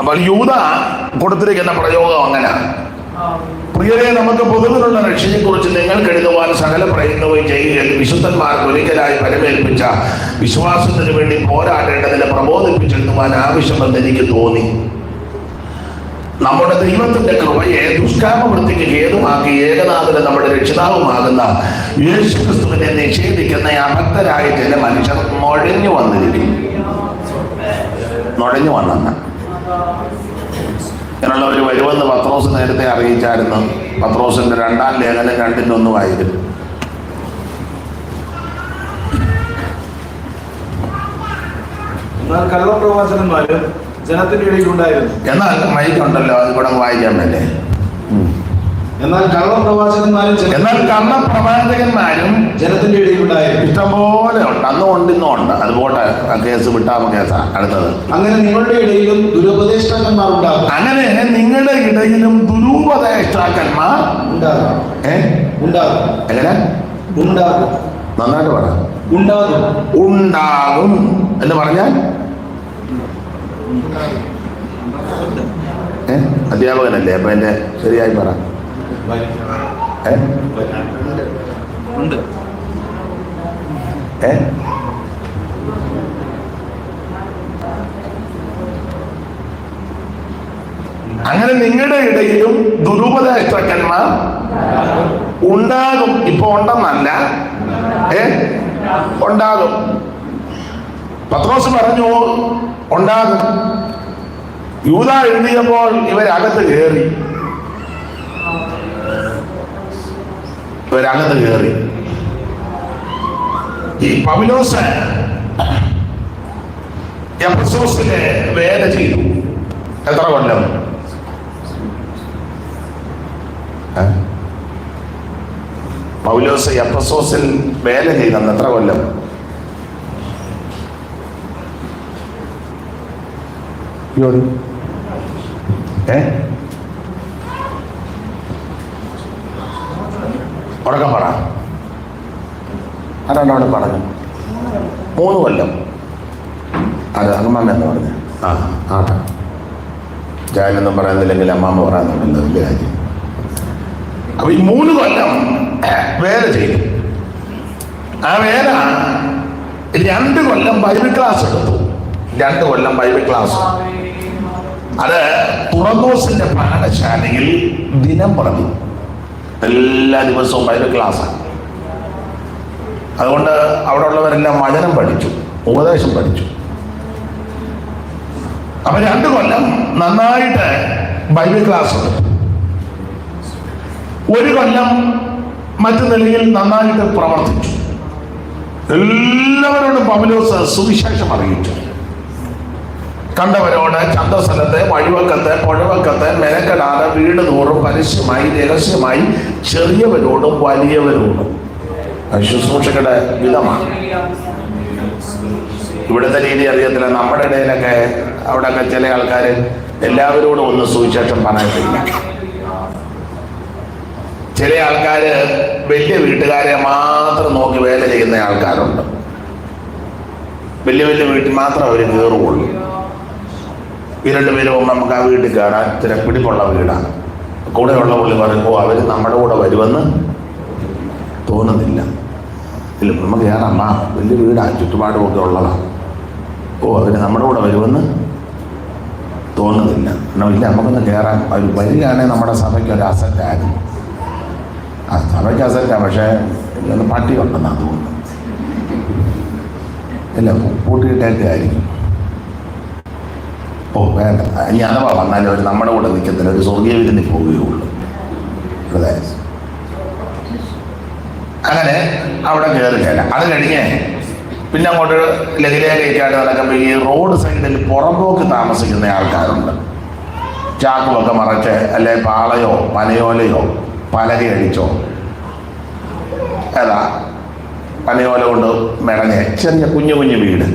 അപ്പോൾ യൂദ കൊടുത്തിരിക്കുന്ന പ്രയോഗം അങ്ങനെ: പ്രിയരെ, നമുക്ക് പൊതുവിലുള്ള രക്ഷയെക്കുറിച്ച് നിങ്ങൾക്ക് എഴുതുവാൻ സകല പ്രയത്നവും ചെയ്യുകയും വിശുദ്ധന്മാർക്ക് ഒരിക്കലായി പരമേൽപ്പിച്ച വിശ്വാസത്തിന് വേണ്ടി പോരാടേണ്ടതിനെ പ്രബോധിപ്പിച്ചെഴുതുവാൻ ആവശ്യമെന്ന് എനിക്ക് തോന്നി. നമ്മുടെ ദൈവത്തിന്റെ കൃപയെ ദുഷ്കാമവൃത്തിക്ക് ഹേതുമാക്കി ഏകനാഥന് നമ്മുടെ രക്ഷിതാവുമാകുന്ന യേശുക്രിസ്തുവിനെ നിഷേധിക്കുന്ന അഭക്തരായ ചില മനുഷ്യർ നുഴഞ്ഞു വന്നെന്ന് ഇങ്ങനെയുള്ളവർ വരുമെന്ന് പത്രോസ് നേരത്തെ അറിയിച്ചായിരുന്നു. പത്രോസിന്റെ 2-ാം ലേഖനം 2:1 ആയിരുന്നു. എന്നാൽ കള്ളപ്രവാചകന്മാരും ജനത്തിന്റെ ഇടയിൽ ഉണ്ടായിരുന്നു. എന്നാൽ മൈക്കുണ്ടല്ലോ, അത് കൂടെ വായിക്കാൻ വേണ്ടേ? എന്നാൽ കള്ളപ്രവാചകന്മാരും ജനത്തിന്റെ ഇടയിൽ ഉണ്ടായിരുന്നു. ഇഷ്ടംപോലെ ഉണ്ട്, അന്നും ഉണ്ട്, ഇന്നും ഉണ്ട്. അത് പോട്ടെ, കേസ് വിട്ടാമ കേസാ. അടുത്തത്: അങ്ങനെ നിങ്ങളുടെ ഇടയിലും ദുരുപദേഷ്ടാക്കന്മാർ ഉണ്ടാകും. അങ്ങനെ നിങ്ങളുടെ ഇടയിലും ദുരുപദേഷ്ടാക്കന്മാർ ഉണ്ടാകും. എങ്ങനെ ഉണ്ടാകും? നന്നായിട്ട് പറ. ഉണ്ടാകും എന്ന് പറഞ്ഞാൽ അധ്യാപകനല്ലേ? അപ്പൊ എന്റെ ശരിയായി പറ. അങ്ങനെ നിങ്ങളുടെ ഇടയിലും ദുരുപദേഷ്ടക്കന്മാർ ഉണ്ടാകും. ഇപ്പൊ ഉണ്ടെന്നല്ല, ഉണ്ടാകും. പത്രോസ് പറഞ്ഞു ഉണ്ടാകും. യൂദാ എഴുതിയപ്പോൾ ഇവരകത്ത് കയറി. ഈ പൗലോസ് എഫെസോസിലെ വേല ചെയ്തു. എത്ര കൊല്ലം? പൗലോസ് എഫെസോസിൽ വേല ചെയ്തെന്ന് എത്ര കൊല്ലം? ഉറക്കം പറ. ആരാണ് അവിടെ പറഞ്ഞു? 3 കൊല്ലം. അത് അമ്മമ്മ എന്ന് പറഞ്ഞു. ആട്ടെ, ഞാനൊന്നും പറയുന്നില്ലെങ്കിൽ അമ്മാമ്മ പറയാന്നുണ്ടല്ലോ, വലിയ കാര്യം. അപ്പൊ ഈ 3 കൊല്ലം വേല ചെയ്തു. ആ വേല 2 കൊല്ലം ബൈബിൾ ക്ലാസ് എടുത്തു. 2 കൊല്ലം ബൈബിൾ ക്ലാസ്. അത് തുറന്നോസിന്റെ പാഠശാലയിൽ ദിനം പ്രതി എല്ലാ ദിവസവും ബൈബിൾ ക്ലാസ്സാണ്. അതുകൊണ്ട് അവിടെ ഉള്ളവരെല്ലാം വചനം പഠിച്ചു, ഉപദേശം പഠിച്ചു. അപ്പൊ 2 കൊല്ലം നന്നായിട്ട് ബൈബിൾ ക്ലാസ് ഉണ്ട്. 1 കൊല്ലം മറ്റു നിലയിൽ നന്നായിട്ട് പ്രവർത്തിച്ചു. എല്ലാവരോടും പൗലോസ് സുവിശേഷം അറിയിച്ചു. കണ്ടവരോട് ചന്തസ്ഥലത്ത്, വഴിവക്കത്ത്, പുഴവക്കത്ത് മെനക്കെടാതെ വീട് തോറും പരസ്യമായി രഹസ്യമായി ചെറിയവരോടും വലിയവരോടും ശുശ്രൂഷയുടെ വിധമാണ്. ഇവിടുത്തെ രീതി അറിയത്തില്ല. നമ്മുടെ ഇടയിലൊക്കെ അവിടെയൊക്കെ ചില ആൾക്കാർ എല്ലാവരോടും ഒന്ന് സുവിശേഷം പറയത്തില്ല. ചില ആൾക്കാർ വലിയ വീട്ടുകാരെ മാത്രം നോക്കി വേല ചെയ്യുന്ന ആൾക്കാരുണ്ട്. വലിയ വലിയ വീട്ടിൽ മാത്രം അവർ കയറുകയുള്ളൂ. 2 പേര് പോകുമ്പോൾ നമുക്ക് ആ വീട്ടിൽ കയറാൻ ചില പിടിപ്പുള്ള വീടാണ്. കൂടെയുള്ള പുള്ളി പറയുമ്പോൾ അവർ നമ്മുടെ കൂടെ വരുമെന്ന് തോന്നുന്നില്ല. ഇല്ല, നമുക്ക് കയറാം, വലിയ വീടാണ്, ചുറ്റുപാടും ഒക്കെ ഉള്ളതാണ്. അവർ നമ്മുടെ കൂടെ വരുമെന്ന് തോന്നുന്നില്ല. ഇല്ല, നമുക്കൊന്ന് കയറാൻ അവർ വരികയാണെങ്കിൽ നമ്മുടെ സഭയ്ക്ക് ഒരു അസറ്റായിരുന്നു. ആ സഭയ്ക്ക് അസറ്റാണ്, പക്ഷേ ഒന്ന് പട്ടി ഉണ്ടെന്നാണ് തോന്നുന്നു. ഇല്ല, പൂട്ടിയിട്ടൊക്കെ ആയിരിക്കും. വേണ്ട, ഇനി അഥവാ വന്നാലും അവർ നമ്മുടെ കൂടെ നിൽക്കത്തില്ല, ഒരു സ്വർഗീയ വിരുന്നിൽ പോവുകയുള്ളൂ. അങ്ങനെ അവിടെ കയറുകയില്ല. അത് കഴിഞ്ഞ് പിന്നെ അങ്ങോട്ട് ലഹരിയിലേക്കായിട്ട് നടക്കുമ്പോൾ ഈ റോഡ് സൈഡിൽ പുറമ്പോക്ക് താമസിക്കുന്ന ആൾക്കാരുണ്ട്. ചാക്കുമൊക്കെ മറച്ച്, അല്ലെ പാളയോ പനയോലയോ പലക അടിച്ചോ, ഏതാ പനയോല കൊണ്ട് മെടഞ്ഞ് ചെറിയ കുഞ്ഞു കുഞ്ഞു വീട്.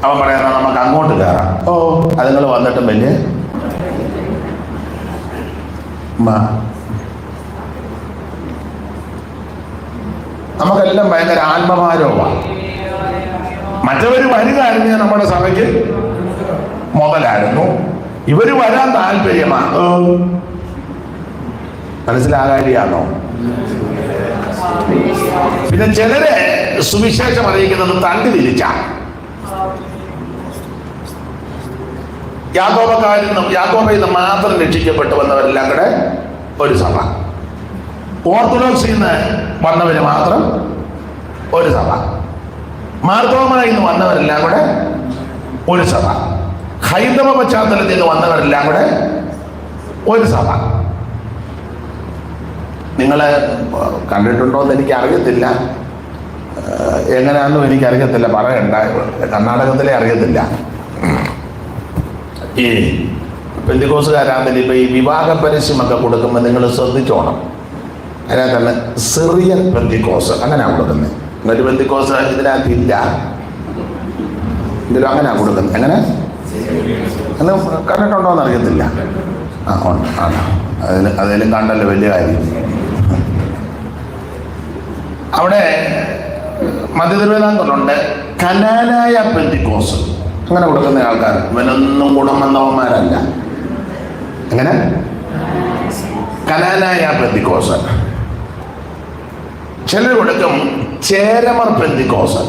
അവൻ പറയുന്ന നമുക്ക് അങ്ങോട്ട് കയറാം. അത് നിങ്ങൾ വന്നിട്ടും വലിയ നമുക്കെല്ലാം ഭയങ്കര ആത്മഭാരവുമാണ്. മറ്റവർ വരികയാണെങ്കിൽ നമ്മുടെ സഭയ്ക്ക് മുതലായിരുന്നു. ഇവര് വരാൻ താല്പര്യമാണ്. മനസ്സിലാകാരിയാണോ? പിന്നെ ചിലരെ സുവിശേഷം അറിയിക്കുന്നത് തണ്ടി തിരിച്ചാണ്. യാക്കോബയിൽ നിന്ന് മാത്രം രക്ഷിക്കപ്പെട്ടു വന്നവരെല്ലാം കൂടെ ഒരു സഭ, ഓർത്തഡോക്സിൽ നിന്ന് വന്നവര് മാത്രം ഒരു സഭ, മാർത്തോമായിൽ നിന്ന് വന്നവരെല്ലാം കൂടെ ഒരു സഭ, ഹൈന്ദവ പശ്ചാത്തലത്തിൽ നിന്ന് വന്നവരെല്ലാം കൂടെ ഒരു സഭ. നിങ്ങൾ കണ്ടിട്ടുണ്ടോ എന്ന് എനിക്ക് അറിയത്തില്ല, എങ്ങനെയാണെന്നും എനിക്കറിയത്തില്ല, പറയണ്ട. കർണാടകത്തിലെ അറിയത്തില്ല. ഈ പെന്തിക്കോസുകാരാണെങ്കിൽ ഇപ്പൊ ഈ വിവാഹ പരസ്യമൊക്കെ കൊടുക്കുമ്പോൾ നിങ്ങൾ ശ്രദ്ധിച്ചോണം. അതിനകത്താണ് സിറിയൻ പെന്തിക്കോസ് അങ്ങനെയാണ് കൊടുക്കുന്നത്. ഒരു പെന്തിക്കോസ് ഇതിനകത്തില്ല, ഇതിലും അങ്ങനെയാണ് കൊടുക്കുന്നത്. എങ്ങനെ എന്ന് കണ്ടിട്ടുണ്ടോ എന്ന് അറിയത്തില്ല. ആ ഉണ്ട്, ആണ്. അതിലും കണ്ടല്ലോ, വലിയ കാര്യം. അവിടെ മധ്യ തിരുവിതാംകൂറുണ്ട് കനാനായ പെന്തിക്കോസ്, അങ്ങനെ കൊടുക്കുന്ന ആൾക്കാർ. ഇവനൊന്നും ഗുണം വന്നവന്മാരല്ല. എങ്ങനെ കനാനായ പെന്തിക്കോസ്. ചിലർ കൊടുക്കും ചേരമർ പെന്തിക്കോസ്,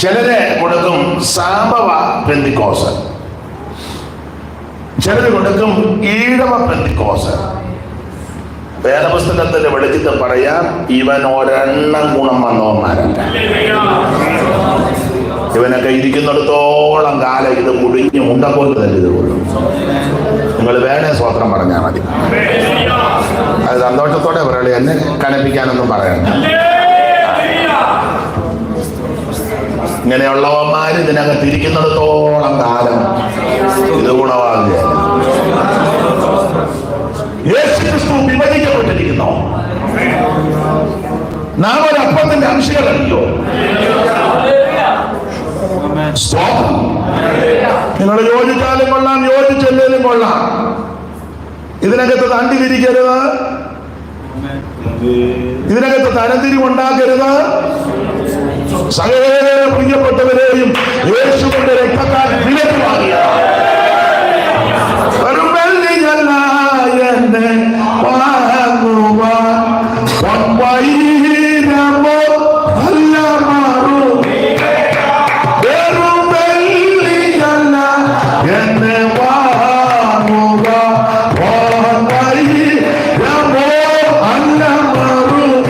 ചിലരെ കൊടുക്കും സാമ്പവ പെന്തിക്കോസ്, ചിലർ കൊടുക്കും ഈഴവ പെന്തിക്കോസ്. വേദപുസ്തകത്തിന്റെ വെളിച്ചത്തിൽ പറയാം, ഇവൻ ഒരെണ്ണം ഗുണം വന്നവന്മാരല്ല. ഇവനൊക്കെ ഇരിക്കുന്നിടത്തോളം കാലം ഇത് മുടിഞ്ഞ് ഉണ്ടപ്പോലും തന്നെ ഇത് കൊള്ളും. നിങ്ങൾ വേണേ സ്വത്രം പറഞ്ഞാൽ മതി. അത് സന്തോഷത്തോടെ പറയുള്ളൂ, എന്നെ കനപ്പിക്കാനൊന്നും പറയണ്ട. ഇങ്ങനെയുള്ളവന്മാർ ഇതിനകത്ത് ഇരിക്കുന്നിടത്തോളം കാലം ഇത് ഗുണമാകുകയല്ല. യേശുക്രിസ്തു വിഭജിക്കപ്പെട്ടിരിക്കുന്നു. നാം ഒരു അപ്പത്തിന്റെ അംശങ്ങളല്ലോ. നിങ്ങൾ യോജിച്ചാലും കൊള്ളാം, യോജിച്ചല്ലേലും കൊള്ളാം. ഇതിനകത്ത് തണ്ടി തിരിക്കരുത്, ഇതിനകത്ത് തരംതിരിവുണ്ടാക്കരുത്. സകല പ്രിയപ്പെട്ടവരെയും യേശുവിന്റെ രക്തത്താൽ വിലക്ക് വാങ്ങിയ വെറും വെള്ളിയല്ല എന്നെ വാങ്ങുവാൻ വൈരമോ അല്ല മാറും. വെറും വെള്ളിയല്ല എന്നെ വാങ്ങുക വൈരമോ അല്ല മാറും.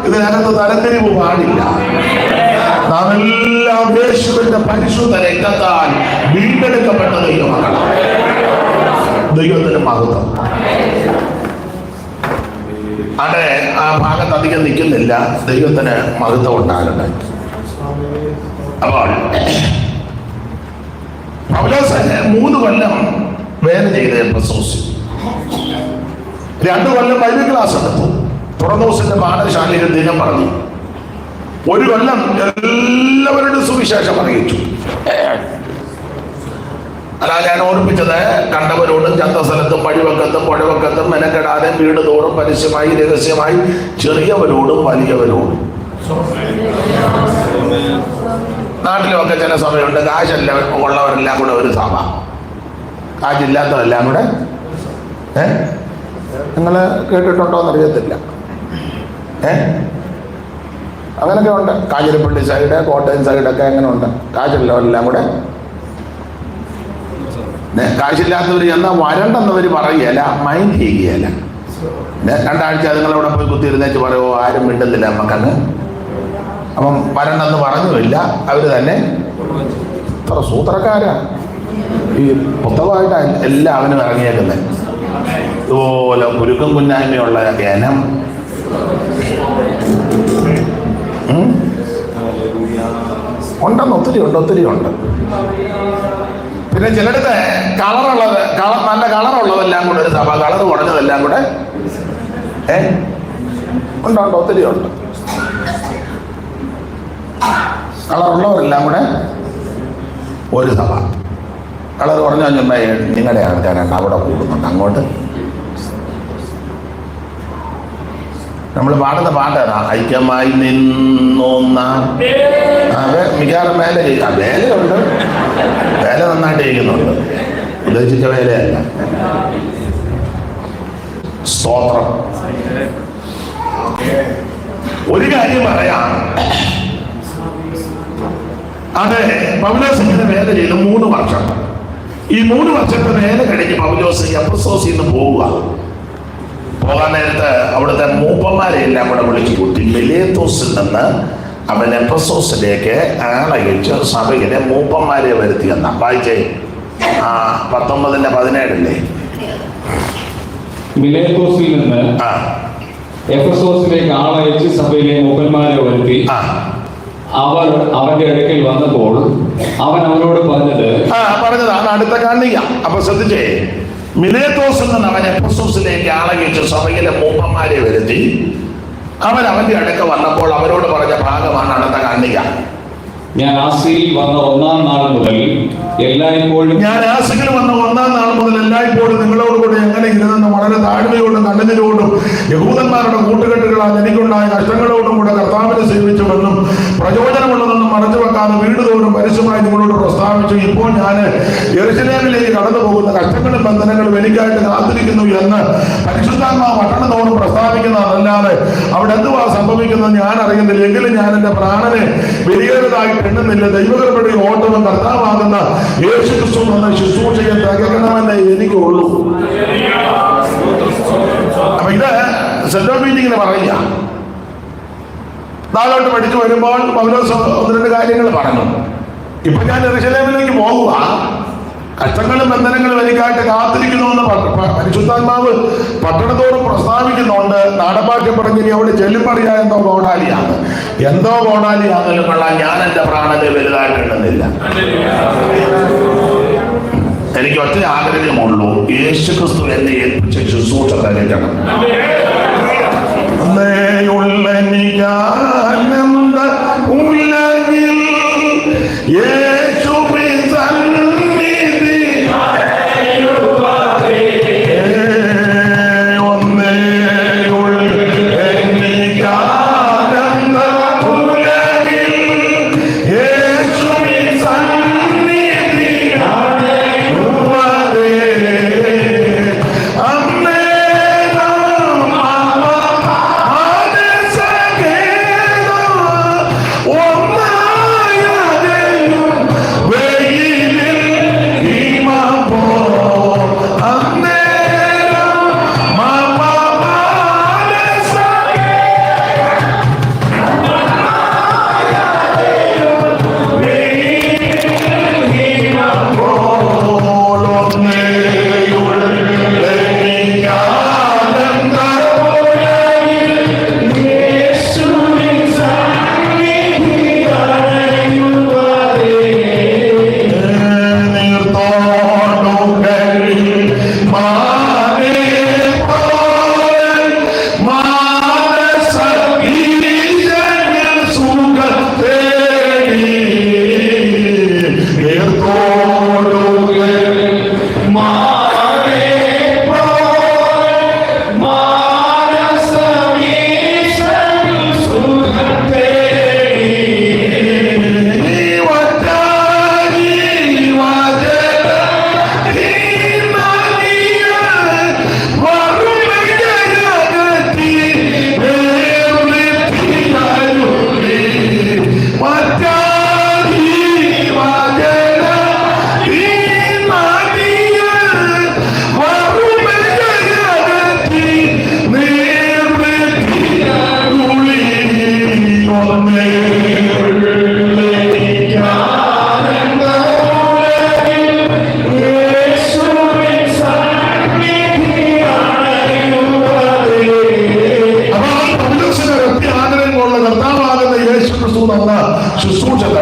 ഇതിനകത്ത് തരംതിരിവ് പാടില്ല. നാം എല്ലാം യേശുവിന്റെ പരിശുദ്ധ രക്തത്താൽ വീണ്ടെടുക്കപ്പെട്ട ദൈവമക്കളാണ്. ദൈവത്തിന്റെ മഹത്വം. അവിടെ ആ ഭാഗത്ത് അധികം നിൽക്കുന്നില്ല. ദൈവത്തിന് മഹത്വം ഉണ്ടാകട്ടെ. അപ്പോൾ പൗലോസ് 3 കൊല്ലം വേല ചെയ്ത് എഫെസോസിൽ, 2 കൊല്ലം ബൈബിൾ ക്ലാസ് എടുത്തു. തുറന്നോസിന്റെ പാഠശാലയിൽ ദിനം പറഞ്ഞു. 1 കൊല്ലം എല്ലാവരുടെ സുവിശേഷം അറിയിച്ചു. അല്ല, ഞാൻ ഓർപ്പിച്ചത് കണ്ടവരോടും ചന്തസ്ഥലത്തും വഴിവക്കത്തും പുഴവക്കത്തും മെനക്കെടാതെ വീട് തോറും പരസ്യമായി രഹസ്യമായി ചെറിയവരോടും വലിയവരോടും. നാട്ടിലൊക്കെ ചില സമയമുണ്ട്, കാശെല്ലാം ഉള്ളവരെല്ലാം കൂടെ ഒരു സഭ, കാശില്ലാത്തതെല്ലാം കൂടെ. നിങ്ങൾ കേട്ടിട്ടുണ്ടോ എന്നറിയത്തില്ല. അങ്ങനെയൊക്കെ ഉണ്ട്. കാഞ്ഞിരപ്പള്ളി സൈഡ്, കോട്ടയം സൈഡൊക്കെ അങ്ങനെ ഉണ്ട്. കാശുള്ളവരെല്ലാം കൂടെ കാശില്ലാത്തവർ എന്നാൽ വരണ്ടെന്നവർ പറയുകയല്ല, മൈൻഡ് ചെയ്യുകയല്ല. രണ്ടാഴ്ച അതുങ്ങളവിടെ പോയി കുത്തിയിരുന്നേച്ച് പറയുമോ ആരും മിണ്ടുന്നില്ല നമുക്കങ്ങ്. അപ്പം വരണ്ടെന്ന് പറഞ്ഞുമില്ല, അവർ തന്നെ ഇത്ര സൂത്രക്കാരാ. ഈ പുസ്തകമായിട്ട് എല്ലാം അവനും ഇറങ്ങിയേക്കുന്നത്. ഇതുപോലെ കുരുക്കം കുന്നായ്മയുള്ള ജനം ഉണ്ടെന്ന് ഒത്തിരി ഉണ്ട്. പിന്നെ ചിലടത്ത് നല്ല കളറുള്ളതെല്ലാം കൂടെ ഒരു സഭ, കളർ കുറഞ്ഞതെല്ലാം കൂടെ ഉണ്ട്, ഒത്തിരി ഉണ്ട്. കളറുള്ളവരെല്ലാം കൂടെ ഒരു സഭ, കളർ കുറഞ്ഞ ചുമ്മാ നിങ്ങളുടെ ആൾക്കാരാണ് അവിടെ കൂടുന്നുണ്ട്. അങ്ങോട്ട് നമ്മൾ പാടുന്ന പാട്ടാണ് ഐക്യമായി നിന്നോന്ന. അത് മിക്കവാറും വേല ചെയ്യും. വേലയുണ്ട്, വേല നന്നായിട്ട് ചെയ്യുന്നുണ്ട്, ഉദ്ദേശിച്ച വേലയല്ല. സ്തോത്രം. ഒരു കാര്യം പറയാം, അത് പൗലോസ് ഇങ്ങനെ വേല ചെയ്ത് 3 വർഷം. ഈ 3 വർഷത്തെ വേല കഴിഞ്ഞ് പൗലോസ് എഫെസോസിൽ നിന്ന് പോകാൻ നേരത്ത് അവിടുത്തെ മൂപ്പന്മാരെ എല്ലാം കൂടെ വിളിച്ചു കൂട്ടി. മിലേത്തോസിൽ നിന്ന് അവൻ എഫെസോസിലേക്ക് ആളയച്ച് സഭയിലെ മൂപ്പന്മാരെ വരുത്തി എന്ന വായിച്ചേ. 19:17 മിലേത്തോസിൽ നിന്ന് എഫെസോസിലേക്ക് ആളയച്ച് സഭയിലെ മൂപ്പന്മാരെ വരുത്തി അവർ അവന്റെ അടുക്കൽ വന്നപ്പോൾ അവൻ അവരോട് പറഞ്ഞതാണ് അടുത്ത കാണിക. അപ്പൊ ശ്രദ്ധിച്ചേ, മിലേത്തോസിൽ നിന്ന് അവൻ എഫെസോസിലേക്ക് ആളയച്ച് സഭയിലെ മൂപ്പന്മാരെ വരുത്തി അവൻ അവന്റെ അടുക്ക വന്നപ്പോൾ അവരോട് പറഞ്ഞ ഭാഗമാണ് അടുത്ത കാണിക. ഞാൻ ആസിയിൽ വന്ന 1-ാം നാൾ മുതൽ എല്ലായ്പ്പോഴും നിങ്ങളോടുകൂടി എങ്ങനെ ഇരുന്നെന്ന് വളരെ താഴ്മയോടും കണ്ണുനീരോടും യഹൂദന്മാരുടെ കൂട്ടുകെട്ടുകളാൽ എനിക്കുണ്ടായ കഷ്ടങ്ങളോടും കൂടെ കർത്താവിനെ സേവിച്ചുവെന്നും പ്രയോജനമുള്ളതെന്നും മറച്ചു വെക്കാതെ വീടുതോറും പരസ്യമായി നിങ്ങളോട് പ്രസ്താവിച്ചു. ഇപ്പോൾ ഞാൻ യെരൂശലേമിലേക്ക് കടന്നു പോകുന്ന കഷ്ടങ്ങളും ബന്ധനങ്ങളും എനിക്കായിട്ട് കാത്തിരിക്കുന്നു എന്ന് പരിശുദ്ധാത്മാവ് പട്ടണത്തോടും പ്രസ്താവിക്കുന്നതല്ലാതെ അവിടെ എന്തുവാ സംഭവിക്കുന്നത് ഞാൻ അറിയുന്നില്ല. എങ്കിലും ഞാൻ എന്റെ പ്രാണനെ വലിയേറതായി എണ്ണുന്നില്ല. ദൈവകൃപയുടെ ഓട്ടവും കർത്താവാകുന്ന യേശുക്രിസ്തു എന്ന ശുശ്രൂഷയെ തികക്കണമെന്നേ എനിക്കുള്ളൂ. അപ്പൊ ഇത് സെന്റർ മീറ്റിങ്ങിന് പറയുക. നാളോട്ട് പഠിച്ചു വരുമ്പോൾ പൗലോസ് 1-2 കാര്യങ്ങൾ പറഞ്ഞു. ഇപ്പൊ ഞാൻ യെരൂശലേമിലേക്ക് പോകുക, കഷ്ടങ്ങളും ബന്ധനങ്ങളും എനിക്കായിട്ട് കാത്തിരിക്കുന്നുവെന്ന് പരിശുദ്ധാത്മാവ് പട്ടണത്തോടും പ്രസ്താവിക്കുന്നുണ്ട്. നാടഭാഷ പറഞ്ഞ് ഇനി അവിടെ ചെല്ലുമ്പറിയാ എന്തോ കോടാലിയാണെങ്കിലും കൊള്ളാം, ഞാൻ എന്റെ പ്രാണനെ വലുതായിട്ടുണ്ടെന്നില്ല. എനിക്ക് ഒറ്റ ആഗ്രഹമുള്ളൂ, യേശുക്രിസ്തു എന്നെ ഏൽപ്പിച്ച ശുശ്രൂഷ തരക്കണം.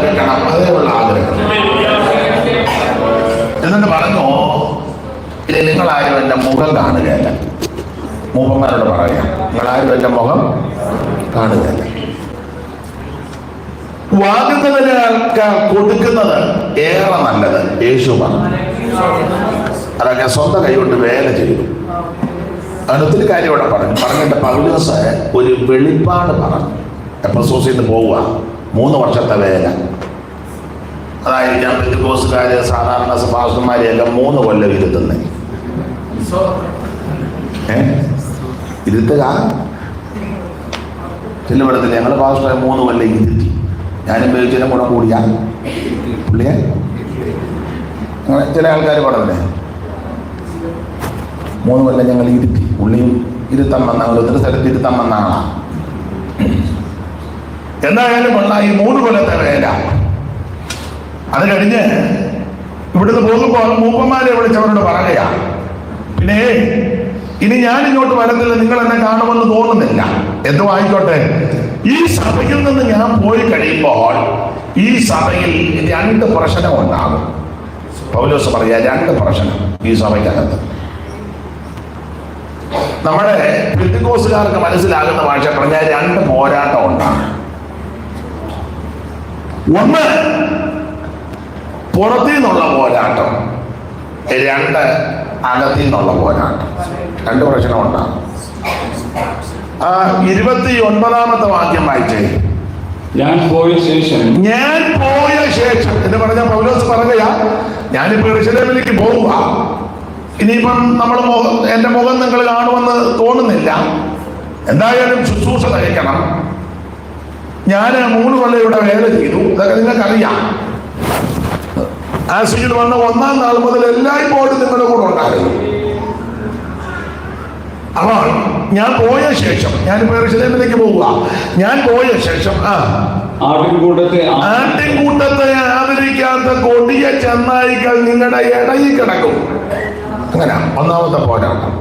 കഴിക്കണം, അതേ ഉള്ള ആഗ്രഹം. എന്നിട്ട് പറഞ്ഞു, ഇനി നിങ്ങളാരും എൻ്റെ മുഖം കാണുകയല്ല. മൂപ്പന്മാരോട് പറയാം, നിങ്ങളാരും എൻ്റെ മുഖം കാണുകയല്ല. വാങ്ങുന്നതിനേക്കാൾ കൊടുക്കുന്നത് ഏറെ നല്ലത് യേശു പറഞ്ഞു. അതൊക്കെ സ്വന്തം കൈകൊണ്ട് വേല ചെയ്തു. അങ്ങനെ ഒത്തിരി കാര്യം ഇവിടെ പറഞ്ഞിട്ട് പൗലോസ് ഒരു വെളിപ്പാട് പറഞ്ഞു. എഫെസോസിൽ നിന്ന് പോവുക, 3 വർഷത്തെ വേല. അതായിരിക്കാം പെന്തക്കോസ്തുകാര് സാധാരണ സഭാസന്മാരെയെല്ലാം 3 കൊല്ലം ഇരുത്തുന്നത്. ഇരുത്തുക ചില വെള്ളത്തിൽ ഞങ്ങൾ പാസ്റ്ററെ 3 കൊല്ലം ഇരുത്തി. ഞാനും ഉപയോഗിച്ചതിനും കൂടെ കൂടിയാ പുള്ളിയെ അങ്ങനെ ചില ആൾക്കാർ പറഞ്ഞേ 3 കൊല്ലം ഞങ്ങൾ ഇരുത്തി. പുള്ളിയും ഇരുത്താൻ വന്ന ഒത്തിരി സ്ഥലത്ത് ഇരുത്താൻ വന്ന ആളാ. എന്തായാലും ഉള്ള ഈ 3 കൊല്ലത്തെ വേല അത് കഴിഞ്ഞ് ഇവിടുന്ന് പോകുമ്പോൾ മൂപ്പന്മാരെ വിളിച്ചവരോട് പറയുക, പിന്നെ ഇനി ഞാൻ ഇങ്ങോട്ട് വരത്തില്ല, നിങ്ങൾ എന്നെ കാണുമെന്ന് തോന്നുന്നില്ല. എന്തോ ആയിക്കോട്ടെ, ഈ സഭയിൽ നിന്ന് ഞാൻ പോയി കഴിയുമ്പോൾ ഈ സഭയിൽ 2 പ്രശ്നം ഉണ്ടാകും. പൗലോസ് പറയാ, 2 പ്രശ്നം ഈ സഭയ്ക്കകത്ത്. നമ്മുടെ പെന്തക്കോസ്തുകാർക്ക് മനസ്സിലാകുന്ന ഭാഷ പറഞ്ഞാൽ 2 പോരാട്ടം ഉണ്ടാകും. ഒന്ന് പുറത്തു നിന്നുള്ള പോരാട്ടം, 2 അകത്തു നിന്നുള്ള പോരാട്ടം. 2 പ്രശ്നം ഉണ്ടാകും. 29-ാമത്തെ വാക്യം വായിച്ചേ. ഞാൻ പോയ ശേഷം എന്ന് പറഞ്ഞ പൗലോസ് പറയുക, ഞാനിപ്പോ യെരൂശലേമിലേക്ക് പോവുക. ഇനിയിപ്പം നമ്മൾ എന്റെ മുഖം നിങ്ങൾ കാണുമെന്ന് തോന്നുന്നില്ല. എന്തായാലും ശുശ്രൂഷ കഴിക്കണം. ഞാൻ 3 കൊല്ലം ഇവിടെ വേല ചെയ്തു. ഇതൊക്കെ നിങ്ങൾക്കറിയാം. ആസിയിൽ വന്ന 1-ാം നാൾ മുതൽ എല്ലായ്പ്പോഴും നിങ്ങളുടെ കൂടെ ഉണ്ടായിരുന്നു. അപ്പോൾ ഞാൻ പോയ ശേഷം, ഞാനിപ്പോ യെരൂശലേമിലേക്ക് പോവുക. ഞാൻ പോയ ശേഷം ആട്ടിൻകൂട്ടത്തെ ആദരിക്കാത്ത കൊടിയ ചെന്നായികൾ നിങ്ങളുടെ ഇടയിൽ കിടക്കും. അങ്ങനെ 1-ാമത്തെ പോരാട്ടം.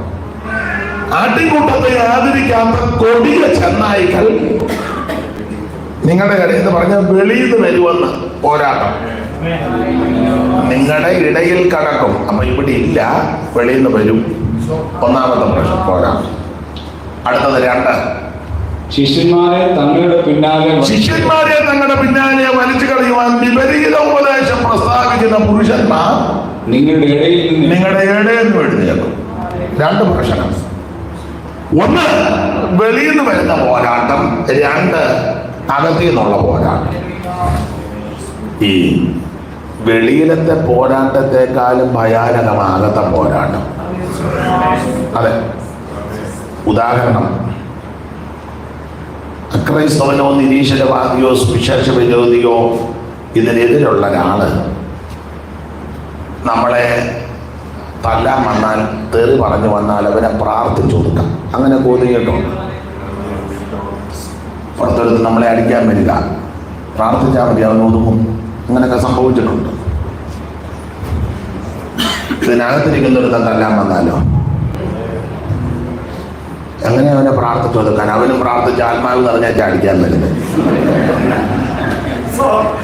ആട്ടിൻകൂട്ടത്തെ ആദരിക്കാത്ത കൊടിയ ചെന്നായികൾ നിങ്ങളുടെ ഇടയിൽ എന്ന് പറഞ്ഞാൽ വെളിയിൽ നിന്ന് വരുമെന്ന് പോരാട്ടം. നിങ്ങളുടെ ഇടയിൽ കടക്കും. അപ്പൊ ഇവിടെ ഇല്ല, വെളിയിൽ നിന്ന് വരും. 1-ാമത്തെ പ്രശ്നം പോരാട്ടം. അടുത്തത് 2, ശിഷ്യന്മാരെ തങ്ങളുടെ പിന്നാലെ വലിച്ചു കളയുവാൻ വിപരീത ഉപദേശം പ്രസ്താവിക്കുന്ന പുരുഷന്മാർ നിങ്ങളുടെ ഇടയിൽ നിന്ന് എഴുന്നേൽക്കും. 2 പ്രശ്നം. 1 വെളിയിൽ നിന്ന് വരുന്ന പോരാട്ടം, 2 അകത്തു നിന്നുള്ള പോരാട്ടം. ഈ വെളിയിലത്തെ പോരാട്ടത്തെക്കാളും ഭയാനകമാണ് അകത്തെ പോരാട്ടം. അതെ, ഉദാഹരണം, അക്രൈസ്തവനോ നിരീശ്വരവാദിയോ സുവിശേഷ വിരോധിയോ ഇതിനെതിരുള്ള ഒരാള് നമ്മളെ തല്ലാൻ വന്നാൽ, തെറി പറഞ്ഞു വന്നാൽ അവനെ പ്രാർത്ഥിച്ചു കൊടുക്കാം. അങ്ങനെ ബോധിച്ചിട്ടുണ്ട്. പുറത്തെടുത്ത് നമ്മളെ അടിക്കാൻ വരിക, പ്രാർത്ഥിച്ചാൽ മതി, അവൻ ഒതുങ്ങും. അങ്ങനെയൊക്കെ സംഭവിച്ചിട്ടുണ്ട്. ഇതിനകത്തിരിക്കുന്നൊരു തല്ലാൻ വന്നാലോ എങ്ങനെ അവനെ പ്രാർത്ഥിച്ചു കൊടുക്കാൻ? അവനും പ്രാർത്ഥിച്ച് ആത്മാവ് നിറഞ്ഞാൽ അടിക്കാൻ വരുന്നത്.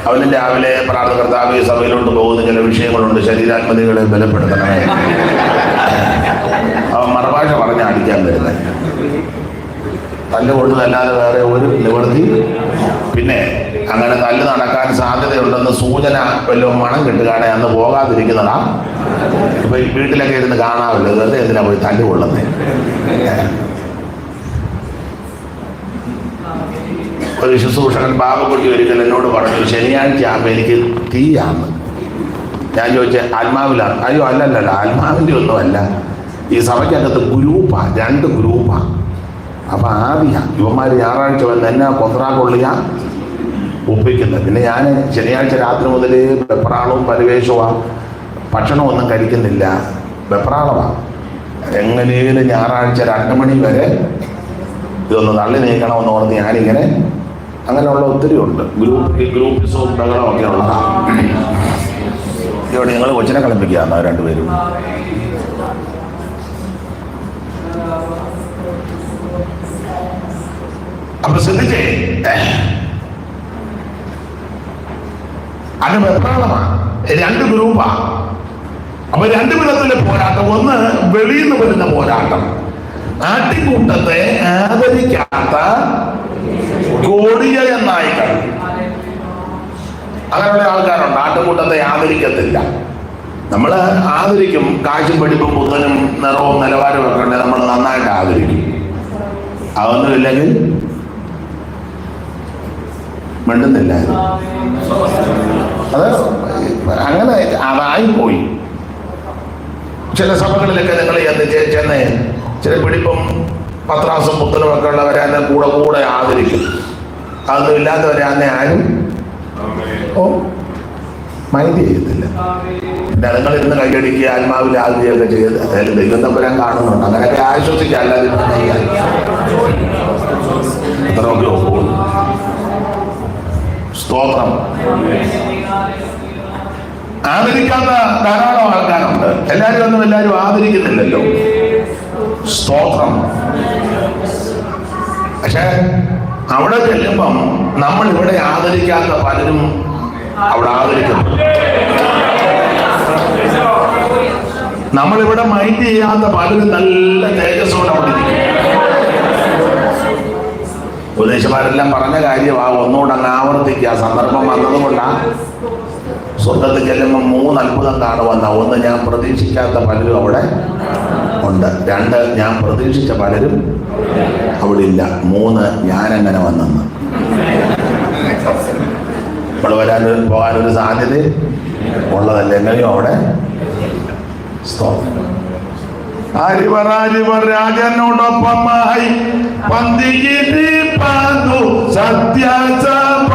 അവനും രാവിലെ കർത്താവേ സഭയിലോട്ട് പോകുന്ന ചില വിഷയങ്ങളുണ്ട്, ശരീരാത്മതികളെ ബലപ്പെടുത്തണമേ, അവൻ മറുഭാഷ പറഞ്ഞാൽ അടിക്കാൻ വരുന്നത്. തല്ല് കൊണ്ടതല്ലാതെ വേറെ ഒരു നിവൃത്തി. പിന്നെ അങ്ങനെ തല്ല് നടക്കാൻ സാധ്യതയുണ്ടെന്ന് സൂചന വല്ലതും മണം കിട്ടുകയാണെ അന്ന് പോകാതിരിക്കുന്നതാ. ഇപ്പൊ വീട്ടിലൊക്കെ ഇരുന്ന് കാണാമല്ലോ, വെറുതെ എന്തിനാ പോയി തല്ല് കൊള്ളുന്നത്? ഒരു ശുശ്രൂഷകൻ ബാബക്കുട്ടി ഒരിക്കൽ എന്നോട് പറഞ്ഞു, ശനിയാഴ്ച ആകുമ്പോൾ എനിക്ക് തീയാണ്. ഞാൻ ചോദിച്ച ആത്മാവിലാണ്. അയ്യോ അല്ലല്ല, ആത്മാവിൻ്റെ ഒന്നുമല്ല, ഈ സഭയ്ക്കകത്ത് ഗ്രൂപ്പാണ്, 2 ഗ്രൂപ്പാണ്. അപ്പം ഇവന്മാർ ഞായറാഴ്ച വന്ന് എന്നെ കൊന്ത്രാക്കൊള്ളിയ ഒപ്പിക്കുന്നത്. പിന്നെ ഞാൻ ശനിയാഴ്ച രാത്രി മുതൽ വെപ്രാളവും പരിവേഷവുമാണ്, ഭക്ഷണമൊന്നും കഴിക്കുന്നില്ല, വെപ്രാളമാണ്. എങ്ങനെയും ഞായറാഴ്ച 2 മണി വരെ ഇതൊന്ന് തള്ളി നീക്കണമെന്ന് പറഞ്ഞ് ഞാനിങ്ങനെ, അങ്ങനെയുള്ള ഒത്തിരി ഉണ്ട്. ഗ്രൂപ്പിസവും ബഹളമൊക്കെ ഉള്ളതാണ്. ഇവിടെ നിങ്ങൾ കൊച്ചിനെ കളിപ്പിക്കുകയെന്നോ 2 പേരും? അപ്പൊ ശ്രദ്ധിച്ചേ, അത് വെപ്രാളമാണ്. 2 ഗ്രൂപ്പാണ്. അപ്പൊ 2 വിധത്തിലെ പോരാട്ടം. ഒന്ന് വെളിയിൽ നിന്ന് വരുന്ന പോരാട്ടം, ആട്ടിൻകൂട്ടത്തെ ആദരിക്കാത്ത കൊടിയ നായ്ക്കൾ. അങ്ങനെയുള്ള ആൾക്കാരുണ്ട്. ആട്ടിൻകൂട്ടത്തെ ആദരിക്കത്തില്ല. നമ്മൾ ആദരിക്കും. കാശും പഠിപ്പും പുത്തനും നിറവും നിലവാരവും ഒക്കെ ഉണ്ടെങ്കിൽ നമ്മൾ നന്നായിട്ട് ആദരിക്കും. അതൊന്നുമില്ലെങ്കിൽ മിണ്ടുന്നില്ല. അത് അങ്ങനെ അതായിപ്പോയി. ചില സഭകളിലൊക്കെ നിങ്ങൾ ചെന്ന് ചില പിടിപ്പും പത്രാസും പുത്തനും ഒക്കെ ഉള്ളവരെ അന്ന് കൂടെ കൂടെ ആദരിക്കും. അതൊന്നും ഇല്ലാത്തവരെ അന്ന് ആരും മൈൻഡ് ചെയ്യത്തില്ല. പിന്നെ നിങ്ങൾ ഇരുന്ന് കൈയടിക്കുക, ആത്മാവിൽ ആദ്യമൊക്കെ ചെയ്ത് അതായത് ദൈവം തമ്പുരാൻ കാണുന്നുണ്ട്. അങ്ങനെയൊക്കെ ആശ്വസിക്കുക. അല്ലാതെ അത്രയൊക്കെ ഒപ്പുള്ളൂ. സ്തോത്രം. ആദരിക്കാത്ത ധാരാളം ആൾക്കാരുണ്ട്. എല്ലാവരും ആദരിക്കുന്നില്ലല്ലോ. സ്തോത്രം. പക്ഷെ അവിടെ ചെല്ലുമ്പം നമ്മൾ ഇവിടെ ആദരിക്കാത്ത പലരും അവിടെ ആദരിക്കുന്നു. നമ്മളിവിടെ മൈൻഡ് ചെയ്യാത്ത പലരും നല്ല തേജസ്സോടെ അവിടെ ഇരിക്കും. ഉപദേശമാരെല്ലാം പറഞ്ഞ കാര്യമാണ്. ഒന്നുകൂടെ അങ്ങ് ആവർത്തിക്കുക. സന്ദർഭം വന്നതുകൊണ്ടാണ്. സ്വർഗത്തിൽ ചെല്ലുമ്പോൾ 3 അത്ഭുതം കാണുമെന്ന. 1, ഞാൻ പ്രതീക്ഷിക്കാത്ത പലരും അവിടെ ഉണ്ട്. 2, ഞാൻ പ്രതീക്ഷിച്ച പലരും അവിടെ ഇല്ല. 3, ഞാനെങ്ങനെ വന്നെന്ന്. നമ്മൾ പോകാനൊരു സാധ്യത ഉള്ളതല്ല. എങ്ങനെയോ അവിടെ രാജനോടൊപ്പമായി പന്തികിരിപ്പതു സത്യസഭ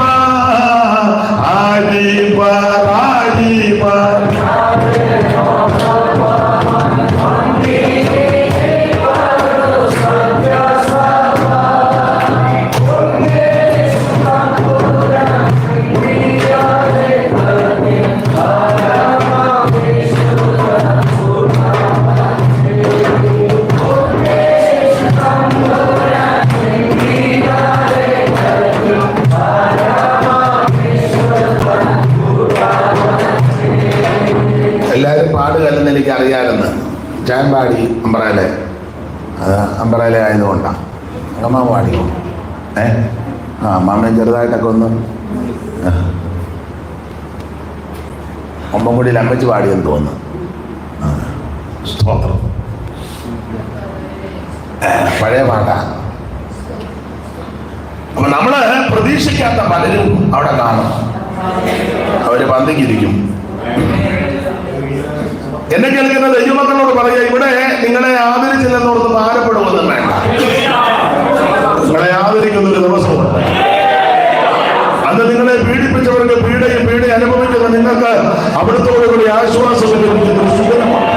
എനിക്കറിയാമെന്ന്. ഞാൻ പാടി അമ്പറയിലെ അമ്പറയിലെ ആയതുകൊണ്ടാണ്. അമ്മ പാടി. അമ്മാമ്മയും ചെറുതായിട്ടൊക്കെ ഒന്ന് ഒമ്പൻകുടിയിൽ അമ്മച്ച് പാടിയെന്ന് തോന്നുന്നു. സ്തോത്രം. പഴയ പാട്ടാണ്. അപ്പൊ നമ്മള് പ്രതീക്ഷിക്കാത്ത പലരും അവിടെ കാണും. അവര് പന്തിക്കിരിക്കും. എന്നെ കേൾക്കുന്ന ദൈവമക്കളോട് പറയുക, ഇവിടെ നിങ്ങളെ ആദരിച്ചില്ലെന്നോർത്ത് ഭാരപ്പെടുമെന്നും വേണ്ട. നിങ്ങളെ ആദരിക്കുന്ന ഒരു ദിവസമുണ്ട്. അന്ന് നിങ്ങളെ പീഡിപ്പിച്ചവർക്ക് പീഡ അനുഭവിക്കുന്ന നിങ്ങൾക്ക് അവിടുത്തോടുകൂടി ആശ്വാസം ലഭിക്കുന്ന സുഖമാണ്.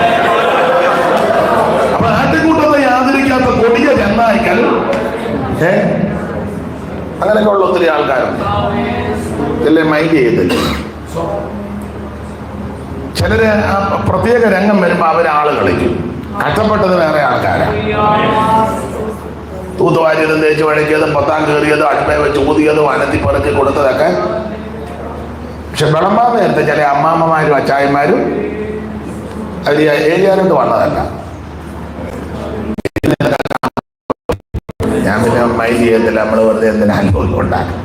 അപ്പൊ ആട്ടിൻകൂട്ടത്തെ ആദരിക്കാത്ത കൊടിയ ചെന്നായ്ക്കൽ അങ്ങനെയൊക്കെ ഉള്ള ഒത്തിരി ആൾക്കാരുണ്ട്. ഇല്ലേ മൈൻഡ് ചെയ്തില്ല. ചിലര് പ്രത്യേക രംഗം വരുമ്പോ അവരാള് കളിക്കും. കഷ്ടപ്പെട്ടത് വേറെ ആൾക്കാരാണ്. തൂത്തുവാരിയതും തേച്ച് വഴക്കിയതും പൊത്താൻ കയറിയതും അടുപ്പേ വെച്ച് ഊതിയതും അനത്തി പുറക്കി കൊടുത്തതൊക്കെ. പക്ഷെ വിളമ്പാൻ നേരത്തെ ചില അമ്മാമ്മമാരും അച്ചായന്മാരും അവര് ഏരിയാലോട്ട് വന്നതല്ല. ഞാൻ പിന്നെ മൈൻഡ് ചെയ്യത്തില്ല. നമ്മള് വെറുതെ എന്തിനാ അനുഭവം ഉണ്ടാക്കും.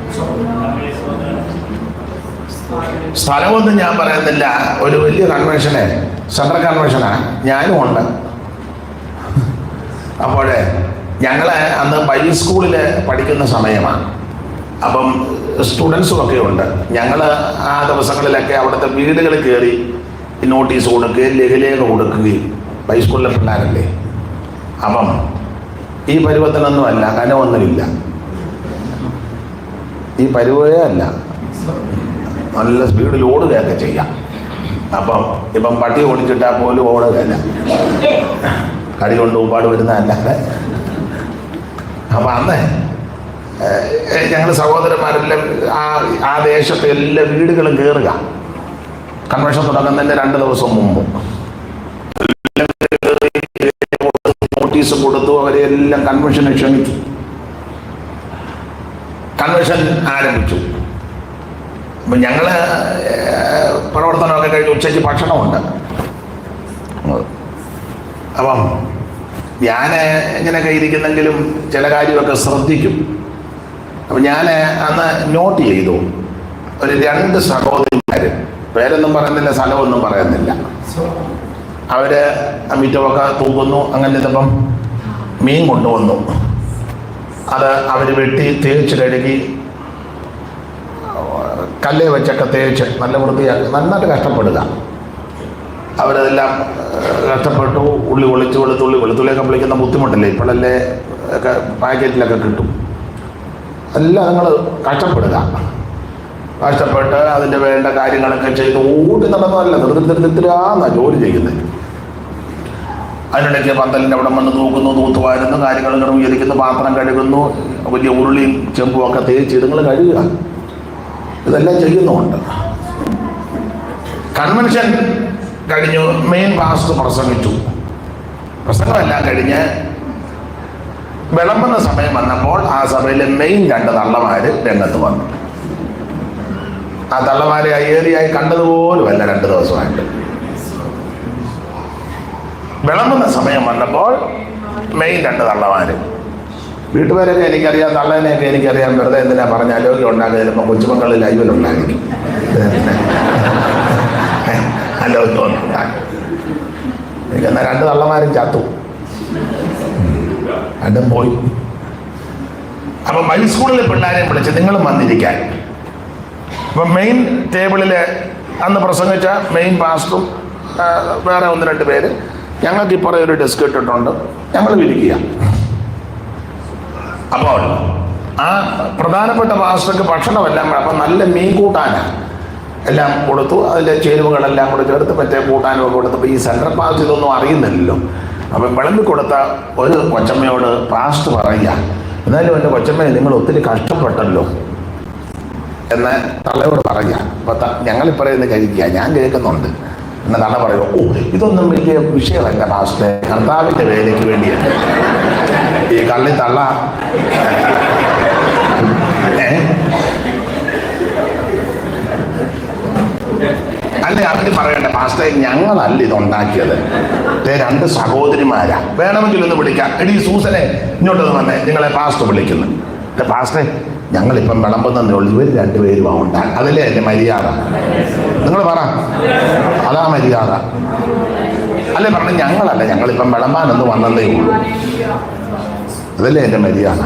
സ്ഥലമൊന്നും ഞാൻ പറയുന്നില്ല. ഒരു വലിയ കൺവെൻഷന്, സെൻട്രൽ കൺവെൻഷനാ, ഞാനും ഉണ്ട്. അപ്പോഴേ ഞങ്ങള് അന്ന് ബൈബിൾ സ്കൂളിൽ പഠിക്കുന്ന സമയമാണ്. അപ്പം സ്റ്റുഡൻസും ഒക്കെ ഉണ്ട്. ഞങ്ങൾ ആ ദിവസങ്ങളിലൊക്കെ അവിടുത്തെ വീടുകളിൽ കയറി നോട്ടീസ് കൊടുക്കുകയും ലഘുലേഖ കൊടുക്കുകയും, ഹൈസ്കൂളിലെ പിള്ളേരല്ലേ. അപ്പം ഈ പരുവത്തിനൊന്നുമല്ല, കനമൊന്നുമില്ല. ഈ പരുവേ അല്ല. നല്ല സ്പീഡിൽ ഓടുകയൊക്കെ ചെയ്യാം. അപ്പം ഇപ്പം പട്ടി ഓടിച്ചിട്ടാൽ പോലും ഓടുകയല്ല, കടി കൊണ്ട് ഊപ്പാട് വരുന്നതല്ലാതെ. അപ്പം അന്ന് ഞങ്ങൾ സഹോദരന്മാരെല്ലാം ആ ദേശത്തെ എല്ലാ വീടുകളും കയറുക. കൺവെൻഷൻ തുടങ്ങുന്നതിൻ്റെ 2 ദിവസം മുമ്പ് നോട്ടീസ് കൊടുത്തു. അവരെല്ലാം കൺവെൻഷനെ ക്ഷണിച്ചു. കൺവെൻഷൻ ആരംഭിച്ചു. അപ്പം ഞങ്ങൾ പ്രവർത്തനമൊക്കെ കഴിഞ്ഞ് ഉച്ചയ്ക്ക് ഭക്ഷണമുണ്ട്. അപ്പം ഞാൻ ഇങ്ങനെയൊക്കെ ഇരിക്കുന്നെങ്കിലും ചില കാര്യമൊക്കെ ശ്രദ്ധിക്കും. അപ്പം ഞാൻ അന്ന് നോട്ട് ചെയ്തു, ഒരു 2 സഹോദരിമാർ, പേരൊന്നും പറയുന്നില്ല, സ്ഥലമൊന്നും പറയുന്നില്ല, അവർ മിറ്റമൊക്കെ തൂക്കുന്നു. അങ്ങനത്തെ മീൻ കൊണ്ടുവന്നു. അത് അവർ വെട്ടി തേച്ച് കഴുകി കല്ലേ വെച്ചൊക്കെ തേച്ച് നല്ല വൃത്തിയാക്കി നന്നായിട്ട് കഷ്ടപ്പെടുക. അവരതെല്ലാം കഷ്ടപ്പെട്ടു. ഉള്ളി പൊളിച്ച് വെളുത്തുള്ളിയൊക്കെ പൊളിക്കുന്ന ബുദ്ധിമുട്ടില്ലേ, ഇപ്പോഴല്ലേ ഒക്കെ പാക്കറ്റിലൊക്കെ കിട്ടും. എല്ലാം നിങ്ങൾ കഷ്ടപ്പെട്ട് അതിൻ്റെ വേണ്ട കാര്യങ്ങളൊക്കെ ചെയ്ത് ഓടി നടന്നതല്ല, നിർത്തിരാന്നാണ് ജോലി ചെയ്യുന്നത്. അതിനിടയ്ക്ക് പന്തലിൻ്റെ അവിടെ വന്ന് നോക്കുന്നു, തൂത്തുവാരുന്നു, കാര്യങ്ങൾ ക്രമീകരിക്കുന്നു, പാത്രം കഴുകുന്നു, വലിയ ഉരുളിയും ചെമ്പും ഒക്കെ തേച്ച് നിങ്ങൾ കഴുകുക. ഇതെല്ലാം ചെയ്യുന്നുമുണ്ട്. കൺവെൻഷൻ കഴിഞ്ഞു, മെയിൻ പാസ്റ്റർ പ്രസംഗിച്ചു. പ്രസംഗമെല്ലാം കഴിഞ്ഞ് വിളമ്പുന്ന സമയം വന്നപ്പോൾ ആ സഭയിലെ മെയിൻ 2 തള്ളമാർ രംഗത്ത് വന്നു. ആ തള്ളമാരെ ഏറിയായി കണ്ടതുപോലുമല്ല 2 ദിവസമായിട്ട്. വിളമ്പുന്ന സമയം വന്നപ്പോൾ മെയിൻ 2 തള്ളമാർ, വീട്ടുപേരൊക്കെ എനിക്കറിയാം, തള്ളേനെയൊക്കെ എനിക്കറിയാം, വെറുതെ എന്തിനാ പറഞ്ഞ ആരോഗ്യം ഉണ്ടാകുക, ചിലപ്പോൾ കൊച്ചുമക്കളിൽ ലൈവിലുണ്ടായിരിക്കും, ആരോഗ്യം ഉണ്ടാകും. എനിക്കെന്നാൽ 2 തള്ളമാരും ചത്തു, 2 പോയി. അപ്പം ഹൈസ്കൂളിലെ പിള്ളേരെയും വിളിച്ച് നിങ്ങളും വന്നിരിക്കാൻ. അപ്പം മെയിൻ ടേബിളിൽ അന്ന് പ്രസംഗിച്ച മെയിൻ പാസ്റ്ററും വേറെ 1-2 പേര്, ഞങ്ങൾക്ക് ഇപ്പുറം ഒരു ഡെസ്ക് ഇട്ടിട്ടുണ്ട്, ഞങ്ങൾ വിരിക്കുക. അപ്പോൾ ആ പ്രധാനപ്പെട്ട പാസ്റ്റർക്ക് ഭക്ഷണമെല്ലാം, അപ്പം നല്ല മീൻ കൂട്ടാനാണ് എല്ലാം കൊടുത്തു. അതിൻ്റെ ചേരുവകളെല്ലാം കൂടെ ചേർത്ത് മറ്റേ കൂട്ടാനും കൊടുത്തപ്പോൾ ഈ സെൻട്രൽ പാസ്റ്റ് ഇതൊന്നും അറിയുന്നില്ലല്ലോ. അപ്പം വിളമ്പി കൊടുത്ത ഒരു കൊച്ചമ്മയോട് പാസ്റ്റ് പറയുക, എന്നാലും എൻ്റെ കൊച്ചമ്മയെ നിങ്ങൾ ഒത്തിരി കഷ്ടപ്പെട്ടല്ലോ എന്ന് തള്ളയോട് പറയുക. അപ്പം ഞങ്ങളിപ്പറയുന്നത് കഴിക്കുക, ഞാൻ കേൾക്കുന്നുണ്ട് എന്ന് തള്ള പറയുക, ഓ ഇതൊന്നും വലിയ വിഷയമല്ല പാസ്റ്റേ, കർത്താവിൻ്റെ വേലയ്ക്ക് വേണ്ടിയല്ലേ ഈ കള്ളി തള്ള. അല്ലെ അവര് പറയട്ടെ, പാസ്റ്റേ ഞങ്ങളല്ല ഇതുണ്ടാക്കിയത്, 2 സഹോദരിമാരാ, വേണമെങ്കിൽ ഒന്ന് വിളിക്കാം. എടീ സൂസനെ ഇങ്ങോട്ട് വന്നേ, നിങ്ങളെ പാസ്റ്റർ വിളിക്കുന്നു. പാസ്റ്റേ ഞങ്ങളിപ്പം വിളമ്പുന്നതേ ഉള്ളൂ, ഇവർ 2 പേരും ഉണ്ടാകും, അതല്ലേ എൻ്റെ മര്യാദ? നിങ്ങൾ പറ, അതാ മര്യാദ അല്ലേ? പറഞ്ഞ് ഞങ്ങളല്ല, ഞങ്ങളിപ്പം വിളമ്പാനൊന്ന് വന്നതേ ഉള്ളൂ, അതല്ലേ എൻ്റെ മര്യാദ?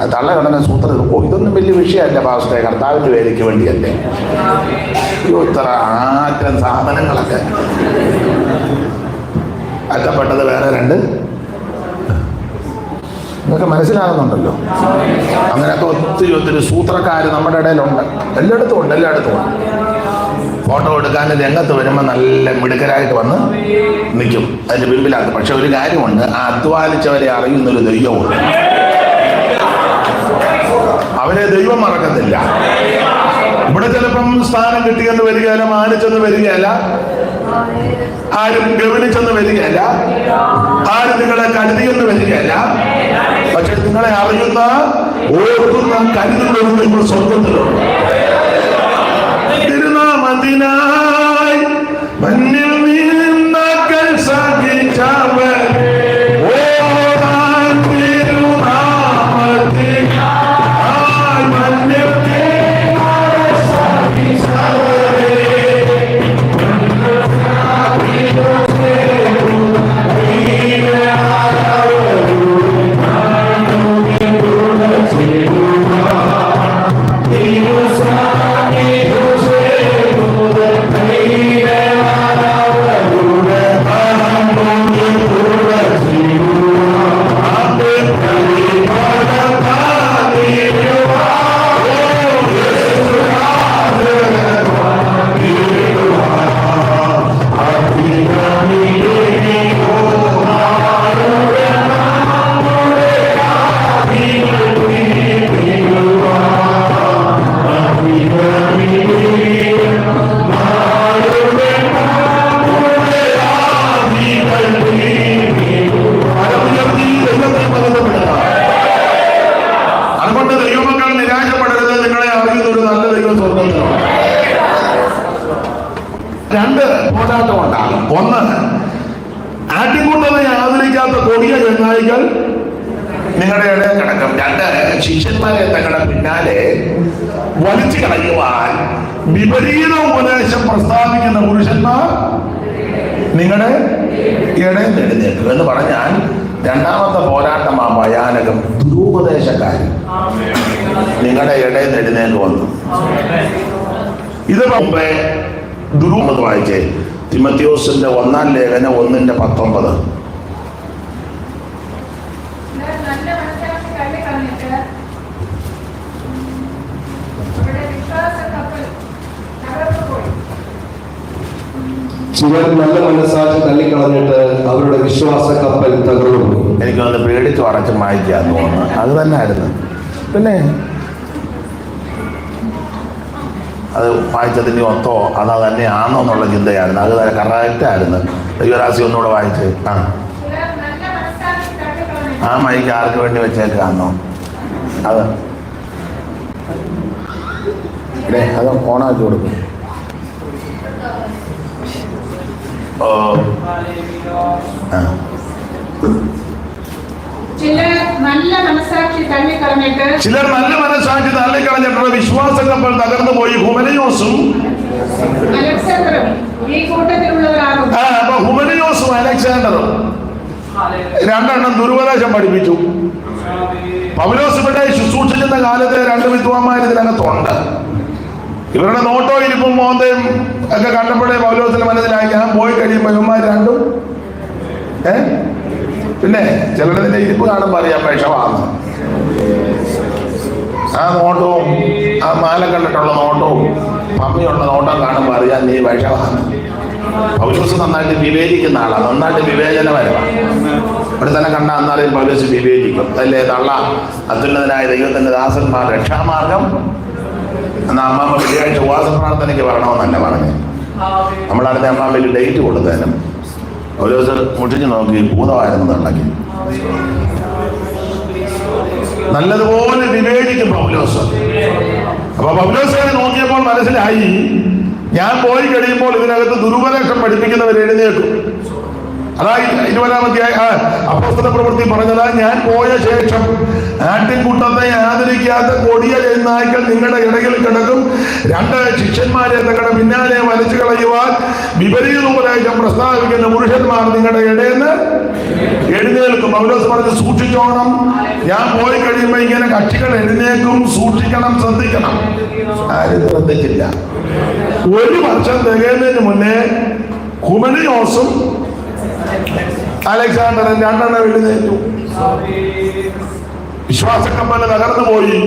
അത് തള്ള കിടന്ന സൂത്രം, ഓ ഇതൊന്നും വലിയ വിഷയമല്ല പാസ്റ്റേ, കർത്താവിൻ്റെ വേലയ്ക്ക് വേണ്ടിയല്ലേ. ഇത്ര ആറ്റം സാധനങ്ങളൊക്കെ അറ്റപ്പെട്ടത് വേറെ 2. നിങ്ങൾക്ക് മനസ്സിലാകുന്നുണ്ടല്ലോ. അങ്ങനെയൊക്കെ ഒത്തിരി സൂത്രക്കാർ നമ്മുടെ ഇടയിലുണ്ട്, എല്ലായിടത്തും ഉണ്ട്. ഫോട്ടോ എടുക്കാൻ രംഗത്ത് വരുമ്പോൾ നല്ല മിടുക്കരായിട്ട് വന്ന് നിൽക്കും, അതിൻ്റെ പിമ്പിലാക്കും. പക്ഷെ ഒരു കാര്യമുണ്ട്, ആ അധ്വാനിച്ചവരെ അറിയുന്നൊരു ദൈവമുണ്ട്, അവരെ ദൈവം മറക്കത്തില്ല. ഇവിടെ ചിലപ്പം സ്ഥാനം കിട്ടിയെന്ന് വരികയല്ല, മാനിച്ചെന്ന് വരികയല്ല, ആരും ഗവനിച്ചെന്ന് വരികയല്ല, ആരും നിങ്ങളെ കരുതിയെന്ന് വരികയല്ല. പക്ഷെ നിങ്ങളെ അറിയുന്ന, ഓർക്കുന്ന, കരുതുന്ന നിങ്ങൾ സ്വർഗത്തിലുണ്ട്. തിരുനാമത്തിനായി മണ്ണിൽ നിന്നകൾ സഹിച്ചവർ He was രണ്ട് പോരാട്ടം ഉണ്ടാകും. ഒന്ന്, ആട്ടിൻകൂട്ടത്തെ ആദരിക്കാത്ത കൊടിയ ചെന്നായികൾ നിങ്ങളുടെ ഇടയിൽ കിടക്കും. രണ്ട്, ശിഷ്യന്മാരെ തങ്ങളുടെ പിന്നാലെ വലിച്ചു കളയുവാൻ വിപരീത ഉപദേശം പ്രസ്താവിക്കുന്ന പുരുഷന്മാർ നിങ്ങളുടെ ഇടയിൽ എഴുന്നേൽക്കും. എന്ന് പറഞ്ഞാൽ രണ്ടാമത്തെ പോരാട്ടമാ ഭയാനകം. ദുരുപദേശക്കാർ നിങ്ങളുടെ ഇടയിൽ എഴുന്നേൽക്കുമെന്ന്. ഇത് മുമ്പേ ദുരൂപത വായിച്ചേ. തിമോഥെയോസിന്റെ 1-ാം ലേഖനം 1:19. ചിലർ നല്ല മനസ്സാക്ഷി തള്ളിക്കളഞ്ഞിട്ട് അവരുടെ വിശ്വാസ കപ്പൽ തകർന്നു. എനിക്കൊന്ന് പേടിച്ച് അടച്ച് വായിക്കാന്ന് തോന്നുന്നു. അത് തന്നെ ആയിരുന്നു. പിന്നെ അത് വായിച്ചതിന് ഒത്തോ അതാ തന്നെയാണോ എന്നുള്ള ചിന്തയായിരുന്നു. അത് കറക്റ്റായിരുന്നു. ദൈവരാശി ഒന്നുകൂടെ വായിച്ച്. ആ മൈക്ക് ആർക്ക് വേണ്ടി വെച്ചേക്കാന്നോ? അത് അത് ഓണാക്കി കൊടുക്കും. ചിലർ നല്ല മനസ്സാക്ഷി തള്ളിക്കളഞ്ഞിട്ടുള്ള വിശ്വാസ കപ്പൽ തകർന്നു പോയി. ഹുമനയോസും അലക്സാണ്ടറും ഈ കൂട്ടത്തിലുള്ളവരാകും. അപ്പൊ ഹുമനയോസും അലക്സാണ്ടറും രണ്ടെണ്ണം ദുരുപദേശം പഠിപ്പിച്ചു. പൗലോസ് ഇവിടെ ശുശ്രൂഷിക്കുന്ന കാലത്തെ രണ്ട് വിദ്വാന്മാർ ഇതിനകത്തുണ്ട്. ഇവരുടെ നോട്ടോ ഇരിപ്പും മോന്തയും ഒക്കെ കണ്ടപ്പോഴേ പൗലോസിന് മനസ്സിലായി ഞാൻ പോയി കഴിയുമ്പോൾ ഇവന്മാർ രണ്ടും പിന്നെ ചിലരുടെ ഇരിപ്പ് കാണുമ്പോൾ അറിയാം വിഷമാണെന്ന്. ആ നോട്ടവും ആ മാല കണ്ടിട്ടുള്ള നോട്ടവും പമ്മിയുള്ള നോട്ടം കാണുമ്പോൾ അറിയാം നീ വിഷമാണ്. പൗലോസ് നന്നായിട്ട് വിവേചിക്കുന്ന ആളാണ്. നന്നായിട്ട് വിവേചനപരമാണ്. ഇവിടെ തന്നെ കണ്ട അന്നറിയും പൗലോസ് വിവേചിക്കും. അതല്ലേ തള്ള അത്യുന്നതനായ ദൈവത്തിന്റെ ദാസന്മാർ രക്ഷാമാർഗം എന്നാ അമ്മാമ്മ വെള്ളിയാഴ്ച ഉപവാസ പ്രാർത്ഥനയ്ക്ക് വരണമെന്നല്ല പറഞ്ഞു. നമ്മളടുത്ത അമ്മാമ്മയ്ക്ക് ഡേറ്റ് കൊടുത്തേനും ഒരു ദിവസം മുട്ടിഞ്ഞു നോക്കി ഭൂതമായിരുന്നു തള്ളക്ക്. നല്ലതുപോലെ വിവേചിക്കും പൗലോസ്. അപ്പൊ പൗലോസിനെ നോക്കിയപ്പോൾ മനസ്സിലായി ഞാൻ പോയി കഴിയുമ്പോൾ ഇതിനകത്ത് ദുരുപദേശം പഠിപ്പിക്കുന്നവർ എഴുന്നേൽക്കും. അതായത് 20-ാം അധ്യായം അപ്പോസ്തല പ്രവൃത്തി പറഞ്ഞത് ഞാൻ പോയ ശേഷം ആട്ടിൻകൂട്ടത്തെ ആദരിക്കാത്ത കൊടിയ ചെന്നായ്ക്കൾ നിങ്ങളുടെ ഇടയിൽ കിടക്കും. രണ്ട്, ശിഷ്യന്മാരെ തങ്ങളുടെ പിന്നാലെ വലിച്ചു കളയുവാൻ വിപരീത ഉപദേശം പ്രസ്താവിക്കുന്ന പുരുഷന്മാർ നിങ്ങളുടെ ഇടയിൽ നിന്ന് എഴുന്നേൽക്കും. പൗലോസ് പറഞ്ഞ് സൂക്ഷിച്ചോണം. ഞാൻ പോയി കഴിയുമ്പോൾ ഇങ്ങനെ കക്ഷികൾ എഴുന്നേൽക്കും. സൂക്ഷിക്കണം, ശ്രദ്ധിക്കണം. ആരും ശ്രദ്ധിച്ചില്ല. 1 വർഷം തികയുന്നതിന് മുന്നേ ഹുമനയോസും അലക്സാണ്ടറും രണ്ടെണ്ണം എഴുന്നേറ്റു. വിശ്വാസ കപ്പൽ തകർന്നു പോയി.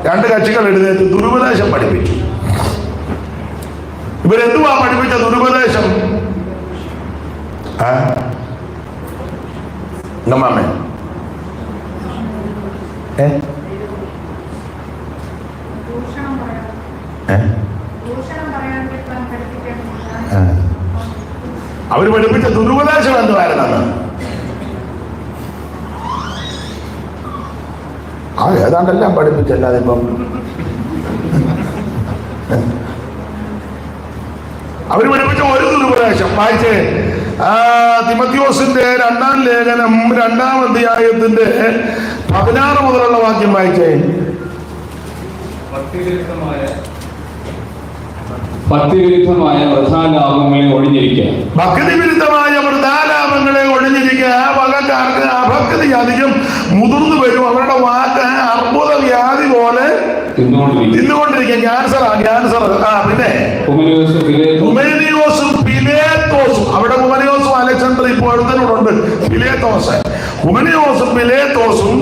രണ്ട് കക്ഷികൾ എഴുന്നേറ്റ് ദുരുപദേശം പഠിപ്പിച്ചു. ഇവരെന്തുവാ പഠിപ്പിച്ച ദുരുപദേശം? മാമേ അവര് പഠിപ്പിച്ച ദുരുപദേശം എന്തുവായിരുന്നെന്ന് ഏതാണ്ടെല്ലാം പഠിപ്പിച്ചല്ലാതെ ഇപ്പം അവര് പഠിപ്പിച്ച ഒരു ദുരുപദേശം വായിച്ചേ. തിമോഥെയോസിന്റെ 2-ാം ലേഖനം 2-ാം അധ്യായത്തിന്റെ 16 മുതലുള്ള വാക്യം വായിച്ചേ. ഭക്തിവിരുദ്ധമായ വൃഥാലാഭങ്ങളെ ഒഴിഞ്ഞിരിക്കുക. ഭക്തിവിരുദ്ധമായ വൃഥാലാഭങ്ങളെ ഒഴിഞ്ഞിരിക്കുക. ആ വകക്കാർക്ക് അഭക്തി അധികം മുതിർന്നു വരും. അവരുടെ വാക്ക് അർബുദ വ്യാധി പോലെ തിന്നുകൊണ്ടിരിക്കുക. ക്യാൻസർ. പിന്നെ ഹുമേനിയോസും പിലേത്തോസും. അവിടെ ഹുമനിയോസും അലക്സാണ്ടർ ഇപ്പോൾ ഒരുത്തനോടുണ്ട്. പിലേത്തോസ്, ഹുമനിയോസും പിലേത്തോസും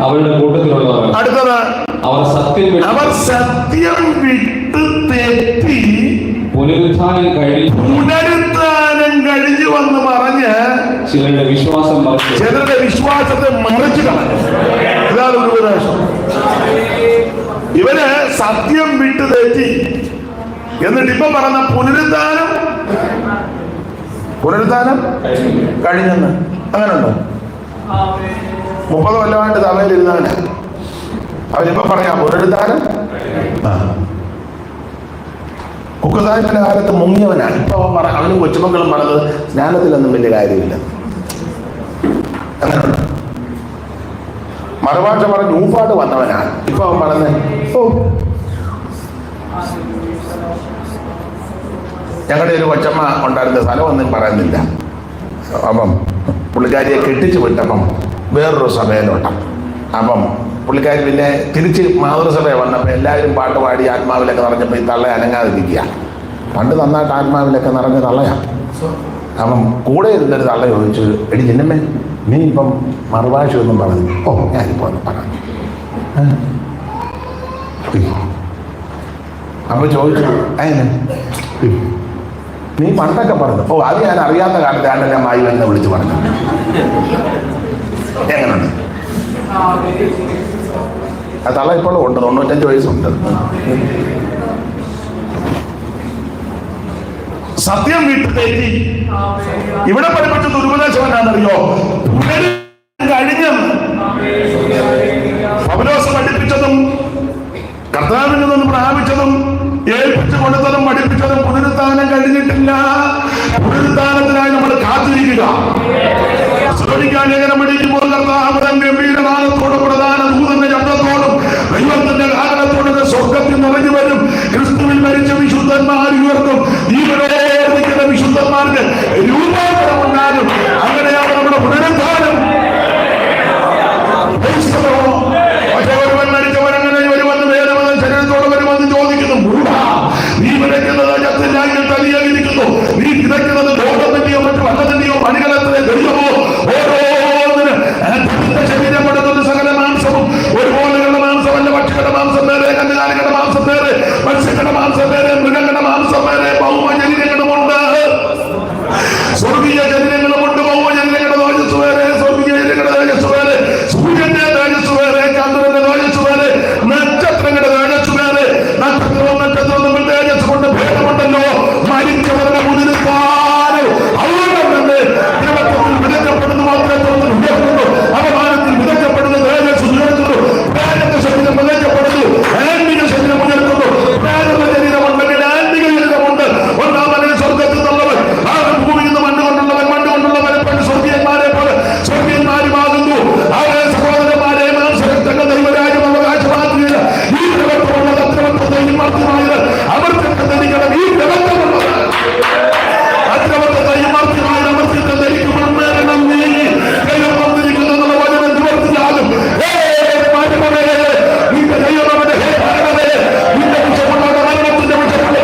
അവരുടെ കൂട്ടത്തിലുള്ളവർ. അടുത്തത് അവർ സത്യം വിട്ട് തെറ്റി പുനരുത്ഥാനം കഴിഞ്ഞു വന്ന് പറഞ്ഞ് ചിലരുടെ വിശ്വാസത്തെ മറിച്ചു കളഞ്ഞു. ഇതാണ് ഒരു ഉപദേശം. ഇവര് സത്യം വിട്ട് തെറ്റി എന്നിട്ട് ഇപ്പൊ പറഞ്ഞ പുനരുത്ഥാനം കഴിഞ്ഞെന്ന് അങ്ങനെയുണ്ടോ? 30 കൊല്ലമായിട്ട് സഭയിലിരുന്നവന് അവരിപ്പോ പറയാം പുനരുദ്ധാനം. കുക്ക് സാഹിബിന്റെ കാലത്ത് മുങ്ങിയവനാണ്. ഇപ്പൊ അവനും കൊച്ചുമക്കളും പറഞ്ഞത് സ്നാനത്തിലൊന്നും വലിയ കാര്യമില്ല. അങ്ങനെ മറുഭാഷ പറഞ്ഞ് ഊപ്പാട് വന്നവനാണ്. ഇപ്പൊ അവൻ പറഞ്ഞ ഞങ്ങളുടെ ഒരു കൊച്ചമ്മ ഉണ്ടായിരുന്ന സ്ഥലമൊന്നും പറയുന്നില്ല. അപ്പം പുള്ളിക്കാരിയെ കെട്ടിച്ചു വിട്ടപ്പം വേറൊരു സഭയിലോട്ടം. അപ്പം പുള്ളിക്കാരി പിന്നെ തിരിച്ച് മാതൃസഭയെ വന്നപ്പോൾ എല്ലാവരും പാട്ട് പാടി ആത്മാവിലൊക്കെ നിറഞ്ഞപ്പോൾ ഈ തള്ള അനങ്ങാതിരിക്കുക. പണ്ട് നന്നായിട്ട് ആത്മാവിലൊക്കെ നിറഞ്ഞ തള്ളയാണ്. അപ്പം കൂടെ ഇരുന്നൊരു തള്ള ചോദിച്ചു, എടി ചിന്നമ്മേ നീ ഇപ്പം മറുഭാഷ ഒന്നും പറഞ്ഞു. ഓ ഞാനിപ്പോൾ ഒന്ന് പറഞ്ഞു. അപ്പൊ ചോദിച്ചു അതിന് നീ പണ്ടൊക്കെ പറഞ്ഞു. ഓ അത് ഞാൻ അറിയാത്ത കാലത്താണ് ഞാൻ മായി എന്നെ വിളിച്ചു പറഞ്ഞു. എങ്ങനെയുണ്ട്? ആ തള്ള ഇപ്പോഴും ഉണ്ട്, 95 വയസ്സുണ്ട്. സത്യം വീട്ടിലേക്ക് ഇവിടെ പഠിപ്പിച്ച ദുരുപദേശം എന്നാണെന്നറിയോ? കഴിഞ്ഞു പൗലോസ് പഠിപ്പിച്ചതും കർത്താവിൽ നിന്നും പ്രാപിച്ചതും ഏൽപ്പിച്ചു കൊടുത്തതും പഠിപ്പിച്ചതും പുനരുത്ഥാനം കഴിഞ്ഞിട്ടില്ല. പുനരുത്ഥാനത്തിനായി നമ്മൾ കാത്തിരിക്കുക. ലേഖനം പഠിക്കുമ്പോൾ കർത്താവ് തന്റെ ഗംഭീരനാഥത്തോടും പ്രധാന ദൂതന്റെ ശബ്ദത്തോടും ദൈവത്തിന്റെ കാരണത്തോടും സ്വർഗത്തിൽ നിറഞ്ഞു വരും. ക്രിസ്തുവിൽ മരിച്ച വിശുദ്ധന്മാർ ഉയർത്തും. ജീവനോടിക്കുന്ന വിശുദ്ധന്മാർക്ക് രൂപാന്തരം ഉണ്ടാകും. അങ്ങനെയാണ് നമ്മുടെ പുനരുത്ഥാനം. പക്ഷെ ഒരുവൻ മരിച്ചവരങ്ങനെ വരുമെന്ന് വേദമെന്ന് ശരീരത്തോടെ വരുമെന്ന് ചോദിക്കുന്നു. നീ വിതയ്ക്കുന്നത് ചത്തില്ലാങ്കിൽ തലിയായിരിക്കുന്നു. നീ വിതയ്ക്കുന്നത് ഗോതമ്പിന്റെയോ മറ്റു വല്ലതിന്റെയോ മണികളത്തിലെ ദൈവമോ ഓരോന്നിന് ശരീരം കൊടുക്കുന്ന സകല മാംസവും ഒരുപോലെയുള്ള മാംസമല്ല. പക്ഷികളുടെ മാംസം വേറെ, കന്നുകാലികളുടെ മാംസം വേറെ, മത്സ്യങ്ങളുടെ മാംസം വേറെ, മൃഗങ്ങളുടെ മാംസം വേറെ, ഭൗമ ശരീരങ്ങളുമുണ്ട്, സ്വർഗീയ ശരീരങ്ങളുമുണ്ട്. ഭൗമ ശരീരങ്ങളുടെ തേജസ് വേറെ, സ്വർഗീയ ശരീരങ്ങളുടെ തേജസ് വേറെ, സൂര്യന്റെ തേജസ് വേറെ, ചന്ദ്രന്റെ തേജസ് വേറെ, നക്ഷത്രങ്ങളുടെ തേജസ് വേറെ. നക്ഷത്രവും നക്ഷത്രവും തേജസ് കൊണ്ട് ഭേദമുണ്ടല്ലോ. മരിച്ചവരുടെ മുതിർത്താനും അവരുടെ ദൈവത്തിൽ വിതയ്ക്കപ്പെടുന്നു, മാത്രത്തിൽ ഉയർത്തുന്നു, അപമാനത്തിൽ വിതയ്ക്കപ്പെടുന്ന തേജസ് ഉയർത്തുന്നു, പ്രേതന്റെ ശരീരം വിതയ്ക്കപ്പെടുന്നു, ആത്മിക ശരീരം ഉയർത്തുന്നു. പ്രേതന്റെ ശരീരമുണ്ടെങ്കിൽ ആത്മിക ശരീരമുണ്ട്. ഒന്നാമനെ സ്വർഗത്തിൽ നിന്നുള്ളവൻ, അവൻ ഭൂമിയിൽ നിന്ന് മണ്ണുകൊണ്ടുള്ളവൻ, മണ്ണുകൊണ്ടുള്ളവൻ പെണ്ണ് സ്വർഗീയന്മാരെ പോലെ സ്വർഗീയന്മാരുമാകുന്നു. അവരെ സഹോദരന്മാരെ മാംസരക്തങ്ങൾ ദൈവരാജ്യം അവകാശമാക്കുകയില്ല. ഈ പ്രവർത്തനമുള്ളത് അത്രവത്തതയും മർത്യമായത് അമർത്യത്തെ ധരിക്കണം. ഈ പ്രവർത്തനമുള്ളത് അത്രവത്തതയും മർത്യമായത് അമർത്യത്തെ ധരിക്കുമ്പോൾ നേരണം നീങ്ങി ദൈവം വന്നിരിക്കുന്ന വചനം നിവർത്തിയാകും. നിന്റെ ദൈവമേ, നിന്റെ വിഷമുള്ള മരണത്തിന്റെ വിഷമുള്ള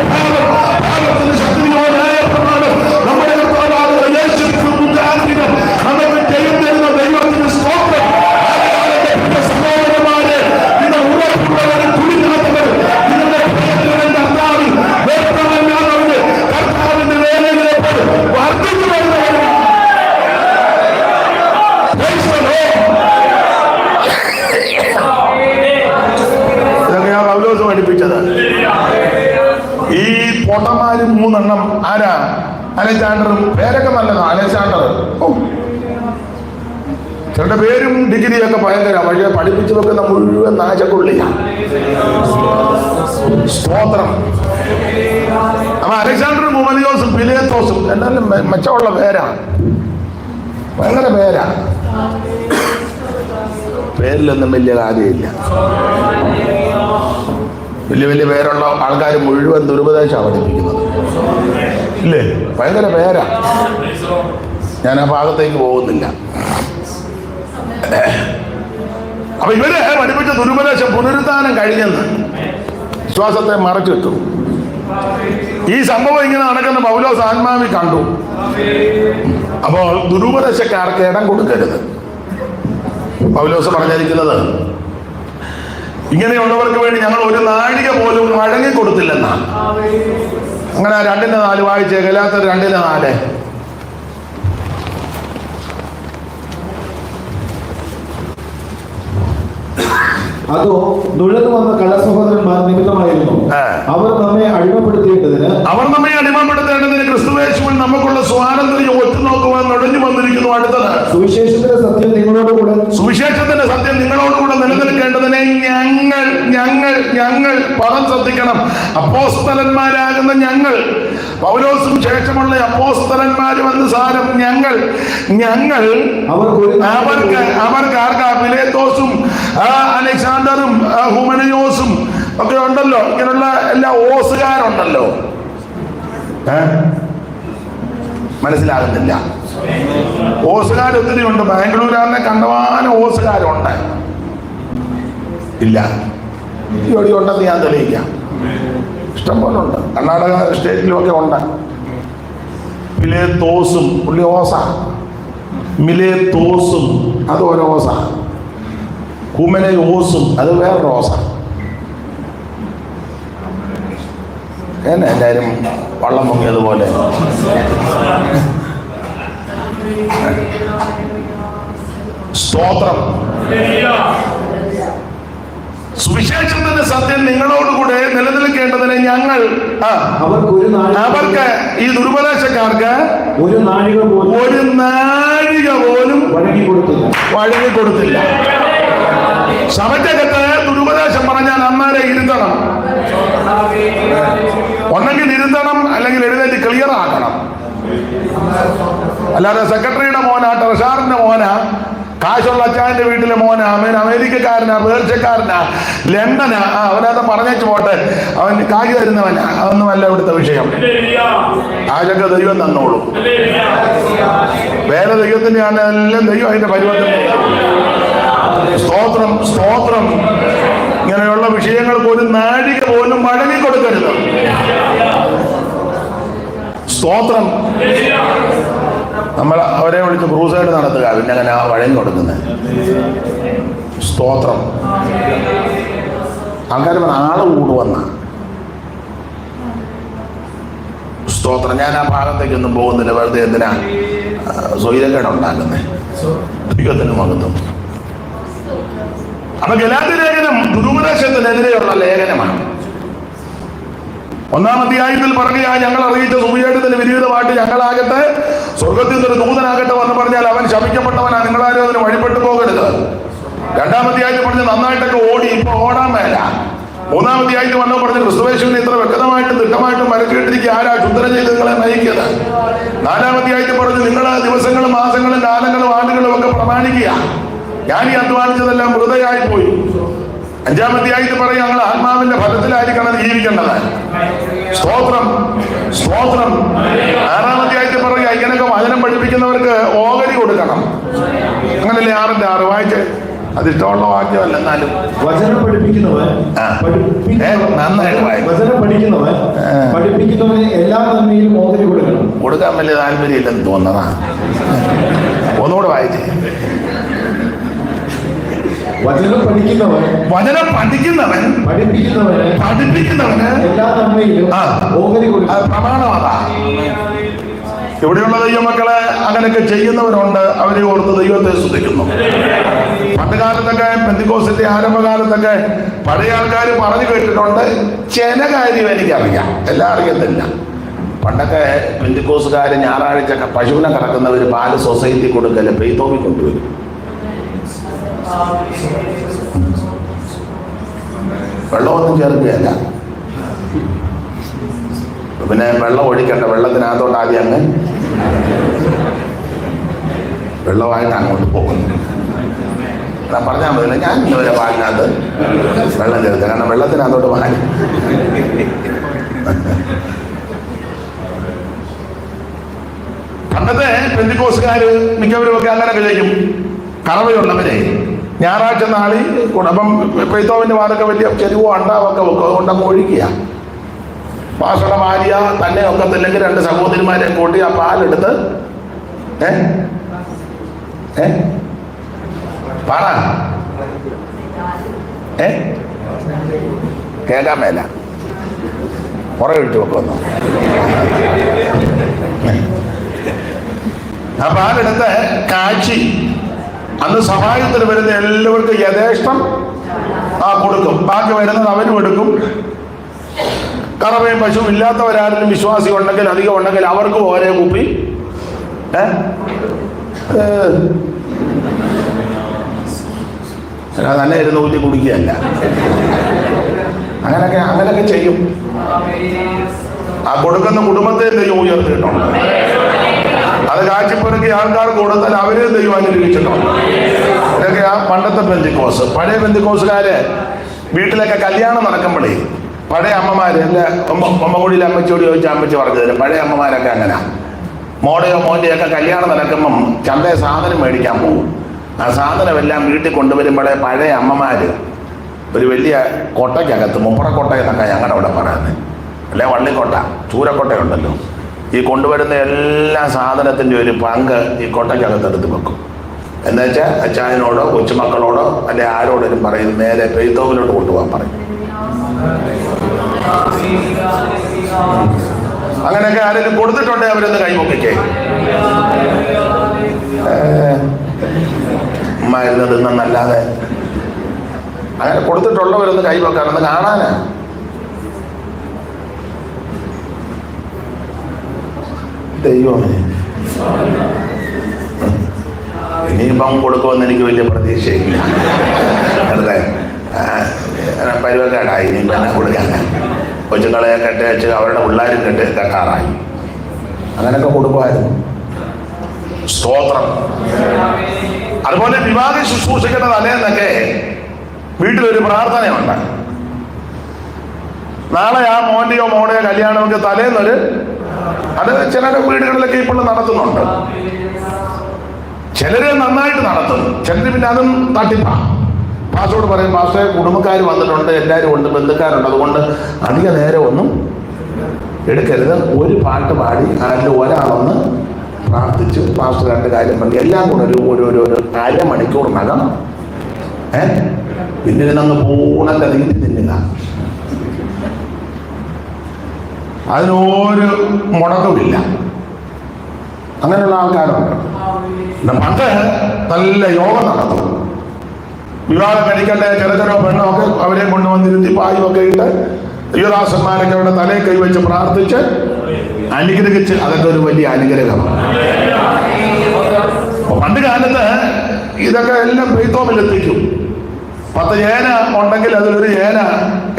ഭാഗത്തിന്റെ ശക്തിയോടായ പ്രമാണം നമ്മുടെ കർത്താവായ യേശു ക്രിസ്തുവിന്റെ ആത്മികം നമുക്ക് ജയം തരുന്ന ദൈവത്തിന്റെ സ്തോത്രം. സഹോദരന്മാരെ, നിങ്ങൾ ഉറപ്പുള്ളവരും കുടിക്കാത്തവരും നിങ്ങളുടെ പ്രിയപ്പെട്ടവൻ കർത്താവിൽ വ്യക്തമല്ലാത്തവര് കർത്താവിന്റെ വേലയിലേക്ക് വർദ്ധിച്ചു വരുന്നവരും ഇതൊക്കെയാ പൗലോസ് പഠിപ്പിച്ചത്. ഈ പൊട്ടന്മാരും 3 എണ്ണം ആരാ? അലക്സാണ്ടറും. പേരൊക്കെ നല്ലതാ. അലക്സാണ്ടർ ചിലരുടെ പേരും ഡിഗ്രിയൊക്കെ ഭയങ്കര, പക്ഷേ പഠിപ്പിച്ചു വെക്കുന്ന മുഴുവൻ നാശക്കൊള്ളിയാ. സ്തോത്രം. അപ്പൊ അലക്സാണ്ടറും ഹുമനിയോസും പിലേത്തോസും എന്നാലും മെച്ചമുള്ള പേരാ, ഭയങ്കര പേരാ. പേരിലൊന്നും വലിയ കാര്യമില്ല. വലിയ വലിയ പേരുള്ള ആൾക്കാർ മുഴുവൻ ദുരുപദേശമാണ് പഠിപ്പിക്കുന്നത്, ഇല്ലേ? ഭയങ്കര പേരാ. ഞാൻ ആ ഭാഗത്തേക്ക് പോകുന്നില്ല. അപ്പൊ ഇവര് പഠിപ്പിച്ച ദുരുപദേശം പുനരുത്ഥാനം കഴിഞ്ഞെന്ന് വിശ്വാസത്തെ മറച്ചിട്ടു. ഈ സംഭവം ഇങ്ങനെ നടക്കുന്ന പൗലോസ് ആത്മാവിൽ കണ്ടു. അപ്പോൾ ദുരുപദേശക്കാർക്ക് ഇടം കൊടുക്കരുത്. പൗലോസ് പറഞ്ഞിരിക്കുന്നത് ഇങ്ങനെയുള്ളവർക്ക് വേണ്ടി ഞങ്ങൾ ഒരു നാഴിക പോലും വഴങ്ങി കൊടുത്തില്ലെന്നാണ്. അങ്ങനെ 2:4 വായിച്ചേ. ഗലാത്യർ 2:4. അതോ നുഴഞ്ഞു വന്ന കള്ളസഹോദരന്മാർ നിമിത്തമായിരുന്നു. അവർ നമ്മെ അടിമപ്പെടുത്തേണ്ടതിന് ക്രിസ്തുയേശുവിൽ നമുക്കുള്ള സ്വാതന്ത്ര്യം ഒത്തുനോക്കുവാൻ നുഴഞ്ഞു വന്നിരിക്കുന്നു. അടുത്തത് സുവിശേഷത്തിന്റെ സത്യം നിങ്ങളോടുകൂടെ നിലനിൽക്കേണ്ടതിനെ ഞങ്ങൾ, പദം ശ്രദ്ധിക്കണം, അപ്പോസ്തലന്മാരാകുന്ന ഞങ്ങൾ, പൗലോസും ശേഷമുള്ള അപ്പോസ്തലന്മാരും എന്ന് സാരം ഞങ്ങൾ അവർക്ക് ആർക്കാ പിലേത്തോസും അലക്സാണ്ടറും ഹുമനയോസും ഒക്കെ ഉണ്ടല്ലോ, ഇങ്ങനെയുള്ള എല്ലാ ഓസുകാരുണ്ടല്ലോ. മനസ്സിലാകുന്നില്ല. ഓസുകാർ ഒത്തിരി ഉണ്ട്. ബാംഗ്ലൂരാറിനെ കണ്ടവാനും ഓസുകാരുണ്ട്. ഇല്ല, ഇവിടെ ഉണ്ടെന്ന് ഞാൻ തെളിയിക്കാം. ഇഷ്ടംപോലെ ഉണ്ട്. കർണാടക സ്റ്റേറ്റിലുമൊക്കെ ഉണ്ട്. മിലേത്തോസും പുള്ളി ഓസ, മിലേത്തോസും അത് ഓരോസ, ഹുമനയോസും അത് വേറൊരു ഓസ. എല്ലാവരും വള്ളം പൊങ്ങിയതുപോലെ. സ്തോത്രം. സുവിശേഷത്തിന്റെ സത്യം നിങ്ങളോടുകൂടെ നിലനിൽക്കേണ്ടതിന് ഞങ്ങൾ അവർക്ക് ഈ ദുരുപദേശക്കാർക്ക് ഒരു നാഴിക പോലും വഴങ്ങിക്കൊടുത്തില്ല. സഭയ്ക്കകത്ത് ദുരുപദേശം പറഞ്ഞാൽ അന്നാരെ ഇരുത്തണം. ഒന്നെങ്കിൽ ഇരുത്തണം, അല്ലെങ്കിൽ എഴുന്നേറ്റ് ക്ലിയർ ആക്കണം. അല്ലാതെ സെക്രട്ടറിയുടെ മോനാ, ട്രഷാറിന്റെ മോനാ, കാശുള്ള അച്ചായന്റെ വീട്ടിലെ മോനാ, അവൻ അമേരിക്കക്കാരനാ, പേർച്ചക്കാരനാ, ലണ്ടനാ, അവനത് പറഞ്ഞേച്ചു പോട്ടെ, അവൻ കാശ് തരുന്നവനാ, അതൊന്നുമല്ല ഇവിടുത്തെ വിഷയം. കാശൊക്കെ ദൈവം തന്നോളും. വേറെ ദൈവത്തിന്റെ ആണെല്ലാം ദൈവം അതിന്റെ പരിവർത്തനം. സ്തോത്രം, സ്തോത്രം. ഇങ്ങനെയുള്ള വിഷയങ്ങൾക്ക് ഒരു നാഴിക പോലും വഴങ്ങിക്കൊടുക്കരുത്. സ്തോത്രം. നമ്മൾ അവരെ വിളിച്ച് ക്രൂസൈഡ് നടത്തുക, പിന്നെ അങ്ങനെ വഴങ്ങി കൊടുക്കുന്നത്. സ്തോത്രം. ആൾക്കാർ ആള് കൂടുവന്ന. സ്തോത്രം. ഞാൻ ആ ഭാഗത്തേക്കൊന്നും പോകുന്നില്ല. വെറുതെ എന്തിനാ സ്വൈരക്കേട് ഉണ്ടാക്കുന്നത്? ദൈവത്തിന് മഹത്വം. അപ്പൊ ഗലാത്യ ലേഖനം ദുരുപദേശത്തിനെതിരെയുള്ള ലേഖനമാണ്. 1-ാം അധ്യായത്തിൽ പറയുക, ഞങ്ങൾ അറിയിച്ച സുവിശേഷത്തിന് വിരുദ്ധമായിട്ട് ഞങ്ങളാകട്ടെ, സ്വർഗത്തിൽ നിന്നൊരു ദൂതനാകട്ടെ വന്ന് പറഞ്ഞാൽ അവൻ ശപിക്കപ്പെട്ടവനാ, നിങ്ങളാരും അതിന് വഴിപ്പെട്ടു പോകരുത്. 2-ാം അധ്യായത്തിൽ പറഞ്ഞ് നന്നായിട്ടൊക്കെ ഓടി, ഇപ്പൊ ഓടാൻ മേല. 3-ാം അധ്യായത്തിൽ വന്നോ പറഞ്ഞ് ക്രിസ്തുവേശുവിനെ ഇത്ര വ്യക്തമായിട്ടും തിട്ടമായിട്ടും മരക്കിട്ടിരിക്കുക ആരാ ശുദ്ധന ചെയ്ത് നിങ്ങളെ നയിക്കുക. 4-ാം അധ്യായത്തിൽ പറഞ്ഞ് നിങ്ങൾ ദിവസങ്ങളും മാസങ്ങളും കാലങ്ങളും ആണ്ടുകളും ഒക്കെ പ്രമാണിക്കുക. ഞാൻ ഈ അധ്വാനിച്ചതെല്ലാം വൃതയായി പോയി. 5-ാം അധ്യായത്തിൽ പറയും ഞങ്ങൾ ആത്മാവിന്റെ ഫലത്തിലായിരിക്കണം ജീവിക്കേണ്ടത്. സ്തോത്രം, സ്തോത്രം. 6-ാം അധ്യായത്തിൽ പറയുക ഇങ്ങനെയൊക്കെ വചനം പഠിപ്പിക്കുന്നവർക്ക് ഓഹരി കൊടുക്കണം. അങ്ങനല്ലേ 6-ന്റെ 6 വായിച്ചേ. അതിഷ്ടമുള്ള വാക്യമല്ല, എന്നാലും വചനം പഠിപ്പിക്കുന്നവൻ നന്നായിട്ട് വായിക്കും. വചനം പഠിക്കുന്നവൻ പഠിപ്പിക്കുന്നവന് എല്ലാ നന്മയിലും ഓഹരി കൊടുക്കണം. കൊടുക്കാൻ വലിയ താല്പര്യമില്ലെന്ന് തോന്നതാ. ഒന്നുകൂടെ വായിച്ചേ. വചനം പഠിക്കുന്നവൻ പഠിപ്പിക്കുന്നവന് എല്ലാ നന്മയിലും ഓഹരി കൊടുക്കണം. പ്രമാണമാതാ. ഇവിടെയുള്ള ദൈവമക്കളെ അങ്ങനെയൊക്കെ ചെയ്യുന്നവരുണ്ട്. അവരെ ഓർത്ത് ദൈവത്തെ സ്തുതിക്കുന്നു. പണ്ട് കാലത്തൊക്കെ പെന്തിക്കോസിന്റെ ആരംഭകാലത്തൊക്കെ പഴയ ആൾക്കാർ പറഞ്ഞു കേട്ടിട്ടുണ്ട്. ചില കാര്യം എനിക്കറിയാം, എല്ലാം അറിയത്തില്ല. പണ്ടൊക്കെ പെന്തിക്കോസുകാർ ഞായറാഴ്ചയൊക്കെ പശുവിനെ കറക്കുന്നവർ പാല് സൊസൈറ്റി കൊടുക്കല് പെയ്ത്തോമി കൊണ്ടുവരും. വെള്ളമൊന്നും ചേർക്കുകയല്ല. പിന്നെ വെള്ളം ഒഴിക്കണ്ട, വെള്ളത്തിനകത്തോട്ട് ആദ്യം അങ്ങ് വെള്ളമായിട്ട് അങ്ങോട്ട് പോകുന്നു. ഞാൻ പറഞ്ഞാൽ മതില്ല, ഞാൻ ഇന്നുവരെ പാലിനകത്ത് വെള്ളം ചേർക്കുക, കാരണം വെള്ളത്തിനകത്തോട്ട് പാല്. പണ്ടത്തെ പെന്തിക്കോസുകാര് മിക്കവരും ഒക്കെ അങ്ങനെയൊക്കെ ചെയ്യും. കറവയുള്ളവരെ ഞായറാഴ്ച നാളിൽ കുടുംബം പെയ്ത്തോവിന്റെ വാതൊക്കെ വലിയ ചെരുവോ അണ്ടാവൊക്കെ വെക്കും. അതുകൊണ്ടങ്ങ് ഒഴിക്കുക. പാസട ഭാര്യ തന്നെ ഒക്കത്തില്ലെങ്കിൽ 2 സഹോദരിമാരെ കൂട്ടി ആ പാലെടുത്ത് പറ കേൾക്കാൻ മേല കുറെ ഒഴിച്ചു വെക്കുന്നു. ആ പാലെടുത്ത് കാച്ചി അന്ന് സഹായത്തിന് വരുന്ന എല്ലാവർക്കും യഥേഷ്ടം കൊടുക്കും. ബാക്കി വരുന്നത് അവനും എടുക്കും. കറവയും പശുവും ഇല്ലാത്തവരാരും വിശ്വാസി ഉണ്ടെങ്കിൽ അധികം ഉണ്ടെങ്കിൽ അവർക്ക് ഓരോ കുപ്പി തന്നെ ഇരുന്ന് ഊറ്റി കുടിക്കുകയല്ല. അങ്ങനെയൊക്കെ ചെയ്യും. ആ കൊടുക്കുന്ന കുടുംബത്തെ ദൈവം ഉയർത്തിയിട്ടുണ്ട്. അത് കാഴ്ചപ്പെറുക്കി ആൾക്കാർക്ക് കൊടുത്താൽ അവരെയും ദൈവം അനുഗ്രഹിച്ചിട്ടുണ്ട്. ഇതൊക്കെ ആ പണ്ടത്തെ പെന്തിക്കോസ്. പഴയ പെന്തിക്കോസുകാര് വീട്ടിലൊക്കെ കല്യാണം നടക്കുമ്പോഴേ പഴയ അമ്മമാര് അല്ല, അമ്മക്കുടിയിലെ അമ്മച്ചോട് ചോദിച്ചാൽ അമ്മച്ചി പറഞ്ഞു തരും. പഴയ അമ്മമാരൊക്കെ അങ്ങനെ മോടെയോ മോൻ്റെയൊക്കെ കല്യാണം നടക്കുമ്പം ചന്തയെ സാധനം മേടിക്കാൻ പോകും. ആ സാധനമെല്ലാം വീട്ടിൽ കൊണ്ടുവരുമ്പോഴേ പഴയ അമ്മമാര് ഒരു വലിയ കൊട്ടയ്ക്കകത്ത്, മുപ്പറക്കൊട്ട എന്നൊക്കെ ഞങ്ങളുടെ അവിടെ പറയുന്നത്, അല്ലെ വള്ളിക്കൊട്ട, ചൂരക്കൊട്ടയുണ്ടല്ലോ, ഈ കൊണ്ടുവരുന്ന എല്ലാ സാധനത്തിൻ്റെ ഒരു പങ്ക് ഈ കൊട്ടയ്ക്കകത്ത് എടുത്ത് വെക്കും. എന്നുവെച്ചാൽ അച്ചായനോടോ കൊച്ചുമക്കളോടോ അല്ലെ ആരോടും പറയും നേരെ പെയ്ത്തോവിലോട്ട് കൊണ്ടുപോകാൻ പറയും. അങ്ങനെയൊക്കെ ആരെങ്കിലും കൊടുത്തിട്ടുണ്ടെങ്കിൽ അവരൊന്ന് കൈപൊക്കിക്കേ. മരുന്ന് തിന്നല്ലാതെ അങ്ങനെ കൊടുത്തിട്ടുള്ളവരൊന്ന് കൈവെക്കാനൊന്ന് കാണാനാ. ദൈവമേ, ഇനിയിപ്പം കൊടുക്കുമെന്ന് എനിക്ക് വലിയ പ്രതീക്ഷയില്ല. അല്ലേ, പരിവക്കേടായി. ഇനിയിപ്പം എന്നെ കൊടുക്കാൻ കൊച്ചുങ്ങളെ കെട്ടി വെച്ച് അവരുടെ പിള്ളേരും കെട്ടാറായി. അങ്ങനെയൊക്കെ കൊടുക്കുമായിരുന്നു. സ്തോത്രം. അതുപോലെ വിവാഹ ശുശ്രൂഷിക്കുന്ന തലേന്നൊക്കെ വീട്ടിലൊരു പ്രാർത്ഥനയുണ്ട്. നാളെ ആ മോൻ്റെയോ മോടെയോ കല്യാണമൊക്കെ തലേന്നൊരു, അത് ചിലരുടെ വീടുകളിലൊക്കെ ഇപ്പോൾ നടത്തുന്നുണ്ട്. ചിലര് നന്നായിട്ട് നടത്തും, ചിലര് പിന്നെ അതും തട്ടിപ്പാ. പാസ്റ്ററോട് പറയും, പാസ്റ്ററെ കുടുംബക്കാർ വന്നിട്ടുണ്ട്, എല്ലാവരും ഉണ്ട്, ബന്ധുക്കാരുണ്ട്, അതുകൊണ്ട് അധിക നേരം ഒന്നും എടുക്കരുത്. ഒരു പാട്ട് പാടി അതിൽ ഒരാളൊന്ന് പ്രാർത്ഥിച്ചു പാസ്റ്റർ രണ്ട് കാര്യം പറഞ്ഞു, എല്ലാം കൂടെ ഒരു അരമണിക്കൂറിനകം പിന്നെ ഇതിനങ്ങ് പൂണന്റെ തീറ്റി തിന്നുക. അതിനൊരു മുടക്കമില്ല. അങ്ങനെയുള്ള ആൾക്കാരുണ്ട്. പണ്ട് നല്ല യോഗം നടത്തും. വിവാഹം കഴിക്കേണ്ട ചെറുക്കനോ പെണ്ണോ ഒക്കെ അവരെ കൊണ്ടുവന്നിരുത്തി പായുമൊക്കെ ഇട്ട് യുവദാസന്മാരൊക്കെ അവിടെ തലയിൽ കൈവച്ച് പ്രാർത്ഥിച്ച് അനുഗ്രഹിച്ച്, അതൊക്കെ ഒരു വലിയ അനുഗ്രഹമാണ്. പണ്ട് കാലത്ത് ഇതൊക്കെ എല്ലാം പെയ്ത്തോമിലെത്തിക്കും. 10 ഏന ഉണ്ടെങ്കിൽ അതിലൊരു ഏന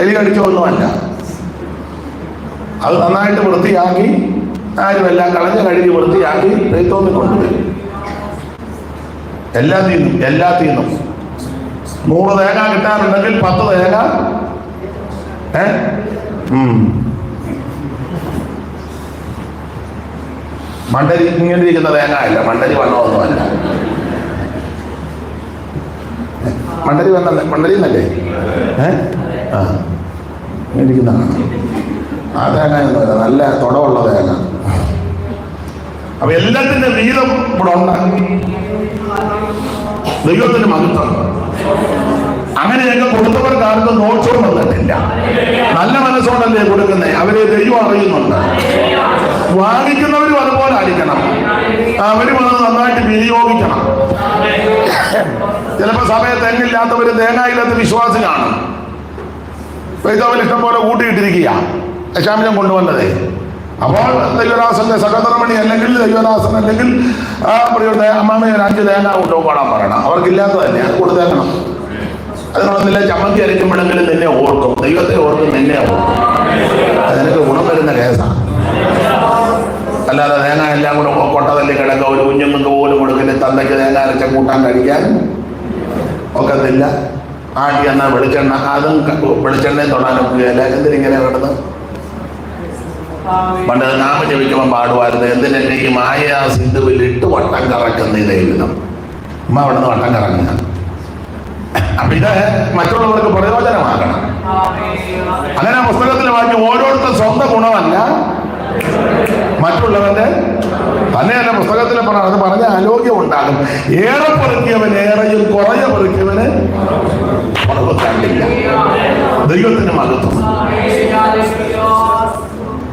എലി കടിച്ചൊന്നുമല്ല. അത് നന്നായിട്ട് വൃത്തിയാക്കി ആരുമെല്ലാം കളഞ്ഞ് കഴുകി വൃത്തിയാക്കി പെയ്ത്തോമിൽ കൊണ്ടുവരും. എല്ലാത്തിന്നും 100 തേങ്ങ കിട്ടാനുണ്ടെങ്കിൽ 10 തേങ്ങ മണ്ടരി ഇങ്ങനെ ഇരിക്കുന്ന തേങ്ങ അല്ല, മണ്ടരി വണ്ണമൊന്നുമല്ല. മണ്ടരി വന്നല്ലേ, മണ്ടരി എന്നല്ലേ ഇങ്ങനെ ഇരിക്കുന്നതാണ്. ആ തേങ്ങ ഒന്നുമല്ല, നല്ല തുടമുള്ള തേങ്ങ. അപ്പൊ എല്ലാത്തിന്റെ വീതം ഇവിടെ ഉണ്ട്. ദൈവത്തിന് മഹത്വം. അങ്ങനെയൊക്കെ കൊടുത്തവർക്ക് ആർക്കും നോച്ചവും വന്നിട്ടില്ല. നല്ല മനസ്സോടല്ലേ കൊടുക്കുന്നേ, അവരെ ദൈവം അറിയുന്നുണ്ട്. വാങ്ങിക്കുന്നവരും അതുപോലെ ആയിരിക്കണം. അവരും അത് നന്നായിട്ട് വിനിയോഗിക്കണം. ചിലപ്പോൾ സമയത്ത് തെങ്ങില്ലാത്തവര് തേങ്ങയില്ലാത്ത വിശ്വാസം കാണും. പെയ്തവൽ ഇഷ്ടം പോലെ കൂട്ടിയിട്ടിരിക്കുക, ദശാംശം കൊണ്ടുവന്നതേ. അപ്പോൾ ദൈവദാസന്റെ സഹധർമ്മണി അല്ലെങ്കിൽ ദൈവദാസൻ അല്ലെങ്കിൽ അമ്മാമയെ 5 തേങ്ങ കൊണ്ടുപോകാൻ പറയണം. അവർക്കില്ലാത്ത തന്നെ അത് കൊടുത്തേക്കണം. അതിനൊന്നില്ല, ചമ്മന്തി അരയ്ക്കുമ്പോഴെങ്കിലും നിന്നെ ഓർക്കും, ദൈവത്തെ ഓർക്കും, നിന്നെ ഓർക്കും. അതിനൊക്കെ ഗുണം വരുന്ന കേസാണ്. അല്ലാതെ തേങ്ങ എല്ലാം കൂടെ കൊട്ട തല്ലി കിടക്കുക, ഒരു കുഞ്ഞുങ്ങൾക്ക് പോലും കൊടുക്കില്ല. തന്തയ്ക്ക് തേങ്ങ അരച്ച കൂട്ടാൻ കഴിക്കാൻ ഒക്കത്തില്ല. ആട്ടി എന്നാൽ വെളിച്ചെണ്ണ, അതും വെളിച്ചെണ്ണയും തൊടാനൊക്കുകയല്ല. എന്തിനിങ്ങനെ കിടന്ന് പണ്ട് നാമ ജപിക്കുമ്പോൾ പാടുമായിരുന്നു, എന്തിനെനിക്ക് മായ സിന്ധുവിൽ 8 വട്ടം കറക്കുന്ന ഇതേ വിധം. അമ്മ അവിടെ നിന്ന് വട്ടം കറങ്ങുക. അപ്പൊ ഇത് മറ്റുള്ളവർക്ക് പ്രയോജനമാകണം. അങ്ങനെ പുസ്തകത്തിൽ വായിച്ച് ഓരോരുത്തർ സ്വന്തം ഗുണമല്ല മറ്റുള്ളവന്റെ തന്നെയല്ല പുസ്തകത്തിൽ പറയണം. അത് പറഞ്ഞ ആരോഗ്യം ഉണ്ടാകും. ഏറെ പെറുക്കിയവൻ ഏറെയും കുറയെ പെറുക്കിയവന് കുറവ് കണ്ടില്ല. ദൈവത്തിന് മഹത്വം.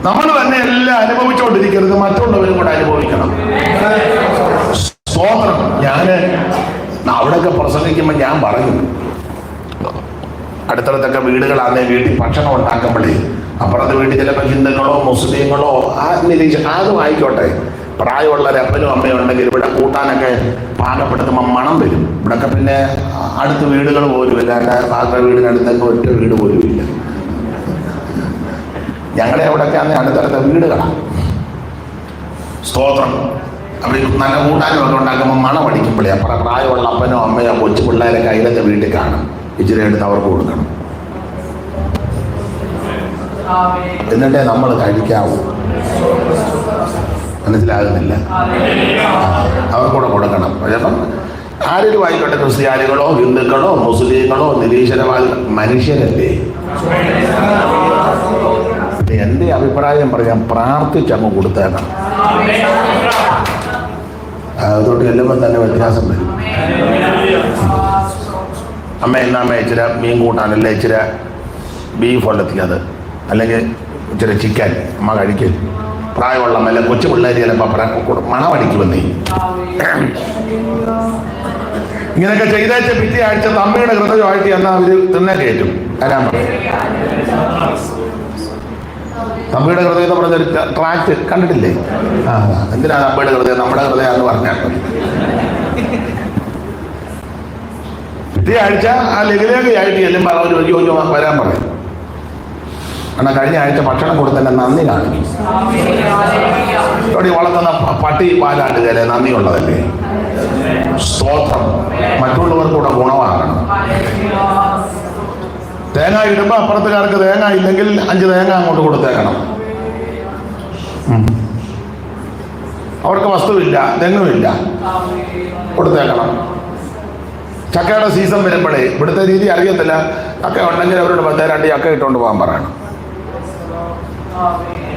നമ്മൾ തന്നെ എല്ലാം അനുഭവിച്ചുകൊണ്ടിരിക്കരുത്, മറ്റുള്ളവരും കൂടെ അനുഭവിക്കണം. സ്തോത്രം. ഞാന് അവിടെയൊക്കെ പ്രസംഗിക്കുമ്പോൾ ഞാൻ പറയും, അടുത്തടുത്തൊക്കെ വീടുകളാണ്, വീട്ടിൽ ഭക്ഷണം ഉണ്ടാക്കുമ്പോഴേ അപ്പുറത്തെ വീട്ടിൽ ചിലപ്പോൾ ഹിന്ദുക്കളോ മുസ്ലിങ്ങളോ അതും ആയിക്കോട്ടെ, പ്രായമുള്ള അപ്പനും അമ്മയും ഉണ്ടെങ്കിൽ ഇവിടെ കൂട്ടാനൊക്കെ പാകപ്പെടുത്തുമ്പോൾ മണം വരും. ഇവിടെയൊക്കെ പിന്നെ അടുത്ത വീടുകൾ പോലും ഇല്ല. എൻ്റെ ഭാഗത്തെ വീടിനടുത്തൊക്കെ ഒറ്റ വീട് പോലും ഇല്ല. ഞങ്ങളുടെ അവിടെയൊക്കെ അന്ന് അടുത്തടുത്ത വീടുകളാണ്. സ്തോത്രം. അവർ നല്ല കൂട്ടാനുമൊക്കെ ഉണ്ടാക്കുമ്പോൾ മണം അടിക്കുമ്പോഴേ അപ്പുറം പ്രായമുള്ള അപ്പനോ അമ്മയോ കൊച്ചു പിള്ളേരെ കയ്യിലത്തെ വീട്ടിൽ കാണും. ഇച്ചിരി എടുത്ത് അവർക്ക് കൊടുക്കണം, എന്നിട്ടേ നമ്മൾ കഴിക്കാവൂ. മനസ്സിലാകുന്നില്ല? അവർക്കൂടെ കൊടുക്കണം. ചിലപ്പം ആരും ആയിക്കോട്ടെ, ക്രിസ്ത്യാനികളോ ഹിന്ദുക്കളോ മുസ്ലിങ്ങളോ നിരീശ്വരവാദികളോ മനുഷ്യരല്ലേ. എൻ്റെ അഭിപ്രായം പറയാൻ പ്രാർത്ഥിച്ചങ്ങ് കൊടുത്തേക്കണം. അതുകൊണ്ട് ചെല്ലുമ്പോൾ തന്നെ വ്യത്യാസം വരും. അമ്മ എന്നാമ്മ ഇച്ചിരി മീൻ കൂട്ടാനല്ലേ, ഇച്ചിരി ബീഫ് ഉള്ളത്തിയത്, അല്ലെങ്കിൽ ഇച്ചിരി ചിക്കൻ അമ്മ കഴിക്കും. പ്രായമുള്ള അമ്മ അല്ലെങ്കിൽ കൊച്ചു പിള്ളേർ ചിലപ്പോൾ മണമടിക്കുമെന്നേ. ഇങ്ങനെയൊക്കെ ചെയ്തേച്ച് പിറ്റേ ആഴ്ച അമ്മയുടെ ഹൃദയമായിട്ട് എന്നാൽ അവർ തിന്നെ കയറ്റും. തരാൻ പറയും. തമ്പിയുടെ ഹൃദയം എന്ന് പറഞ്ഞൊരു ട്രാക്ട് കണ്ടിട്ടില്ലേ? എന്തിനാ തമ്പിയുടെ ഹൃദയം? നമ്മുടെ ഹൃദയമാണെന്ന് പറഞ്ഞാൽ പിറ്റേ ആഴ്ച ആ ലഘുലേഖയായിട്ട് ചെല്ലുമ്പോൾ അവർ ചോദിച്ചു വരാൻ പറയും. കാരണം കഴിഞ്ഞ ആഴ്ച ഭക്ഷണം കൊടുത്തന്നെ നന്ദി കാണിക്കും. ഇവിടെ വളർത്തുന്ന പട്ടി പാലാട്ടുകയല്ലേ നന്ദിയുള്ളതല്ലേ? സ്തോത്രം. മറ്റുള്ളവർക്കൂടെ ഗുണമാകണം. തേങ്ങ ഇടുമ്പോൾ അപ്പുറത്തുകാർക്ക് തേങ്ങ ഇല്ലെങ്കിൽ 5 തേങ്ങ അങ്ങോട്ട് കൊടുത്തേക്കണം. അവർക്ക് വസ്തുവില്ല, തെങ്ങുമില്ല, കൊടുത്തേക്കണം. ചക്കയുടെ സീസൺ വരുമ്പോഴേ ഇവിടുത്തെ രീതി അറിയത്തില്ല. ചക്ക ഉണ്ടെങ്കിൽ അവരോട് 2 ചക്ക ഇട്ടുകൊണ്ട് പോകാൻ പറയണം.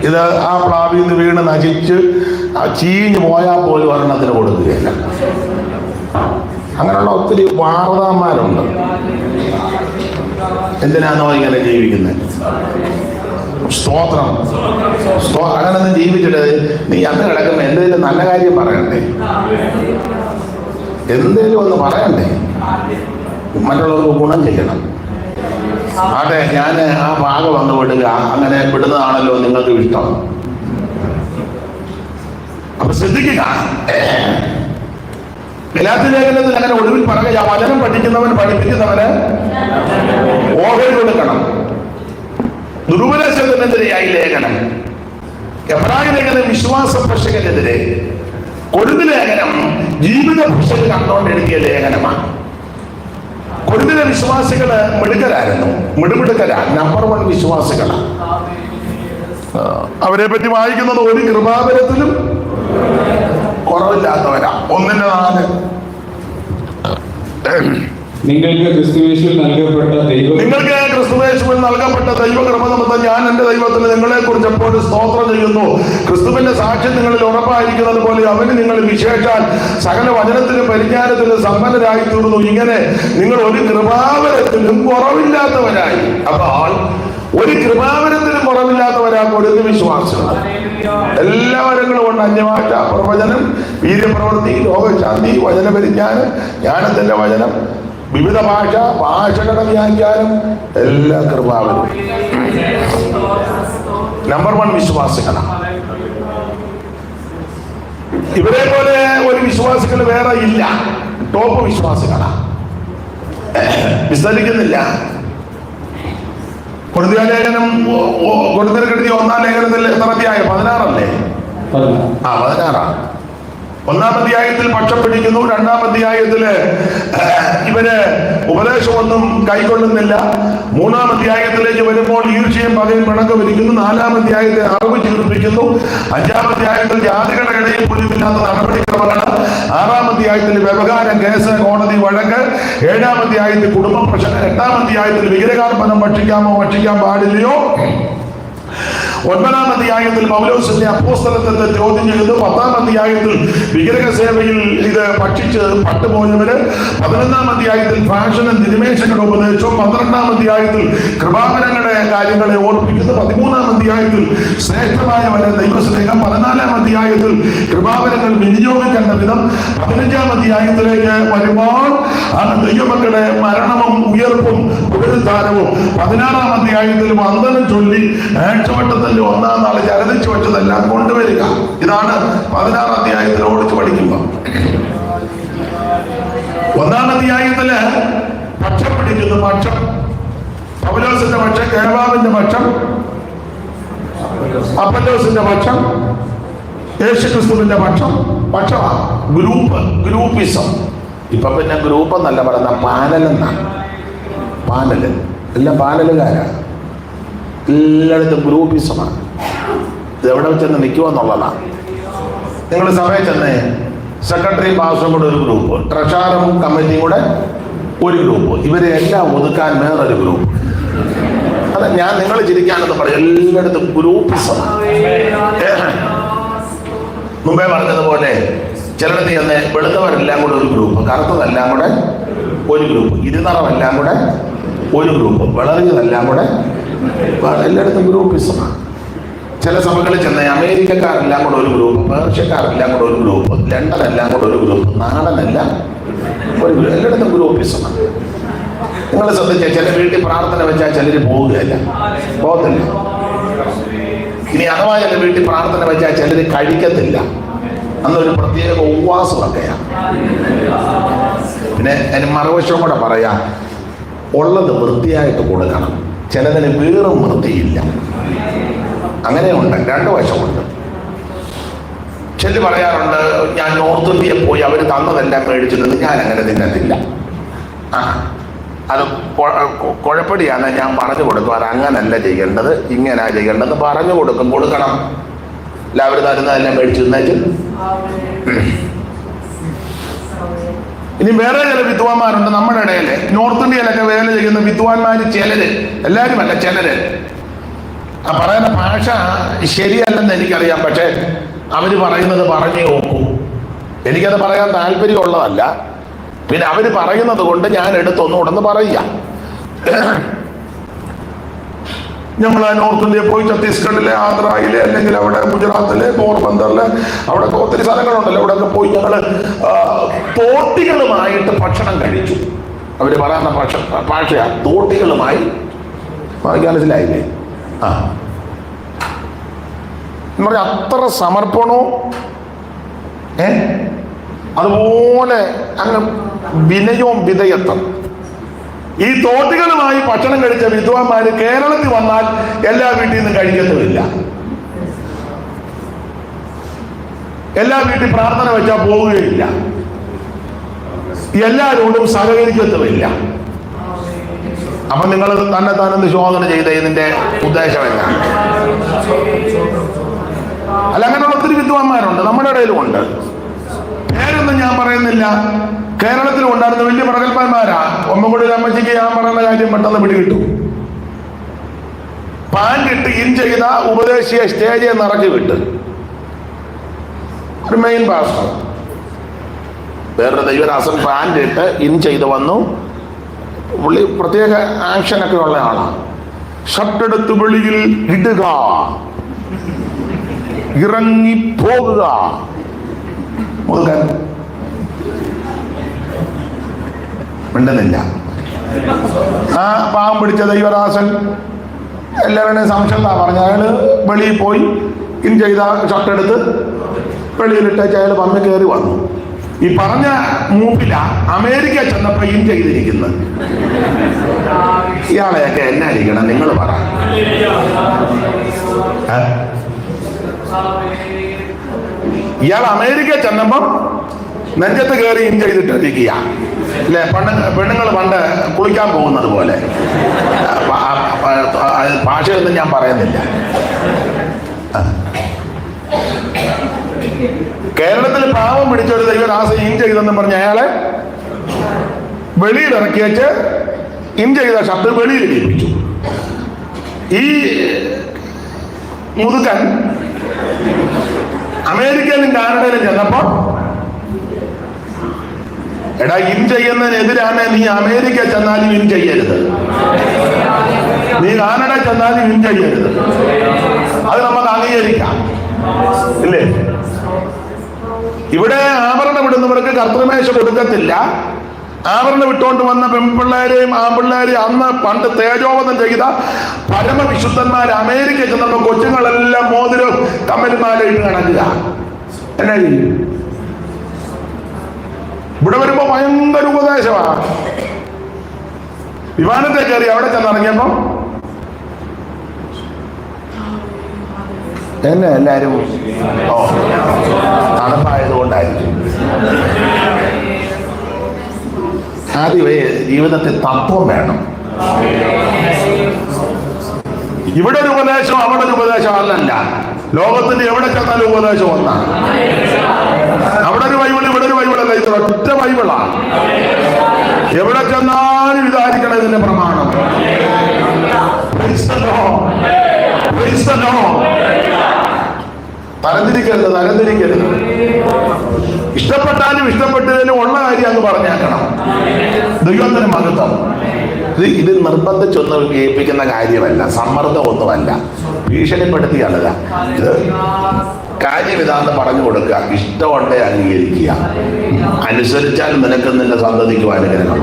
ഇത് ആ പ്ലാവിൽ നിന്ന് വീണ് നശിച്ച് ചീഞ്ഞ് പോയാൽ പോലും ഒരെണ്ണത്തിന് കൊടുക്കുകയില്ല. അങ്ങനെയുള്ള ഒത്തിരി വാർതാന്മാരുണ്ട്. എന്തിനാണോ ഇങ്ങനെ ജീവിക്കുന്നത്? സ്തോത്രം. അങ്ങനൊന്നും ജീവിച്ചിട്ട് നീ അന്ന് കിടക്കുമ്പോൾ എന്തെങ്കിലും നല്ല കാര്യം പറയണ്ടേ? എന്തേലും ഒന്ന് പറയണ്ടേ? മറ്റുള്ളവർക്ക് ഗുണം ചെയ്യണം. അതെ, ഞാൻ ആ ഭാഗം വന്ന് വിടുക, അങ്ങനെ വിടുന്നതാണല്ലോ നിങ്ങൾക്ക് ഇഷ്ടം. അപ്പൊ ശ്രദ്ധിക്കുക. ഗലാത്യ ലേഖനത്തിൽ അങ്ങനെ ഒടുവിൽ പറയുക, വചനം പഠിക്കുന്നവൻ പഠിപ്പിക്കുന്നവന് ഓഹരി കൊടുക്കണം. ദുരുപദേശത്തിനെതിരെയായി ലേഖനം. എബ്രായ ലേഖനം വിശ്വാസ ഭക്ഷകനെതിരെ, കൊരിന്ത് ലേഖനം ജീവിത ഭക്ഷക കണ്ടുകൊണ്ട് എഴുതിയ ലേഖനമാണ്. കൊരിന്തിലെ വിശ്വാസികള് മിടുക്കരായിരുന്നു, മിടുമിടുക്കരാ, നമ്പർ 1 വിശ്വാസികളാണ്. അവരെ പറ്റി വായിക്കുന്നത് ഒരു കൃപാവരത്തിലും കുറവില്ലാത്തവരാ. 1:4 നിങ്ങൾക്ക് ക്രിസ്തുയേശുവിൽ നൽകപ്പെട്ട ദൈവകൃപ നിമിത്തം ഞാൻ എൻ്റെ ദൈവത്തിന് നിങ്ങളെ കുറിച്ച് എപ്പോഴും സ്തോത്രം ചെയ്യുന്നു. ക്രിസ്തുവിന്റെ സാക്ഷ്യം നിങ്ങളിൽ ഉറപ്പായിരിക്കുന്നത് പോലെ അവന് നിങ്ങൾ വിശേഷാൽ സകല വചനത്തിനും പരിജ്ഞാനത്തിനും സമ്പന്നരായി തീർന്നു. ഇങ്ങനെ നിങ്ങൾ ഒരു കൃപാവരത്തിലും കുറവില്ലാത്തവരായി. അപ്പോൾ ഒരു കൃപാവരത്തിനും കുറവില്ലാത്തവരാ കൊരിന്ത് വിശ്വാസികൾ. എല്ലാ വരങ്ങളും കൊണ്ട് അന്യഭാഷ, പ്രവചനം, വീര്യപ്രവൃത്തി, രോഗശാന്തി, വചന പരിജ്ഞാനം, ജ്ഞാനത്തിന്റെ വചനം, വിവിധ ഭാഷകളുടെ വ്യാഖ്യാനം, എല്ലാ കൃപാവരും നമ്പർ 1 വിശ്വാസികളാണ്. ഇവരെ പോലെ ഒരു വിശ്വാസികൾ വേറെ ഇല്ല. ടോപ്പ് വിശ്വാസികളാണ്. വിസ്തരിക്കുന്നില്ല. കൊരിന്ത്യ ലേഖനം, കൊരിന്ത്യർക്ക് എഴുതിയ 1-ാം ലേഖനത്തിൽ എത്ര അധ്യായം? 16 16. 1-ാം അധ്യായത്തിൽ പക്ഷം പിടിക്കുന്നു. 2-ാം അധ്യായത്തില് ഇവര് ഉപദേശമൊന്നും കൈക്കൊള്ളുന്നില്ല. 3-ാം അധ്യായത്തിലേക്ക് വരുമ്പോൾ ഈർഷ്യയും പകയും പിണക്ക് വിരിക്കുന്നു. 4-ാം അധ്യായത്തിൽ അറിവ് ചീർപ്പിക്കുന്നു. 5-ാം അധ്യായത്തിൽ ജാതികളുടെ ഇടയിൽ പോലുമില്ലാത്ത നടപടിക്രമങ്ങൾ. 6-ാം അധ്യായത്തിൽ വ്യവഹാരം, കേസ്, കോടതി, വഴക്ക്. 7-ാം അധ്യായത്തിൽ കുടുംബ പ്രശ്നം. 8-ാം അധ്യായത്തിൽ വിഗ്രഹാർപ്പണം ഭക്ഷിക്കാമോ ഭക്ഷിക്കാൻ പാടില്ലയോ. 9-ാം അധ്യായത്തിൽ പൗലോസിന്റെ അപ്പോസ്തലത്വത്തെ ചോദ്യം ചെയ്തു. 10-ാം അധ്യായത്തിൽ വിഗ്രഹ സേവയിൽ ഇത് ഭക്ഷിച്ച് പട്ടുപോയവര്. 11-ാം അധ്യായത്തിൽ ഫാഷനും നിരിമേഷങ്ങളുടെ ഉപദേശവും. 12-ാം അധ്യായത്തിൽ കൃപാവരങ്ങളുടെ കാര്യങ്ങളെ ഓർപ്പിക്കുന്നു. 13-ാം അധ്യായത്തിൽ ശ്രേഷ്ഠമായവരെ ദൈവസ്നേഹം. 14-ാം അധ്യായത്തിൽ കൃപാവരങ്ങൾ വിനിയോഗിക്കേണ്ട വിധം. 15-ാം അധ്യായത്തിലേക്ക് വരുമ്പോൾ ദൈവമക്കളുടെ മരണവും ഉയർപ്പും പുനരുദ്ധാനവും. 16-ാം അധ്യായത്തിൽ വന്ദനം ചൊല്ലി ആഴ്ചവട്ടത്തിന്റെ 1-ാം നാൾ ചരതിച്ചു വെച്ചതെല്ലാം കൊണ്ടുവരിക. ഇതാണ് 16-ാം അധ്യായത്തിൽ ഓടിച്ചു പഠിക്കുമ്പോൾ. 1-ാം അധ്യായത്തില് പക്ഷം പിടിക്കുന്നു. പക്ഷം പൗലോസിന്റെ പക്ഷം, കേവാവിന്റെ പക്ഷം, അപ്പല്ലോസിന്റെ പക്ഷം, യേശുക്രിസ്തുവിന്റെ പക്ഷമാ. ഗ്രൂപ്പിസം. ഇപ്പൊ പിന്നെ ഗ്രൂപ്പ് എന്നല്ല പറയുന്ന പാനലെന്നാണ്. പാനല് എല്ലാം പാനലുകാരാ, എല്ലായിടത്തും ഗ്രൂപ്പിസമാണ്. ഇത് എവിടെ വെച്ചെന്ന് നിൽക്കുമെന്നുള്ളതാണ്. നിങ്ങൾ സഭയിൽ ചെന്നേ, സെക്രട്ടറി പാസ്റ്ററും കൂടെ ഒരു ഗ്രൂപ്പ്, ട്രഷററും കമ്മിറ്റിയും കൂടെ ഒരു ഗ്രൂപ്പ്, ഇവരെ എല്ലാം ഒതുക്കാൻ വേറൊരു ഗ്രൂപ്പ്. അത് ഞാൻ നിങ്ങൾ ചിരിക്കാനെന്ന് പറയും, എല്ലായിടത്തും ഗ്രൂപ്പിസമാണ്. മുമ്പേ പറഞ്ഞതുപോലെ ചിലടത്ത് ചെന്ന് വെളുത്തവരെല്ലാം കൂടെ ഒരു ഗ്രൂപ്പ്, കറുത്തതെല്ലാം കൂടെ ഒരു ഗ്രൂപ്പ്, ഇരുനിറമെല്ലാം കൂടെ ഒരു ഗ്രൂപ്പ്, വിളറിയതെല്ലാം കൂടെ എല്ലായിടത്തും ഗ്രൂപ്പിസമാണ്. ചില സഭകളിൽ ചെന്ന് അമേരിക്കക്കാരെല്ലാം കൂടെ ഒരു ഗ്രൂപ്പ്, പേർഷ്യക്കാരെല്ലാം കൂടെ ഒരു ഗ്രൂപ്പ്, ലണ്ടനെല്ലാം കൂടെ ഒരു ഗ്രൂപ്പ്, നാടനെല്ലാം ഒരു ഗ്രൂപ്പ്, എല്ലായിടത്തും ഗ്രൂപ്പിസമാണ്. നിങ്ങൾ ശ്രദ്ധിച്ചാൽ ചില വീട്ടിൽ പ്രാർത്ഥന വെച്ചാൽ ചിലർ പോകത്തില്ല. ഇനി അഥവാ ചില വീട്ടിൽ പ്രാർത്ഥന വെച്ചാൽ ചിലർ കഴിക്കത്തില്ല. അന്നൊരു പ്രത്യേക ഉപവാസമൊക്കെയാണ്. പിന്നെ അതിന് മറുവശം കൂടെ പറയാം, ഉള്ളത് വൃത്തിയായിട്ട് കൊടുക്കണം. ചിലതിന് വീറും വൃത്തിയില്ല. അങ്ങനെയുണ്ട്, രണ്ട് വശമുണ്ട്. ചില പറയാറുണ്ട്, ഞാൻ നോർത്ത് ഇന്ത്യയിൽ പോയി അവർ തന്നതെല്ലാം മേടിച്ചു നിന്ന് ഞാൻ അങ്ങനെ തിന്നത്തില്ല. അത് കുഴപ്പടിയാണ്. ഞാൻ പറഞ്ഞു കൊടുക്കും, അത് അങ്ങനല്ല ചെയ്യേണ്ടത്, ഇങ്ങനാ ചെയ്യേണ്ടത് പറഞ്ഞു കൊടുക്കണം. എല്ലാവരും തരുന്നതെല്ലാം മേടിച്ചു തിന്നേച്ച്. ഇനി വേറെ ചില വിദ്വാന്മാരുണ്ട് നമ്മുടെ ഇടയിൽ. നോർത്ത് ഇന്ത്യയിലൊക്കെ വേല ചെയ്യുന്ന വിദ്വാന്മാർ ചിലര്, എല്ലാവരും അല്ല, ചിലര്. ആ പറയുന്ന ഭാഷ ശരിയല്ലെന്ന് എനിക്കറിയാം, പക്ഷെ അവര് പറയുന്നത് പറഞ്ഞു നോക്കൂ. എനിക്കത് പറയാൻ താല്പര്യമുള്ളതല്ല, പിന്നെ അവര് പറയുന്നത് കൊണ്ട് ഞാൻ എടുത്തൊന്നുകൂടെന്ന് പറയുക. ഞങ്ങൾ നോർത്ത് ഇന്ത്യയിൽ പോയി ഛത്തീസ്ഗഡിലെ, ആന്ധ്രയിലെ, അല്ലെങ്കിൽ അവിടെ ഗുജറാത്തിലെ, പോർബന്തറിലെ, അവിടെ ഒത്തിരി സ്ഥലങ്ങളുണ്ടല്ലോ, അവിടെയൊക്കെ പോയി ഞങ്ങൾ തോട്ടികളുമായിട്ട് ഭക്ഷണം കഴിച്ചു. അവർ പറയുന്ന ഭാഷയാ തോട്ടികളുമായി. മനസ്സിലായില്ലേ? എന്ന് പറഞ്ഞാൽ അത്ര സമർപ്പണവും അതുപോലെ അങ്ങ് വിനയവും വിധേയത്വം. ഈ തോട്ടികളുമായി ഭക്ഷണം കഴിച്ച വിദ്വാന്മാര് കേരളത്തിൽ വന്നാൽ എല്ലാ വീട്ടിൽ നിന്നും കഴിക്കത്തുമില്ല. എല്ലാ വീട്ടിൽ പ്രാർത്ഥന വെച്ചാൽ പോവുകയില്ല. എല്ലാവരോടും സഹകരിക്കത്തുമില്ല. അപ്പൊ നിങ്ങൾ തന്നെ താനൊന്ന് ശോധന ചെയ്ത ഇതിന്റെ ഉദ്ദേശം എന്നാണ്? അല്ല, അങ്ങനെയുള്ള ഒത്തിരി വിദ്വാന്മാരുണ്ട്, നമ്മുടെ ഇടയിലും ഉണ്ട്. പേരൊന്നും ഞാൻ പറയുന്നില്ല. കേരളത്തിലും ഉണ്ടായിരുന്ന വലിയ പ്രഗത്ഭന്മാരാ. ഒമ്മൻകുടി അമ്മച്ചിക്ക് ഞാൻ പറയുന്ന കാര്യം പെട്ടെന്ന് പിടികിട്ടു. പാൻറിട്ട് ഇൻ ചെയ്ത ഉപദേശിയെ സ്റ്റേജിൽ നിറക്കി വിട്ട് ഒരു മെയിൻ പാസ്റ്റർ, വേറൊരു ദൈവദാസൻ പാൻറിട്ട് ഇൻ ചെയ്ത് വന്നു. പുള്ളി പ്രത്യേക ആക്ഷനൊക്കെ ഉള്ള ആളാണ്. ഷർട്ടെടുത്ത് വെളിയിൽ ഇടുക, ഇറങ്ങി പോകുക. മിണ്ടുന്നില്ല. ആ പാവം പിടിച്ച ദൈവദാസൻ എല്ലാവരുടെയും സംശയം പറഞ്ഞ അയാള് വെളിയിൽ പോയി ഇൻ ചെയ്ത ഷർട്ടെടുത്ത് വെളിയിലിട്ടേച്ച് അയാൾ വന്ന് കയറി വന്നു. ഈ പറഞ്ഞ മൂപ്പില അമേരിക്ക ചെന്നപ്പോ ഇൻ ചെയ്തിരിക്കുന്നത്. ഇയാളെയൊക്കെ എന്നാ ഇരിക്കണം നിങ്ങൾ പറ. ഇയാൾ അമേരിക്ക ചെന്നപ്പം നെഞ്ചത്ത് കയറി ഇൻ ചെയ്തിട്ടിരിക്കുക അല്ലെ? പെണ്ണുങ്ങൾ പണ്ട് കുളിക്കാൻ പോകുന്നത് പോലെ. ഭാഷയൊന്നും ഞാൻ പറയുന്നില്ല. കേരളത്തിൽ പാവം പിടിച്ച ഒരു ദൈവദാസ ഇൻ ചെയ്തെന്ന് പറഞ്ഞ അയാളെ വെളിയിൽ ഇറക്കിയേച്ച് ഇൻ ചെയ്ത ഷർട്ട് വെളിയിൽ ഇടിപ്പിച്ചു. ഈ മുതുക്കൻ അമേരിക്കയിലും കാനഡയിലും ചെന്നപ്പോ, എടാ ഇൻ ചെയ്യുന്നതിനെതിരാണ് നീ അമേരിക്ക ചെന്നാലും ഇൻ ചെയ്യരുത്, നീ കാനഡ ചെന്നാലും ഇൻ ചെയ്യരുത്. അത് നമുക്ക് അംഗീകരിക്കാം ഇല്ലേ? ഇവിടെ ആഭരണം ഇടുന്നവർക്ക് കർത്തൃമേശ കൊടുക്കത്തില്ല. ആഭരണം ഇട്ടുകൊണ്ട് വന്ന പെൺപിള്ളേരെയും ആൺപിള്ളേരെയും അന്ന് പണ്ട് തേജോവധം ചെയ്ത പരമവിശുദ്ധന്മാർ അമേരിക്ക ചെന്നപ്പോ കൊച്ചുങ്ങളെല്ലാം മോതിരം കമ്മലുമാലയിട്ട് കിടക്കുക. എന്നാ ചെയ്യും? ഇവിടെ വരുമ്പോ ഭയങ്കര ഉപദേശമാണ്. വിമാനത്തെ കയറി അവിടെ ചെന്നിറങ്ങിയപ്പോ എന്നെ എല്ലാവരും തണുപ്പായതുകൊണ്ടായിരിക്കും. ആദ്യമേ ജീവിതത്തിൽ തത്വം വേണം. ഇവിടെ ഒരു ഉപദേശം അവിടെ ഒരു ഉപദേശം അല്ലല്ല. ലോകത്തിന്റെ എവിടെ ചെന്നാലും ഉപദേശം ഒന്നാണ്. അവിടെ ഒരു ബൈബിൾ ഇവിടെ ഒരു ബൈബിളല്ല, ഇത് ഒറ്റ ബൈബിളാണ്. എവിടെ ചെന്നാലും ഇതായിരിക്കണം ഇതിന്റെ പ്രമാണം. തരംതിരിക്കരുത്. ഇഷ്ടപ്പെട്ടാലും ഇഷ്ടപ്പെട്ടില്ലേലും ഉള്ള കാര്യം അങ്ങ് പറഞ്ഞേക്കണം. ദൈവത്തിന് മഹത്വം. ഇത് നിർബന്ധിച്ചൊന്നും കേൾപ്പിക്കുന്ന കാര്യമല്ല, സമ്മർദ്ദമൊന്നുമല്ല, ഭീഷണിപ്പെടുത്തിയല്ല. ഇത് കാര്യം ഇതാന്ന് പറഞ്ഞു കൊടുക്കുക. ഇഷ്ടമുണ്ടെ അംഗീകരിക്കുക. അനുസരിച്ചാൽ നിനക്ക് നിന്റെ സന്തതിക്കും അനുഗ്രഹം.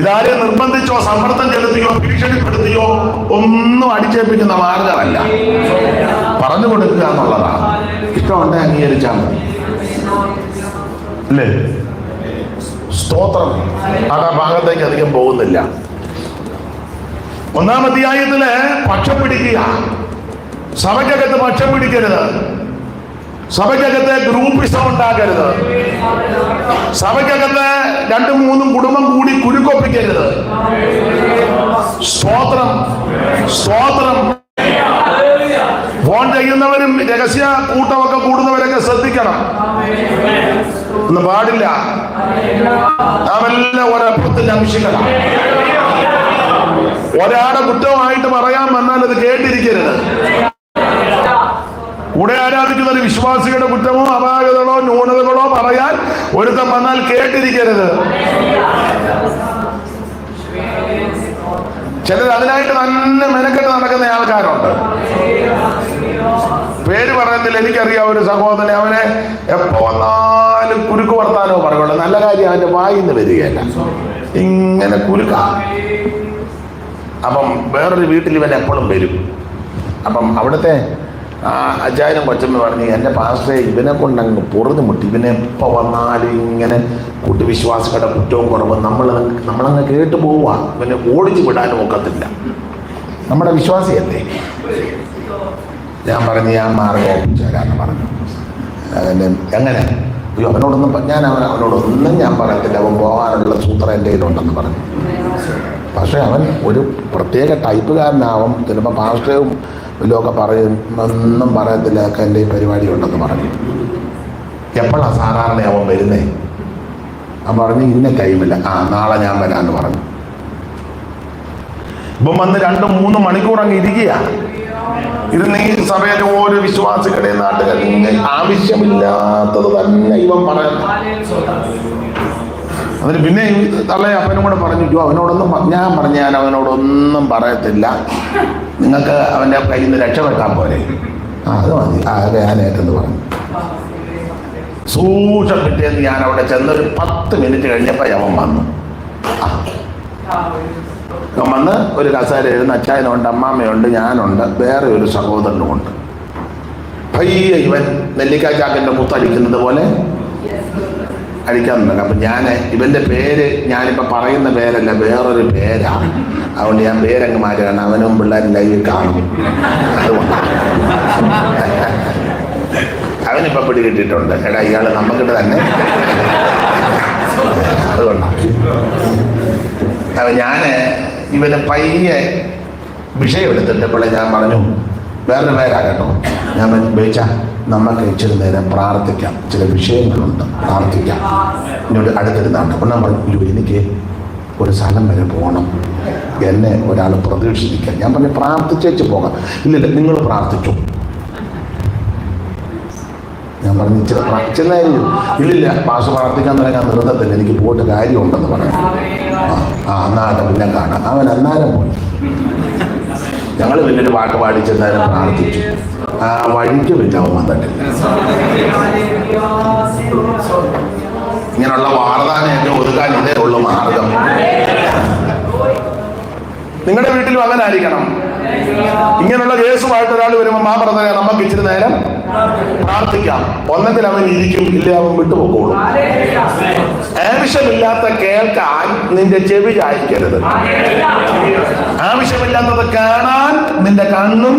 ഇതാരെ നിർബന്ധിച്ചോ സമ്മർദ്ദം ചെലുത്തിയോ ഭീഷണിപ്പെടുത്തിയോ ഒന്നും അടിച്ചേൽപ്പിക്കുന്ന മാർഗമല്ല. പറഞ്ഞു കൊടുക്കുക എന്നുള്ളതാണ്. ഇഷ്ടമുണ്ടെ അംഗീകരിച്ചാൽ മതി, അല്ലേ? സ്തോത്രം. അത് ആ ഭാഗത്തേക്ക് അധികം പോകുന്നില്ല. 1-ാം അധ്യായത്തില് പക്ഷം പിടിക്കുക. സഭയ്ക്കകത്ത് പക്ഷം പിടിക്കരുത്. സഭയ്ക്കകത്ത് ഗ്രൂപ്പിസം ഉണ്ടാക്കരുത്. സഭയ്ക്കകത്ത് 2-3 കുടുംബം കൂടി കുരുക്കൊപ്പിക്കരുത്. സ്തോത്രം. ഫോൺ ചെയ്യുന്നവരും രഹസ്യ കൂട്ടമൊക്കെ കൂടുന്നവരൊക്കെ ശ്രദ്ധിക്കണം. ഒന്നും പാടില്ല. നാമെല്ലാം ഒരപ്പത്തിന്റെ അംശങ്ങളാണ്. ഒരാടെ കുറ്റമായിട്ട് പറയാൻ വന്നാൽ അത് കേട്ടിരിക്കരുത്. കൂടെ ആരാധിക്കുന്ന ഒരു വിശ്വാസികളുടെ കുറ്റമോ അപാകതകളോ ന്യൂനതകളോ പറയാൻ ഒരുത്തം വന്നാൽ കേട്ടിരിക്കരുത്. ചിലർ അതിനായിട്ട് നല്ല മെനക്കെട്ട് നടക്കുന്ന ആൾക്കാരുണ്ട്. പേര് പറയുന്നില്ല. എനിക്കറിയാം ഒരു സഹോദരൻ, അവനെ എപ്പോ വന്നാലും കുരുക്ക് വർത്താനോ പറയുള്ളൂ. നല്ല കാര്യം അവന്റെ വായിന്ന് വരികയല്ല, ഇങ്ങനെ കുരുക്ക. അപ്പം വേറൊരു വീട്ടിൽ ഇവൻ എപ്പോഴും വരും. അപ്പം അവിടുത്തെ അച്ചായനും കൊച്ചമ്മ പറഞ്ഞ്, എൻ്റെ പാസ്റ്ററെ ഇവനെ കൊണ്ടങ്ങ് പൊറുതി മുട്ടി. ഇവനെ എപ്പോൾ വന്നാലും ഇങ്ങനെ കുട്ടിവിശ്വാസികളുടെ കുറ്റവും കുറവും നമ്മളങ്ങ് കേട്ട് പോവുക. ഇവനെ ഓടിച്ചു വിടാനും ഒക്കത്തില്ല. നമ്മുടെ വിശ്വാസിയല്ലേ. ഞാൻ പറഞ്ഞു, ഞാൻ മാർഗം ഒപ്പിച്ചു തരാമെന്ന് പറഞ്ഞു. എങ്ങനെ? അയ്യോ, അവനോടൊന്നും ഞാൻ പറയത്തില്ല. അവൻ പോകാനുള്ള സൂത്രം എൻ്റെ കയ്യിലുണ്ടെന്ന് പറഞ്ഞു. പക്ഷേ അവൻ ഒരു പ്രത്യേക ടൈപ്പുകാരനാവും. ചിലപ്പോൾ പാസ്റ്ററും വല്ലതൊക്കെ പറയും, ഒന്നും പറയത്തില്ല, ഒക്കെ എൻ്റെ ഈ പരിപാടി ഉണ്ടെന്ന് പറഞ്ഞു. എപ്പോഴാണ് സാധാരണ അവൻ വരുന്നേ? അവൻ പറഞ്ഞു, ഇന്ന ടൈമില്ല. നാളെ ഞാൻ വരാമെന്ന് പറഞ്ഞു. ഇപ്പം വന്ന് 2-3 മണിക്കൂർ അങ്ങ് ഇരിക്കുക. ഇരുന്ന് ഈ സഭയിലെ ഓരോ വിശ്വാസികളുടെ നാട്ടുകാർ ആവശ്യമില്ലാത്തത് തന്നെ ഇവൻ പറയുന്നു. അതിന് പിന്നെ തള്ളേ അപ്പനും കൂടെ പറഞ്ഞു, അവനോടൊന്നും ഞാൻ അവനോടൊന്നും പറയത്തില്ല. നിങ്ങൾക്ക് അവൻ്റെ കയ്യിൽ നിന്ന് രക്ഷപ്പെട്ടാൽ പോലെ. അത് മതി, ആകെ ഞാനേറ്റെന്ന് പറഞ്ഞു. സൂക്ഷം കിട്ടിയെന്ന് ഞാൻ അവിടെ ചെന്നൊരു 10 മിനിറ്റ് കഴിഞ്ഞപ്പോൾ അവൻ വന്നു. അവൻ വന്ന് ഒരു കസേര എഴുതുന്ന അച്ചായനുണ്ട്, അമ്മാമ്മയുണ്ട്, ഞാനുണ്ട്, വേറെ ഒരു സഹോദരനുമുണ്ട്. പയ്യെ ഇവൻ നെല്ലിക്കാ ചാക്കിൻ്റെ മുത്തടിക്കുന്നത് പോലെ അടിക്കാൻ തുടങ്ങി. അപ്പം ഞാൻ ഇവൻ്റെ പേര് ഞാനിപ്പോൾ പറയുന്ന പേരല്ല, വേറൊരു പേരാണ്. അതുകൊണ്ട് ഞാൻ പേരങ്ങ് മാറ്റുകയാണ്. അവനും പിള്ളേരും ലൈവിൽ കാണും. അതുകൊണ്ട് അവനിപ്പം പിടി കിട്ടിയിട്ടുണ്ട്. എടാ, ഇയാൾ നമുക്കിട്ട് തന്നെ. അതുകൊണ്ടാണ് അപ്പം ഞാൻ ഇവന് പയ്യെ വിഷയം എടുത്തിട്ടപ്പോൾ ഞാൻ പറഞ്ഞു, വേറൊരു പേരാ കേട്ടോ. ഞാൻ ഉപയോഗിച്ച നമുക്ക് ഇച്ചിരി നേരം പ്രാർത്ഥിക്കാം, ചില വിഷയങ്ങളുണ്ട്, പ്രാർത്ഥിക്കാം. എന്നോട് അടുത്തിരുന്നാണ്. അപ്പം ഞാൻ പറഞ്ഞു, എനിക്ക് ഒരു സ്ഥലം വരെ പോകണം, എന്നെ ഒരാൾ പ്രതീക്ഷിക്കാൻ. ഞാൻ പറഞ്ഞു, പ്രാർത്ഥിച്ചേച്ച് പോകാം. ഇല്ലില്ല, നിങ്ങൾ പ്രാർത്ഥിച്ചു. ഞാൻ പറഞ്ഞു, പ്രാർത്ഥിച്ചെന്നായിരുന്നു. ഇല്ലില്ല, പാസ് പ്രാർത്ഥിക്കാൻ തുടങ്ങാൻ നിർത്തത്തില്ല, എനിക്ക് പോയിട്ട് കാര്യമുണ്ടെന്ന് പറഞ്ഞു. എന്നാലും പിന്നെ കാണാം. അവൻ അന്നേരം പോയി. ഞങ്ങൾ വലിയൊരു പാട്ട് പാടിച്ചെന്നാലും പ്രാർത്ഥിച്ചു. വഴിക്ക് പിന്നെ അവൻ വന്നിട്ടില്ല. ഇങ്ങനെയുള്ള വാർത്താനെയൊക്കെ ഒതുക്കാൻ ഇതേ ഉള്ളു മാർഗം. നിങ്ങളുടെ വീട്ടിലും അങ്ങനെ ആയിരിക്കണം. ഇങ്ങനെയുള്ള കേസുമായിട്ട് ഒരാൾ വരുമ്പോൾ പറഞ്ഞാൽ നമുക്ക് ഇച്ചിരി നേരം പ്രാർത്ഥിക്കാം. ഒന്നെങ്കിൽ അവൻ ഇരിക്കും, ഇല്ലേ അവൻ വിട്ടുപോക്കോളും. ആവശ്യമില്ലാത്ത കേൾക്കാൻ നിന്റെ ചെവി ചായ്ക്കരുത്. ആവശ്യമില്ലാത്തത് കാണാൻ നിന്റെ കണ്ണും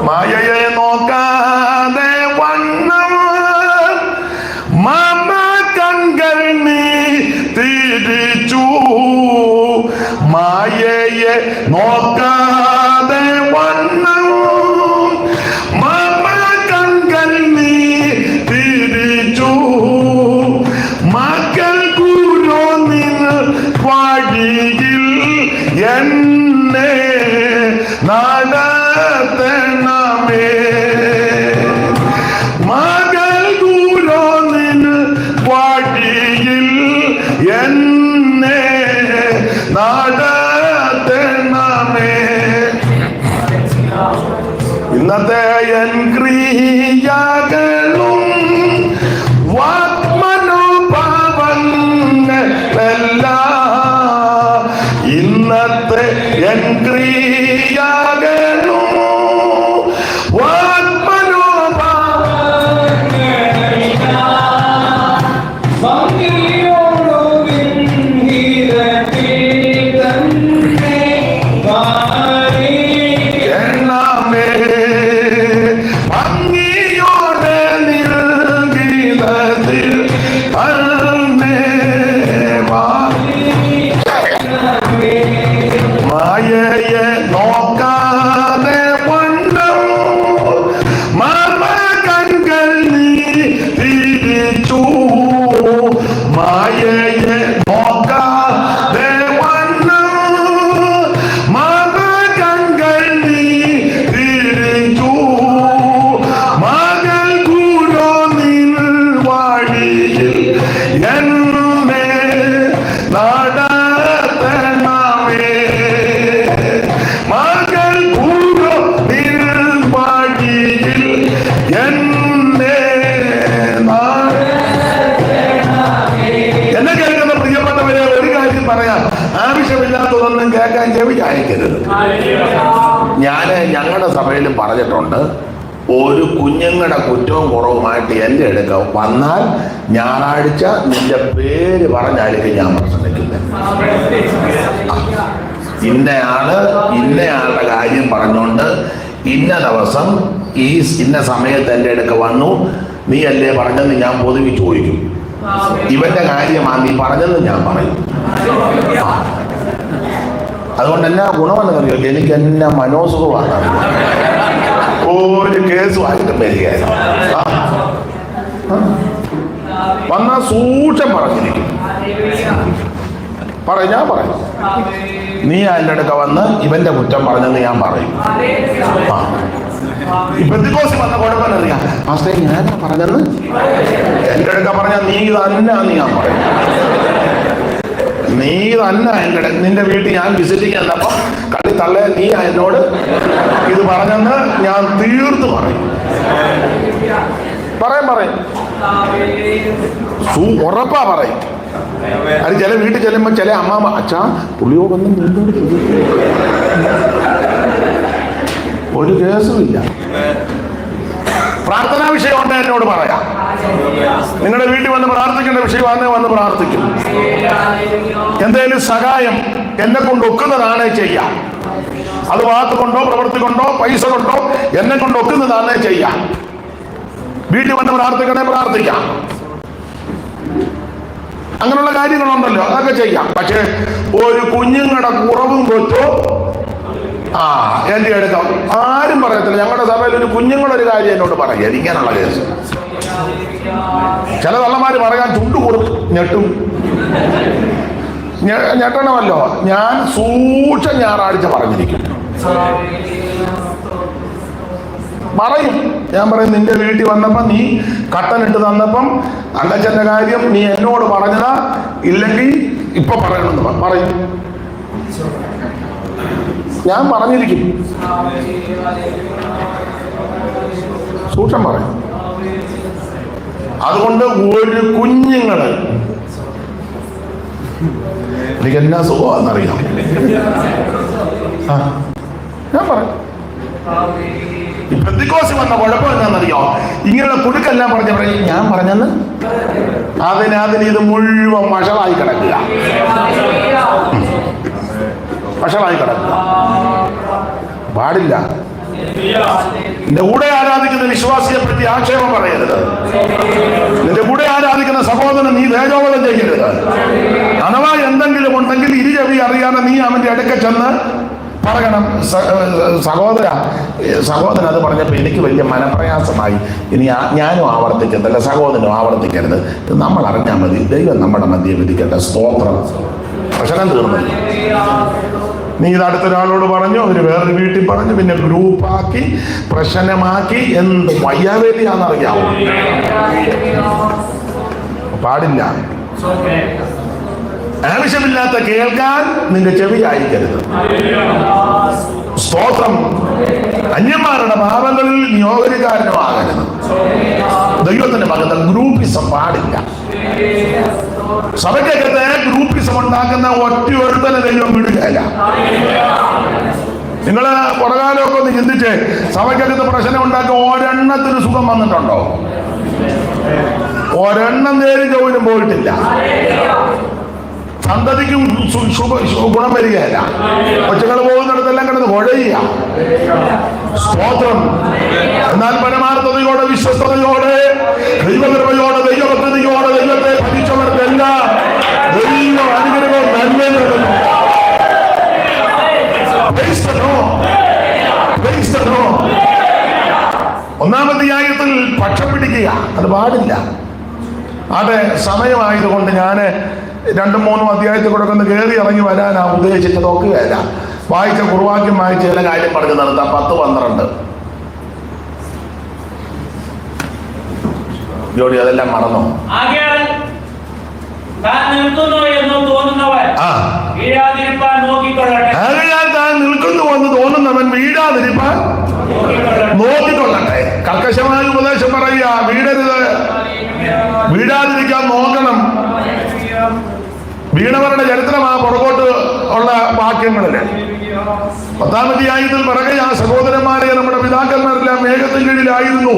മായയെ നോക്കാതെ വണ്ണം മാമ കൺകൾ നീ തിരിച്ചു. മായയെ നോക്കാതെ വണ്ണം മാമ കൺകൾ നീ തിരിച്ചു. മക്കൾ കൂരോ നിന്ന് വഴിയിൽ എന്നെ നടത്തണമേ. മകൾ കൂരോ നിന്ന് വഴിയിൽ എന്നെ നടത്തണമേ. ഇന്നത്തെ എൻ ക്രിയകളും വാക്മനോഭാവങ്ങളെല്ലാം ഇന്നത്തെ എൻ ക്രിയകളും മായയെ നോക്കാതെ വണ്ണം മാമ കൺകൾ നീ തിരിച്ചു. മായയെ നോക്കാതെ വണ്ണം മാമ കൺകൾ നീ തിരിച്ചു. മകൾ കൂരോ നിൻ വഴിയിൽ എന്നെ നടത്തണമേ. മകൾ കൂരോ നിൻ വഴിയിൽ എന്നെ എന്നെ കേൾക്കുന്ന പ്രിയപ്പെട്ടവരെ ഒരു കാര്യം പറയാം. ആവശ്യമില്ലാത്തതൊന്നും കേൾക്കാൻ ചെവി ചായക്കരുത്. ഞങ്ങളുടെ സഭയിലും പറഞ്ഞിട്ടുണ്ട്, ഒരു കുഞ്ഞുങ്ങളുടെ കുറ്റവും കുറവുമായിട്ട് എൻ്റെ അടുക്ക വന്നാൽ ഞായറാഴ്ച നിന്റെ പേര് പറഞ്ഞായിരിക്കും ഞാൻ പ്രസംഗിക്കുന്നത്. ഇന്നയാളുടെ കാര്യം പറഞ്ഞുകൊണ്ട് ഇന്ന ദിവസം ഈ ഇന്ന സമയത്ത് എൻ്റെ അടുക്ക വന്നു, നീ അല്ലേ പറഞ്ഞെന്ന് ഞാൻ പൊതുവി ചോദിക്കും. ഇവന്റെ കാര്യമാണ് നീ പറഞ്ഞെന്ന് ഞാൻ പറയും. അതുകൊണ്ട് എന്നാ ഗുണമെന്നറിയോ, എനിക്ക് എന്നാ മനോസുഖമാണ്. ഒരു കേസുമായിട്ട് വരികയാണ്. വന്നാ സൂക്ഷം പറഞ്ഞിരിക്കും. ഞാൻ പറയും, നീ അതിൻ്റെ അടുക്ക വന്ന് ഇവന്റെ കുറ്റം പറഞ്ഞെന്ന് ഞാൻ പറയും. പെന്തിക്കോസ് വന്ന കുഴപ്പമെന്നറിയാം, മാസ്റ്റേ ഞാൻ പറഞ്ഞെന്ന് എൻ്റെ അടുക്ക പറഞ്ഞാൽ നീ തന്നെയാന്ന് ഞാൻ പറയും. നീ തന്നെ എൻ്റെ നിന്റെ വീട്ടിൽ ഞാൻ വിസിറ്റിങ് എന്നപ്പം കള്ളി തള്ളേ നീ എന്നോട് ഇത് പറഞ്ഞെന്ന് ഞാൻ തീർത്ത് പറയും. ഉറപ്പാ പറയും. അത് ചില വീട്ടിൽ ചെല്ലുമ്പോൾ ചില അമ്മാമ അച്ഛാ പുള്ളിയോടൊന്നും ഒരു കേസുമില്ല. പ്രാർത്ഥനാ വിഷയമുണ്ട് എന്നോട് പറയാം. നിങ്ങളുടെ വീട്ടിൽ വന്ന് പ്രാർത്ഥിക്കേണ്ട വിഷയമാണ്, വന്ന് പ്രാർത്ഥിക്കും. എന്തെങ്കിലും സഹായം എന്നെ കൊണ്ട് ഒക്കുന്നതാണേ ചെയ്യാം. അത് വാക്ക് കൊണ്ടോ പ്രവൃത്തി കൊണ്ടോ പൈസ കൊണ്ടോ എന്നെ കൊണ്ട് ഒക്കുന്നതാണേ ചെയ്യാം. വീട്ടിൽ വന്ന് പ്രാർത്ഥിക്കണേ പ്രാർത്ഥിക്കാം. അങ്ങനെയുള്ള കാര്യങ്ങളുണ്ടല്ലോ, അതൊക്കെ ചെയ്യാം. പക്ഷെ ഒരു കുഞ്ഞുങ്ങളുടെ കുറവും കൊച്ചോ എൻ്റെ എടുക്കാം ആരും പറയത്തില്ല. ഞങ്ങളുടെ സഭയിൽ ഒരു കുഞ്ഞുങ്ങളൊരു കാര്യം എന്നോട് പറയുക ഇങ്ങനെയുള്ള കേസ്. ചില തള്ളമാര് പറയാൻ ചുണ്ടു കൊടുക്കും, ഞെട്ടണമല്ലോ. ഞാൻ സൂക്ഷം ഞായറാഴ്ച പറഞ്ഞിരിക്കും. പറയും, ഞാൻ പറയും നിന്റെ വീട്ടിൽ വന്നപ്പം നീ കട്ടനിട്ട് തന്നപ്പം അങ്കച്ചന്റെ കാര്യം നീ എന്നോട് പറഞ്ഞതാ, ഇല്ലെങ്കിൽ ഇപ്പൊ പറയണമെന്ന് പറയും. ഞാൻ പറഞ്ഞിരിക്കും, സൂക്ഷം പറയും. അതുകൊണ്ട് ഒരു കുഞ്ഞുങ്ങള് എനിക്ക് എന്നാ സുഖമാണെന്നറിയാം. ഞാൻ പറയും. ഈ പെന്തിക്കോസ് വന്ന കുഴപ്പം എന്താണെന്നറിയോ, ഇങ്ങനെയുള്ള കുടുക്കെല്ലാം പറഞ്ഞ പറയും ഞാൻ പറഞ്ഞെന്ന് അതിന് ഇത് മുഴുവൻ വഷളായി കിടക്കുക. പാടില്ല. നിന്റെ കൂടെ ആരാധിക്കുന്ന വിശ്വാസിയെ പറ്റി ആക്ഷേപം പറയരുത്. നിന്റെ കൂടെ ആരാധിക്കുന്ന സഹോദരൻ നീ തേജോവധം ചെയ്യരുത്. അഥവാ എന്തെങ്കിലും ഉണ്ടെങ്കിൽ ഇരുചെവി അറിയാതെ നീ അവന്റെ അടുക്ക ചെന്ന് പറയണം, സഹോദരൻ അത് പറഞ്ഞപ്പോൾ എനിക്ക് വലിയ മനപ്രയാസമായി, ഇനി ഞാനും ആവർത്തിക്കത്തില്ല, സഹോദരനും ആവർത്തിക്കരുത്. നമ്മൾ അറിഞ്ഞാൽ മതി, ദൈവം നമ്മുടെ മധ്യേ വിധിക്കട്ടെ. സ്തോത്രം. പ്രശ്നം തീർന്നില്ല. നീ ഇത് അടുത്തൊരാളോട് പറഞ്ഞു, അവര് വേറൊരു വീട്ടിൽ പറഞ്ഞു, പിന്നെ ഗ്രൂപ്പാക്കി പ്രശ്നമാക്കി. എന്ത് വയ്യാവേലിയാണെന്നറിയാവോ? പാടില്ല. ആവശ്യമില്ലാത്ത കേൾക്കാൻ നിന്റെ ചെവി അയക്കരുത്. സ്തോത്രം. അന്യന്മാരുടെ പാപങ്ങളിൽ നിയോഗരിക്കാരനുമാകരുത്. ദൈവത്തിന്റെ മകത്തിൽ ഗ്രൂപ്പിസം പാടില്ല. സഭയ്ക്കകത്ത് ഗ്രൂപ്പിസം ഉണ്ടാക്കുന്ന ഒറ്റയൊരുത്തനെ ദൈവം വിടുകയില്ല. നിങ്ങള് പുറകാലമൊക്കെ ഒന്ന് ചിന്തിച്ച്, സഭയ്ക്കകത്ത് പ്രശ്നം ഉണ്ടാക്കി ഒരെണ്ണത്തിന് സുഖം വന്നിട്ടുണ്ടോ? ഒരെണ്ണം നേരും ജോലിനും പോയിട്ടില്ല. സന്തതിക്കും ഗുണം വരികയല്ല. കൊച്ചുങ്ങൾ പോകുന്നിടത്തെല്ലാം കിടന്ന് കുഴയുക. സ്തോത്രം. എന്നാൽ പരമാർത്ഥതയോടെ, വിശ്വസ്തയോടെ, ദൈവകൃപയോടെ, ദൈവഭക്തിയോടെ ദൈവത്തെ ഭജിച്ചവർക്കെല്ലാം ദൈവം അനുഗ്രഹവും നന്മയും നൽകുന്നു. ഒന്നാമത്തെ അധ്യായത്തിൽ പക്ഷം പിടിക്കുക അത് പാടില്ല. അത് സമയമായതുകൊണ്ട് ഞാൻ 2-3 അധ്യായത്തിൽ കൂടെ ഒന്ന് കയറി ഇറങ്ങി വരാനാ ഉദ്ദേശിച്ച് നോക്കുകയല്ല. വായിച്ച കുറുവാക്യം വായിച്ച ചില കാര്യം പറഞ്ഞു നിർത്താം. 10-12 ജോഡി അതെല്ലാം മറന്നോ? താൻ നിൽക്കുന്നു എന്ന് തോന്നുന്നവൻ വീഴാതിരിപ്പാൻ നോക്കിക്കൊള്ളട്ടെ. കർക്കശമായ ഉപദേശം പറയുക, വീഴരുത്, വീഴാതിരിക്കാൻ നോക്കണം. വീണവരുടെ ചരിത്രമാ പുറകോട്ട് ഉള്ള വാക്യങ്ങളില്. 10-ാം അധ്യായത്തിൽ പറയുക, സഹോദരന്മാരെ, നമ്മുടെ പിതാക്കന്മാരെല്ലാം മേഘത്തിന് കീഴിലായിരുന്നു.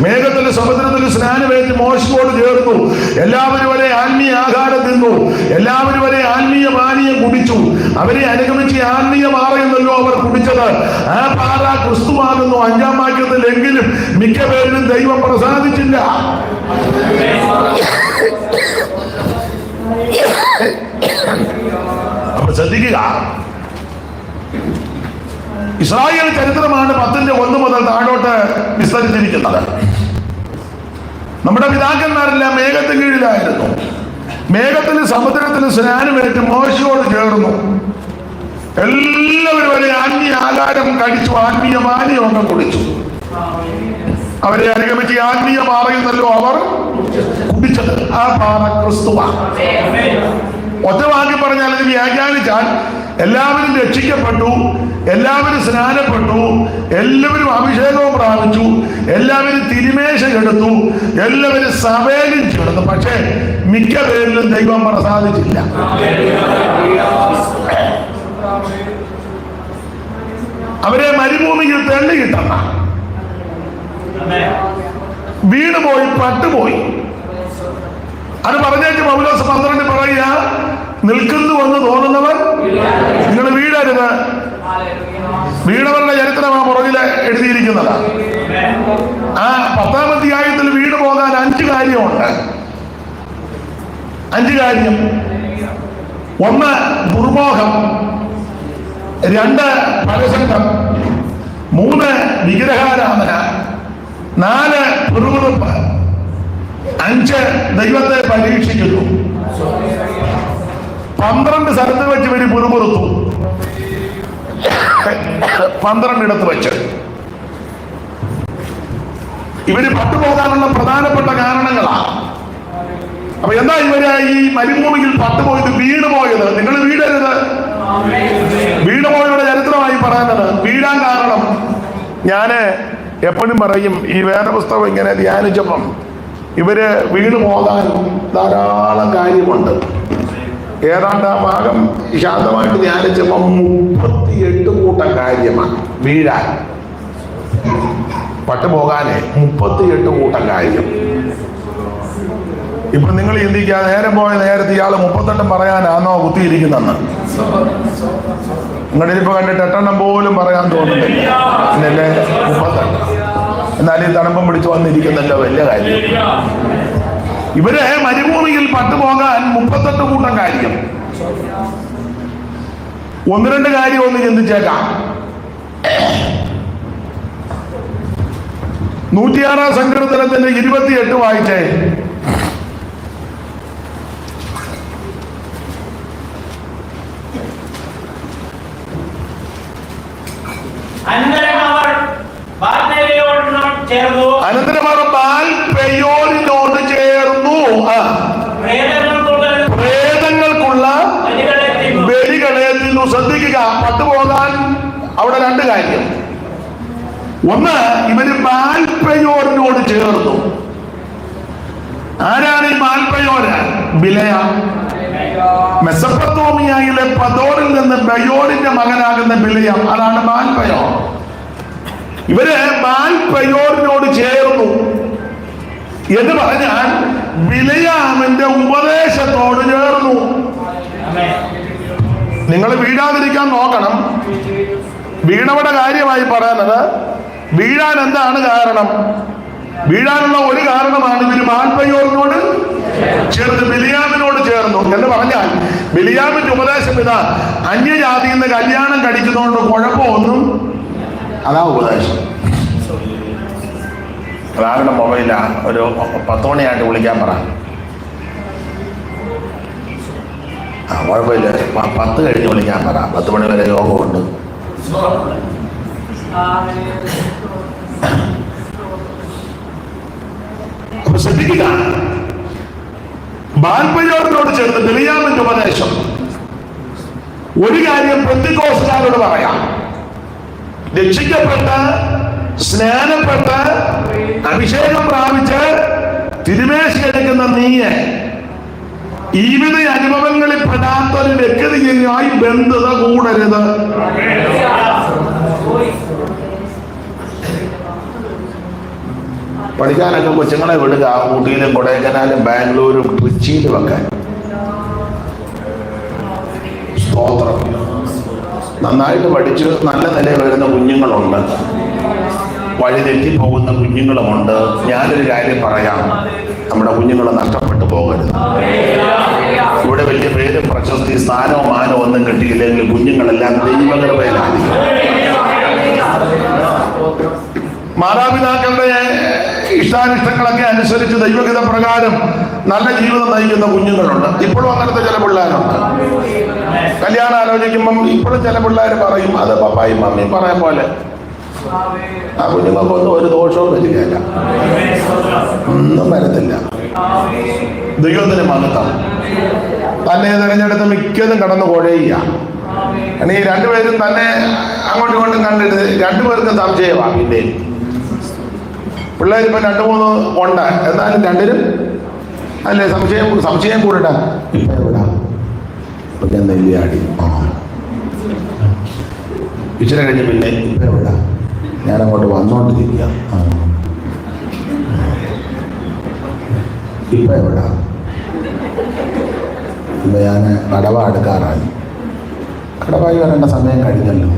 മേഘത്തിന്റെ സമുദ്രത്തിൽ സ്നാനമേറ്റ് മോശയോട് ചേർന്നു. എല്ലാവരും വരെ ആത്മീയ ആഹാരം തിന്നു. എല്ലാവരും വരെ ആത്മീയ പാനീയം കുടിച്ചു. അവരെ അനുഗമിച്ച് ആത്മീയ പാറയെന്നല്ലോ അവർ കുടിച്ചത്. ആ പാറ ക്രിസ്തുവാകുന്നു. 5-ാം വാക്യത്തിൽ എങ്കിലും മിക്ക പേരിലും ദൈവം പ്രസാദിച്ചില്ല. അപ്പൊ ശ്രദ്ധിക്കുക, ഇസ്രായേൽ ചരിത്രമാണ് 10-1 മുതൽ താഴോട്ട് വിസ്തരിച്ചിരിക്കുന്നത്. നമ്മുടെ പിതാക്കന്മാരെല്ലാം മേഘത്തിന് കീഴിലായിരുന്നു. മേഘത്തിന് സമുദ്രത്തിന് സ്നാനമേറ്റ് മോശയോട് ചേർന്നു. എല്ലാവരും വരെ ആത്മീയ ആഹാരം കഴിച്ചു, ആത്മീയ പാനീയമൊക്കെ കുടിച്ചു. അവരെ അനുഗമിച്ച് ആത്മീയ പാറയെന്നല്ലോ അവർ കുടിച്ചത്. ആ പാറ ക്രിസ്തുവാണ്. ഒറ്റ വാക്കി പറഞ്ഞാൽ, ഇത് വ്യാഖ്യാനിച്ചാൽ എല്ലാവരും രക്ഷിക്കപ്പെട്ടു, എല്ലാവരും സ്നാനപ്പെട്ടു, എല്ലാവരും അഭിഷേകവും പ്രാപിച്ചു, എല്ലാവരും തിരുമേശം എടുത്തു, എല്ലാവരും സഭയിലും ചേർന്നു. പക്ഷേ മിക്ക പേരിലും ദൈവം പ്രസാദിച്ചില്ല. അവരെ മരുഭൂമിയിൽ തെള്ളിയിട്ടെന്ന വീണുപോയി, പട്ടുപോയി. അത് പറഞ്ഞേക്ക് പൗലോസ് 12 പറയുക, നിൽക്കുന്നുവെന്ന് തോന്നുന്നവർ നിങ്ങൾ വീഴരുത്. വീണവരുടെ ചരിത്രമാണ് പുറകില് എഴുതിയിരിക്കുന്നത്. ആ 10-ാം അധ്യായത്തിൽ വീണ് പോകാൻ 5 കാര്യമുണ്ട്. 5 കാര്യം. 1 ദുർമോഹം, 2 പരസംഗം, 3 വിഗ്രഹാരാധന, 4 പിറുപിറുപ്പ്, 5 ദൈവത്തെ പരീക്ഷിക്കുന്നു. 12 സ്ഥലത്ത് വെച്ച് ഇവര് പിറുപിറുത്തു. 12 ഇടത്ത് വെച്ച് ഇവര് പട്ടുപോകാനുള്ള പ്രധാനപ്പെട്ട കാരണങ്ങളാണ്. അപ്പൊ എന്താ ഇവര് ഈ മരുഭൂമിയിൽ പട്ടുപോയത്, വീണുപോയത്? നിങ്ങൾ വീഴരുത്. വീണുപോയവരുടെ ചരിത്രമായി പറയുന്നത്. വീഴാൻ കാരണം ഞാന് എപ്പോഴും പറയും, ഈ വേദപുസ്തകം ഇങ്ങനെ ധ്യാനിച്ചപ്പം ഇവര് വീണു പോകാൻ ധാരാളം കാര്യമുണ്ട്. ഏതാണ്ട് ആ ഭാഗം ശാന്തമായിട്ട് ധ്യാനിച്ചപ്പം 38 കൂട്ടം കാര്യമാണ് വീഴാൻ, പട്ടുപോകാനേ 38 കൂട്ടം കാര്യം. ഇപ്പൊ നിങ്ങൾ ചിന്തിക്കുക, നേരം പോയ നേരത്തെ ഇയാള് 38 പറയാനാണോ കുത്തിയിരിക്കുന്നെന്ന്. നിങ്ങളിപ്പോ കണ്ടിട്ട് 8 പോലും പറയാൻ തോന്നുന്നില്ല. പിന്നല്ലേ 38. എന്നാൽ ഈ തണുപ്പം പിടിച്ചു വന്നിരിക്കുന്നല്ലോ വലിയ കാര്യം. ഇവര് മരുഭൂമിയിൽ പട്ടുപോകാൻ 38 കൂട്ടം കാര്യം. 1-2 കാര്യം ഒന്ന് ചിന്തിച്ചേക്കാം. 106 സങ്കീർത്തനത്തിന്റെ 28 വായിച്ചേ. അനന്തരം അവർ ബാൽപെയോരിനോട് ചേർന്നു. പ്രേതങ്ങൾക്കുള്ള ബലികളെ തിന്നു. ശ്രദ്ധിക്കുക, പട്ടുപോകാൻ അവിടെ 2 കാര്യം. ഒന്ന്, ഇവര് ബാൽപെയോരിനോട് ചേർന്നു. ആരാണ് ഈ ബാൽപെയോര്? ബിലയ. മെസൊപ്പൊത്താമിയയിലെ പദോറിൽ നിന്ന് ബയോരിന്റെ മകനാകുന്ന ബിലയം, അതാണ് ബാൽപെയോർ. ഇവര് ബാൽപെയോരിനോട് ചേർന്നു എന്ന് പറഞ്ഞാൽ ബിലയാമിന്റെ ഉപദേശത്തോട് ചേർന്നു. നിങ്ങൾ വീഴാതിരിക്കാൻ നോക്കണം. വീണവിടെ കാര്യമായി പറയുന്നത്, വീഴാൻ എന്താണ് കാരണം? വീഴാനുള്ള ഒരു കാരണമാണ് ഇവര് ബാൽപെയോരിനോട് ചേർന്ന് ബിലിയാമിനോട് ചേർന്നു എന്ന് പറഞ്ഞാൽ ബിലിയാമിന്റെ ഉപദേശം ഇതാ: അന്യജാതിയിൽ നിന്ന് കല്യാണം കഴിക്കുന്നതുകൊണ്ട് കുഴപ്പമൊന്നും, അതാ ഉപദേശം. രാവിലെ മൊബൈലാ ഒരു 10 മണിയായിട്ട് വിളിക്കാൻ പറ. കുഴപ്പമില്ല, 10 കഴിഞ്ഞ് വിളിക്കാൻ പറ. 10 മണി വരെ യോഗമുണ്ട്. അപ്പൊ ശ്രദ്ധിക്കുക, ബാൽപെയോരിനോട് ചേർന്ന് ബിലിയാമിന്റെ ഉപദേശം. ഒരു കാര്യം പെന്തിക്കോസ്തുകാരോട് പറയാം: രക്ഷിക്കപ്പെട്ട് സ്നാനപ്പെട്ട് അഭിഷേകം പ്രാപിച്ച് തിരുമേശ എടുക്കുന്ന നീയെ ഈ വിധ അനുഭവങ്ങളിൽ പെടാത്തൊരു വ്യക്തിയുമായി ബന്ധത കൂടരുത്. പഠിക്കാനൊക്കെ കൊച്ചുങ്ങളെ വിടുക. ഊട്ടിയിലും കൊടൈക്കനാലും ബാംഗ്ലൂരും ട്രിച്ചിയിലും ഒക്കെ. സ്തോത്രം. നന്നായിട്ട് പഠിച്ച് നല്ല നിലയിൽ വരുന്ന കുഞ്ഞുങ്ങളുണ്ട്, വഴിതെറ്റിപ്പോകുന്ന കുഞ്ഞുങ്ങളുമുണ്ട്. ഞാനൊരു കാര്യം പറയാം, നമ്മുടെ കുഞ്ഞുങ്ങൾ നഷ്ടപ്പെട്ടു പോകരുത്. ഇവിടെ വലിയ പേരും പ്രശസ്തി സ്ഥാനവും മാനവും ഒന്നും കിട്ടിയില്ലെങ്കിൽ കുഞ്ഞുങ്ങളെല്ലാം ദൈവകൃപയിലായിരിക്കും. മാതാപിതാക്കളുടെ ഇഷ്ടാനിഷ്ടങ്ങളൊക്കെ അനുസരിച്ച് ദൈവഹിത പ്രകാരം നല്ല ജീവിതം നയിക്കുന്ന കുഞ്ഞുങ്ങളുണ്ട്. ഇപ്പോഴും അങ്ങനത്തെ ചില പിള്ളേരുണ്ട്. കല്യാണം ആലോചിക്കുമ്പം ഇപ്പോഴും ചില പിള്ളേർ പറയും, അത് പപ്പായും മമ്മിയും പറയാൻ പോലെ. ആ കുഞ്ഞുങ്ങൾക്കൊന്നും ഒരു ദോഷവും വരികയില്ല, ഒന്നും വരത്തില്ല. ദൈവത്തിന് മഹത്വം. തന്നെ തിരഞ്ഞെടുത്ത് മിക്കതും കടന്നു കുഴയുക. കാരണം ഈ 2 പേരും തന്നെ അങ്ങോട്ടും ഇങ്ങോട്ടും കണ്ടിട്ട് 2 പേർക്കും സംശയമാണ്. പിന്നെ പിള്ളേരിപ്പം 2-3 ഉണ്ട്, എന്നാലും 2നും അല്ലേ സംശയം കൂടട്ട. ഇപ്പൊ എവിടാ ഇപ്പൊ നെല്ലിയാടി, ഇച്ചിരി കഴിഞ്ഞ് പിന്നെ ഇപ്പൊ എവിടാ, ഞാനങ്ങോട്ട് വന്നോണ്ടിരിക്കുക. ഇപ്പൊ എവിടാ, ഇപ്പൊ ഞാൻ കടവ എടുക്കാറായി. കടവായി വരേണ്ട സമയം കഴിഞ്ഞല്ലോ.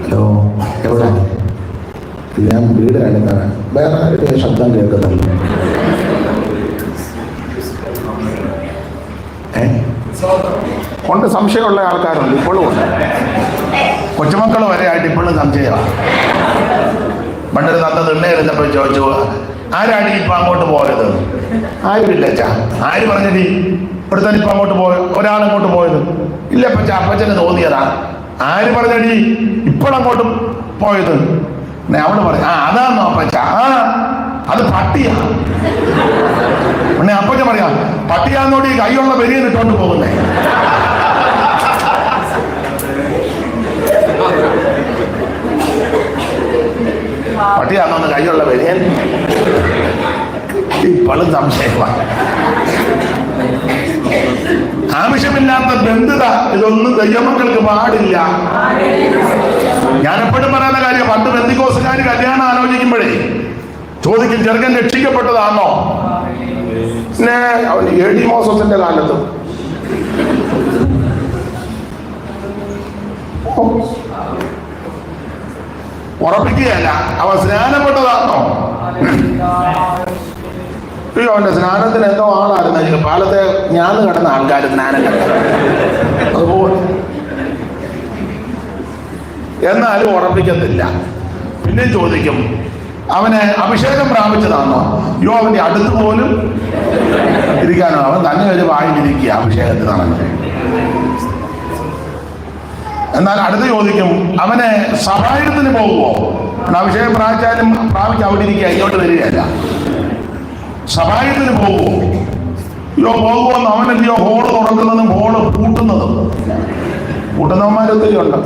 ഹലോ, എവിടെ? ഞാൻ വീട് കണ്ടിട്ടാണ്, വേറെ ആരുടെ ശബ്ദം കേൾക്കുന്നുള്ളൂ. കൊണ്ട് സംശയമുള്ള ആൾക്കാരുണ്ട്, ഇപ്പോഴും ഉണ്ട്. കൊച്ചുമക്കൾ വരെ ആയിട്ട് ഇപ്പോഴും സംശയമാണ്. പണ്ടൊരു തത്ത തിണ്ണയിരുന്നപ്പോൾ ചോദിച്ചു, ആരാണ് ഇപ്പൊ അങ്ങോട്ട് പോയത്? ആരുമില്ല അച്ഛാ. ആര് പറഞ്ഞടി ഇവിടുത്തെ ഇപ്പൊ അങ്ങോട്ട് പോയ ഒരാളങ്ങോട്ട് പോയത്? ഇല്ല അപ്പച്ച, അപ്പച്ചന് തോന്നിയതാ. ആര് പറഞ്ഞടി ഇപ്പോഴങ്ങോട്ട് പോയത്? അവള് പറഞ്ഞു, അതാന്നോ അപ്പച്ച? അത് പട്ടിയാ. പിന്നെ അപ്പച്ച പറയാ, പട്ടിയാന്നോടി കൈയുള്ള പെരിയ ഇട്ടോണ്ട് പോകുന്നേ. പട്ടിയാന്നോന്ന് കൈയുള്ള പെരിയൻ? ഇപ്പോഴും സംശയമാണ്. ആവശ്യമില്ലാത്ത ബന്ധുത ഇതൊന്നും ദൈവമക്കൾക്ക് പാടില്ല. ഞാൻ എപ്പോഴും പറയുന്ന കാര്യം, പണ്ട് പെന്തിക്കോസുകാർ കല്യാണം ആലോചിക്കുമ്പോഴേ ചോദിക്കും, ചെറുക്കൻ രക്ഷിക്കപ്പെട്ടതാണോ? പിന്നെ അവൻ AD മോസസിന്റെ കാലത്തും ഉറപ്പിക്കുകയല്ല. അവൻ സ്നാനപ്പെട്ടതാണോ? അയ്യോ, അവന്റെ സ്നാനത്തിന് എന്തോ ആളായിരുന്നു. പാലത്തെ ഞാന്ന് കിടന്ന ആൾക്കാർ സ്നാനം കണ്ടത് അതുപോലെ. എന്നാലും ഉറപ്പിക്കത്തില്ല. പിന്നെ ചോദിക്കും, അവന് അഭിഷേകം പ്രാപിച്ചതാണോ? അയ്യോ, അവന്റെ അടുത്ത് പോലും ഇരിക്കാനോ? അവൻ തന്നെ ഒരു വായിലിരിക്കുക അഭിഷേകത്തിൽ നടക്കുന്നത്. എന്നാൽ അടുത്ത് ചോദിക്കും, അവന് സഭായത്തിന് പോകുമോ? അഭിഷേകം പ്രാപിച്ചാലും പ്രാപിച്ച് അവിടെ ഇരിക്കുക, ഇങ്ങോട്ട് വരികയല്ല. സഭായത്തിന് പോകുമോ? അയ്യോ, പോകുമെന്ന് അവനല്ലയോ ഹോള് തുറക്കുന്നതും ഹോള് പൂട്ടുന്നതും. പൂട്ടുന്നവന്മാരൊത്തിരി ഉണ്ട്.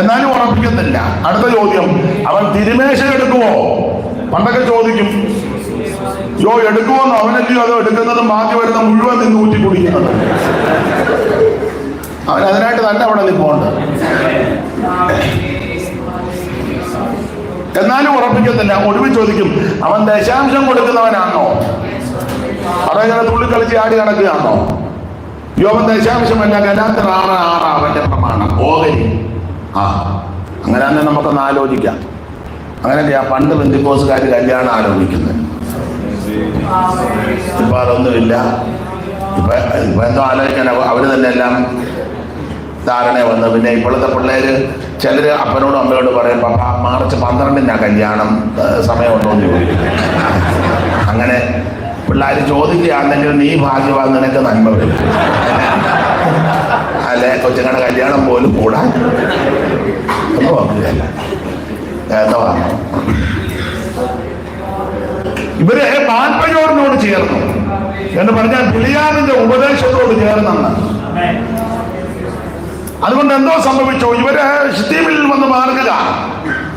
എന്നാലും ഉറപ്പിക്കത്തില്ല. അടുത്ത ചോദ്യം, അവൻ തിരുമേശ എടുക്കുമോ? പണ്ടൊക്കെ ചോദിക്കും, യോ എടുക്കുമെന്ന്. അവനല്ലയോ അതോ എടുക്കുന്നതും ബാക്കി വരുന്ന മുഴുവൻ നിന്ന് ഊറ്റി കുടിക്കുന്നത്. അവൻ അതിനായിട്ട് തന്നെ അവിടെ നിൽപ്പുണ്ട്. എന്നാലും ഉറപ്പിക്കത്തില്ല. ഒടുവിൽ ചോദിക്കും, അവൻ ദശാംശം കൊടുക്കുന്നവനാണോ? അതങ്ങനെ തുള്ളിക്കളിച്ച് ആടി നടക്കുകയാണോ? യോവൻ ദശാംശമല്ല, ഗലാത്യർ 6:6 അവന്റെ പ്രമാണം, ഓഹരി. അങ്ങനെ തന്നെ നമുക്കൊന്ന് ആലോചിക്കാം. അങ്ങനെയല്ല പണ്ട് പെന്തിക്കോസുകാർ കല്യാണം ആലോചിക്കുന്നത്. ഇപ്പൊ അതൊന്നുമില്ല. ഇപ്പൊ എന്തോ ആലോചിക്കാൻ അവര് തന്നെ എല്ലാം ധാരണ വന്നു. പിന്നെ ഇപ്പോഴത്തെ പിള്ളേര് ചിലര് അപ്പനോടും അമ്മയോടും പറയും, പപ്പ മാർച്ച് 12 കല്യാണം, സമയമുണ്ടോ എന്ന് ചോദിക്കും. അങ്ങനെ പിള്ളേർ ചോദിക്കുകയാണെങ്കിൽ നീ ഭാഗ്യവാൻ, നിനക്ക് നന്മ വരും. അല്ലെ കൊച്ചുങ്ങളുടെ കല്യാണം പോലും കൂടാൻ ഒന്നും നോക്കുകയല്ല. എന്താ പറഞ്ഞു, ഇവര് പാൽപ്പയോടിനോട് ചേർന്നു എന്ന് പറഞ്ഞാൽ ബിളിയാമിന്റെ ഉപദേശത്തോട് ചേർന്നാണ്. അതുകൊണ്ട് എന്തോ സംഭവിച്ചു, ഇവര് ശിത്തീമിൽ വന്ന് മാറുക.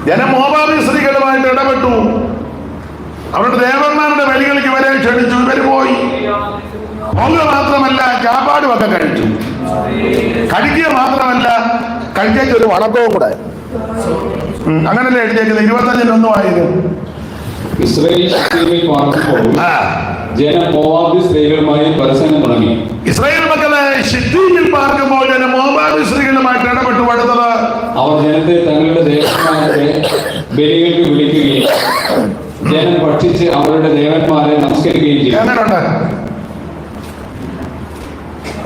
ജനം മോവാബി സ്ത്രീകളുമായിട്ട് ഇടപെട്ടു. അവരുടെ ദേവന്മാരുടെ ബലികൾക്ക് ഇവരെ ക്ഷണിച്ചു. ഇവര് പോയി. പോകുക മാത്രമല്ല, ചാപ്പാടും ഒക്കെ കഴിച്ചു. കഴിക്കുക മാത്രമല്ല, കഴിച്ചേക്ക് ഒരു വണക്കവും കൂടെ. അങ്ങനല്ലേ എഴുതിയേക്കുന്നത്? 25-1 ആയിരുന്നു. ഇസ്രായേൽ ശക്തിയിൽ പാർക്കുമ്പോൾ ജനം മോവാബി സ്ത്രീകളുമായി പരസ്യം തുടങ്ങി. ഇസ്രായേൽ മക്കളെ ശിത്തീമിൽ പാർക്കുമ്പോൾ ജനം മോവാബി സ്ത്രീകളുമായിട്ട് ഇടപെട്ടു. അടുത്തത്, അവർ ജനത്തെ തങ്ങളുടെ ദേവന്മാരുടെ ബലികൾക്ക് വിളിക്കുകയും ജനം ഭക്ഷിച്ച് അവരുടെ ദേവന്മാരെ നമസ്കരിക്കുകയും ചെയ്തു. എങ്ങനെയുണ്ട്?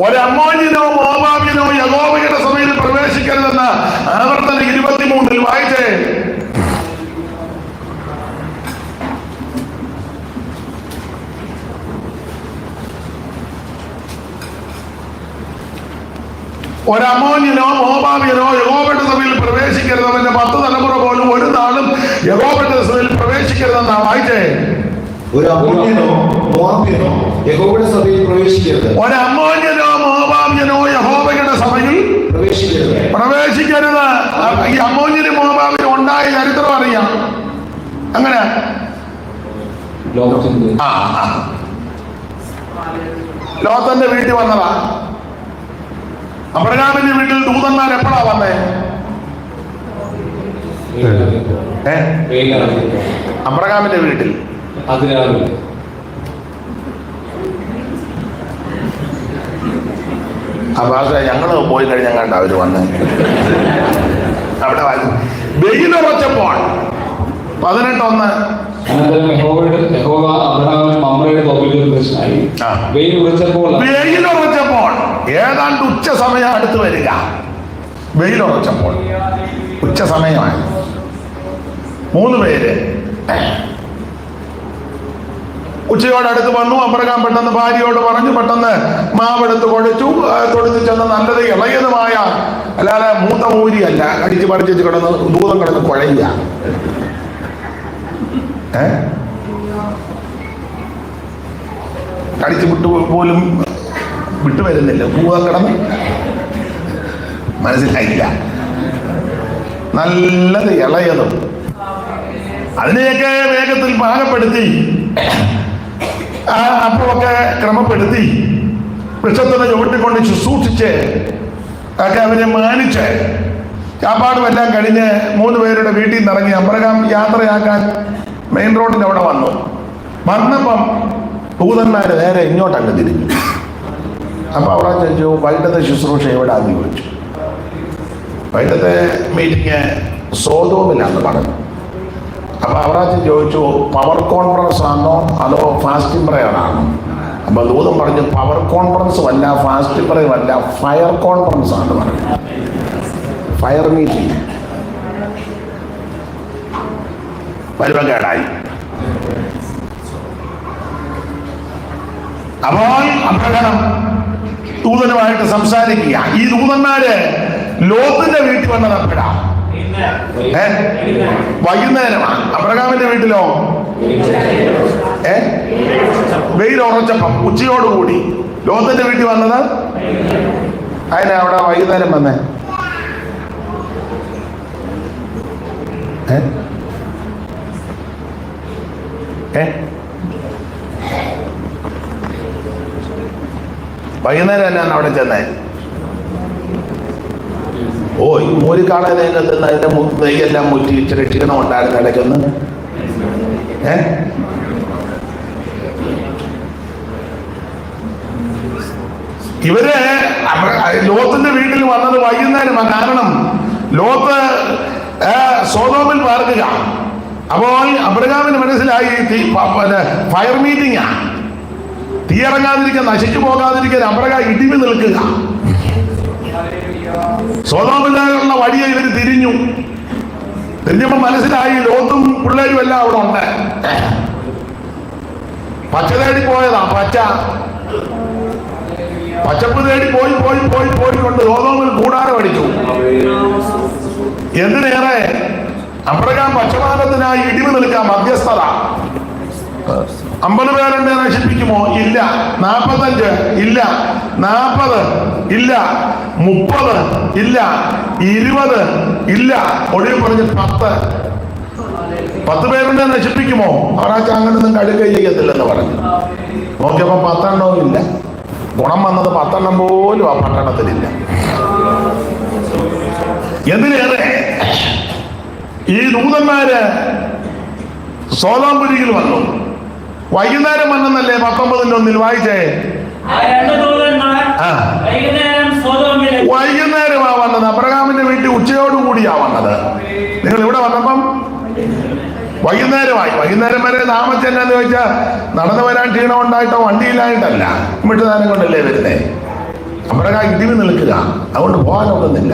ഒരമ്മോന്യനോ മോവാബിനോ യഹോവയുടെ സഭയിൽ പ്രവേശിക്കരുതെന്ന് ആവർത്തന 23 വായിച്ചേ. ഒരമ്മോന്യനോ മോവാബിനോ യഹോവയുടെ സഭയിൽ പ്രവേശിക്കരുത്. അവന്റെ 10 തലമുറ പോലും ഒരു നാളും യഹോവയുടെ സഭയിൽ പ്രവേശിക്കരുതെന്നാ വായിച്ചേ. ഒരു അമ്മോന്യനോ മോവാബ്യനോ യഹോവയുടെ സഭയിൽ പ്രവേശിക്കരുത്. ഒരമ്മോന്യനോ മോവാബ്യനോ യഹോവയുടെ സഭയിൽ പ്രവേശിക്കരുത്. ഈ അമ്മോന്യനും മോവാബിനും ഉണ്ടായ ചരിത്രം അറിയാം. അങ്ങനെ ലോത്തന്റെ വീട്ടിൽ വന്നതാ. അബ്രഹാമിന്റെ വീട്ടിൽ ദൂതന്മാർ എപ്പോഴാ വന്നേ? അബ്രഹാമിന്റെ വീട്ടിൽ അതിരാവിലെ ആ ഭാഷ ഞങ്ങള് പോയി കഴിഞ്ഞാൽ കണ്ട അവര് വന്ന് അവിടെ വെയിലുറച്ചപ്പോൾ 18:1 അനന്തരം യഹോവ അബ്രഹാമിനും മമ്രയുടെ തോപ്പിൽ പ്രശ്നമായി. വെയിലുറച്ചപ്പോൾ ഏതാണ്ട് ഉച്ച സമയം അടുത്ത് വരിക. വെയിലുറച്ചപ്പോൾ ഉച്ച സമയമായി. 3 പേര് ഉച്ചയോടടുത്ത് വന്നു. അബ്രഹാം പെട്ടെന്ന് ഭാര്യയോട് പറഞ്ഞു, പെട്ടെന്ന് മാവെടുത്ത് കുഴച്ചു. തൊടുത്ത് ചെന്ന് നല്ലത് ഇളയതുമായ, അല്ലാതെ മൂത്ത മൂരിയല്ല, അടിച്ച് പറിച്ച് കിടന്ന് ദൂതം കിടന്ന് കുഴയുക. കടിച്ചു വിട്ടു പോലും വിട്ടുവരുന്നില്ല. ഭൂതം കിടന്ന് മനസ്സിലായില്ല. നല്ലത് ഇളയതും. അതിനെയൊക്കെ വേഗത്തിൽ പാകപ്പെടുത്തി, അപ്പമൊക്കെ ക്രമപ്പെടുത്തി, വൃക്ഷത്തിനെ ചുവട്ടിക്കൊണ്ട് ശുശ്രൂഷിച്ച് ഒക്കെ അവരെ മാനിച്ച് ചാപ്പാടുമെല്ലാം കഴിഞ്ഞ് 3 പേരുടെ വീട്ടിൽ നിന്ന് ഇറങ്ങി അബ്രഹാം യാത്രയാക്കാൻ മെയിൻ റോഡിന്റെ അവിടെ വന്നപ്പം ദൂതന്മാര് നേരെ ഇങ്ങോട്ടങ്ങ് തിരിഞ്ഞു. അപ്പൊ അവിടെ ചോദിച്ചു, വൈകിട്ടത്തെ ശുശ്രൂഷ എവിടാന്ന് ചോദിച്ചു. വൈകിട്ടത്തെ മീറ്റിംഗ് സോതോമിലാന്ന് പറഞ്ഞു. അപ്പൊ അവരാച്ചൻ ചോദിച്ചു, പവർ കോൺഫറൻസ് ആണോ അതോ ഫാസ്റ്റിംഗ് പ്രയർ ആണോ? അപ്പൊ ദൂതം പറഞ്ഞു, പവർ കോൺഫറൻസും അല്ല, ഫാസ്റ്റിംഗ് പ്രയറും അല്ല, ഫയർ കോൺഫറൻസ് ആണ് പറഞ്ഞു. ഫയർ മീറ്റിംഗ് പരുവക്കേടായി. അപ്പോൾ അബ്രഹാം ദൂതനുമായിട്ട് സംസാരിക്കുക. ഈ ദൂതന്മാര് ലോത്തിന്റെ വീട്ടിൽ വന്നത് അപ്പോഴാ വൈകുന്നേരമാണ്. അബ്രഹാമിന്റെ വീട്ടിലോ വെയിൽ ഉറച്ചപ്പം ഉച്ചയോടുകൂടി. ലോത്തിന്റെ വീട്ടിൽ വന്നത് അതിനെ അവിടെ വൈകുന്നേരം വന്നേ. വൈകുന്നേരം തന്നെയാണ് അവിടെ ചെന്നേ. ഓ, ഈ മൂരിക്കാളെ തിന്ന് അതിന്റെ നെയ്യെല്ലാം മുറ്റി ഇച്ചിരി ക്ഷീണം ഉണ്ടായിരുന്നു ഇടയ്ക്കൊന്ന്. ഇവര് ലോത്തിന്റെ വീട്ടിൽ വന്നത് വൈകുന്നേരമാണ്. കാരണം ലോത്ത് സോദോമിൽ പാർക്കുക. അപ്പോൾ അബ്രഹാമിന് മനസ്സിലായി ഫയർ മീറ്റിംഗാ, തീ ഇറങ്ങാതിരിക്കാൻ, നശിച്ചു പോകാതിരിക്കാൻ അബ്രഹാം ഇടിവ് നിൽക്കുക. സോദോമിലുള്ള വഴിയെ ഇവര് തിരിഞ്ഞപ്പോ മനസ്സിലായി ലോത്തും പിള്ളേരും എല്ലാം അവിടെ ഉണ്ട്. പച്ച തേടി പോയതാ, പച്ചപ്പ് തേടി പോയിക്കൊണ്ട് സോദോമിൽ കൂടാരം അടിച്ചു. എന്തിനേറെ അബ്രഹാം പക്ഷപാതത്തിനായി ഇടിവ് നിൽക്കാം, മധ്യസ്ഥത. 50 പേരെന്നെ നശിപ്പിക്കുമോ? ഇല്ല. 45 ഇല്ല. 40 ഇല്ല. 30 ഇല്ല. 20 ഇല്ല. ഒടുവിൽ പറഞ്ഞ് 10 പേരെന്നെ നശിപ്പിക്കുമോ? അവരാച്ച അങ്ങനൊന്നും കടുകൈ ചെയ്യത്തില്ലെന്ന് പറഞ്ഞു. നോക്കിയപ്പോ 10 എണ്ണവും ഇല്ല. ഗുണം വന്നത് 10 എണ്ണം പോലും ആ പട്ടണത്തിലില്ല. എന്തിനേറെ ഈ ദൂതന്മാര് സോദോംപുരിയിൽ വന്നു. വൈകുന്നേരം വന്നെന്നല്ലേ 19:1 വായിച്ചേ. വൈകുന്നേരമാ വന്നത്. അബ്രഹാമിന്റെ വീട്ടിൽ ഉച്ചയോടുകൂടിയാ വന്നത്. നിങ്ങൾ ഇവിടെ വന്നപ്പം വൈകുന്നേരമായി. വൈകുന്നേരം വരെ താമസിച്ചെന്നു ചോദിച്ചാൽ നടന്നു വരാൻ ക്ഷീണം ഉണ്ടായിട്ടോ വണ്ടിയിലായിട്ടല്ല, മിട്ടുദാനം കൊണ്ടല്ലേ വരുന്നേ. അബ്രഹാം ഇടിവ് നിൽക്കുക, അതുകൊണ്ട് പോകാനൊക്കുന്നില്ല.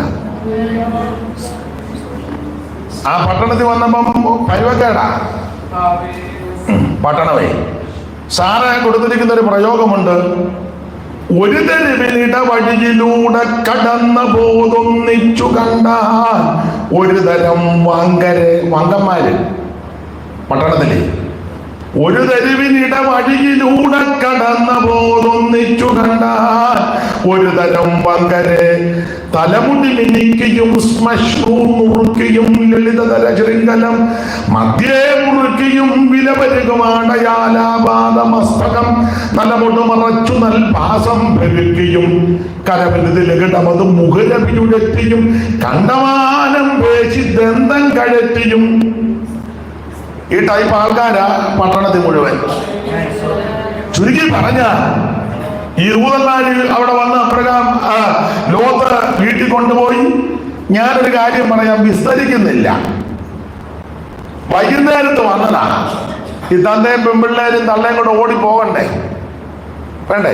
ആ പട്ടണത്തിൽ വന്നപ്പം പരുവക്കേടാ പട്ടണമേ. സാറ് കൊടുത്തിരിക്കുന്ന ഒരു പ്രയോഗമുണ്ട്. ഒരു തെരുവിലിട വഴിയിലൂടെ കടന്ന പോതൊന്നിച്ചു കണ്ടാൽ ഒരു തരം വങ്കന്മാര് പട്ടണത്തിലെ ഒരു തെരുവിനിട വഴിയിലൂടെ കടന്ന പോതൊന്നിച്ചു കണ്ടാൽ ഒരു തരം വങ്കരെ തലമുടി മിനിക്കുകയും ശ്മശ്രൂം മുറുക്കിയും ലളിതതര ശൃംഖലം മധ്യേ മുറുക്കിയും വിലപരുകുമാടയാലാപാദമസ്തകം തലമുടി മറച്ചു നൽപാസം പെരുക്കിയും കരവലുതിലകിടമത് മുഖരവിയുഴറ്റിയും കണ്ടമാനം പേശി ദന്തം കഴറ്റിയും. ഈ ടൈപ്പ് ആൾക്കാരാ പട്ടണത്തിൽ മുഴുവൻ. ചുരുക്കി പറഞ്ഞ ഈ ദൂതന്മാര് അവിടെ വന്ന് അബ്രഹാം ലോത്ത് വീട്ടിൽ കൊണ്ടുപോയി. ഞാനൊരു കാര്യം പറയാം, വിസ്തരിക്കുന്നില്ല. വൈകുന്നേരത്ത് വന്നതാണ്. ഈ തന്തയും പെൺപിള്ളേരും തള്ളയും കൂടെ ഓടി പോകണ്ടേ, വേണ്ടേ?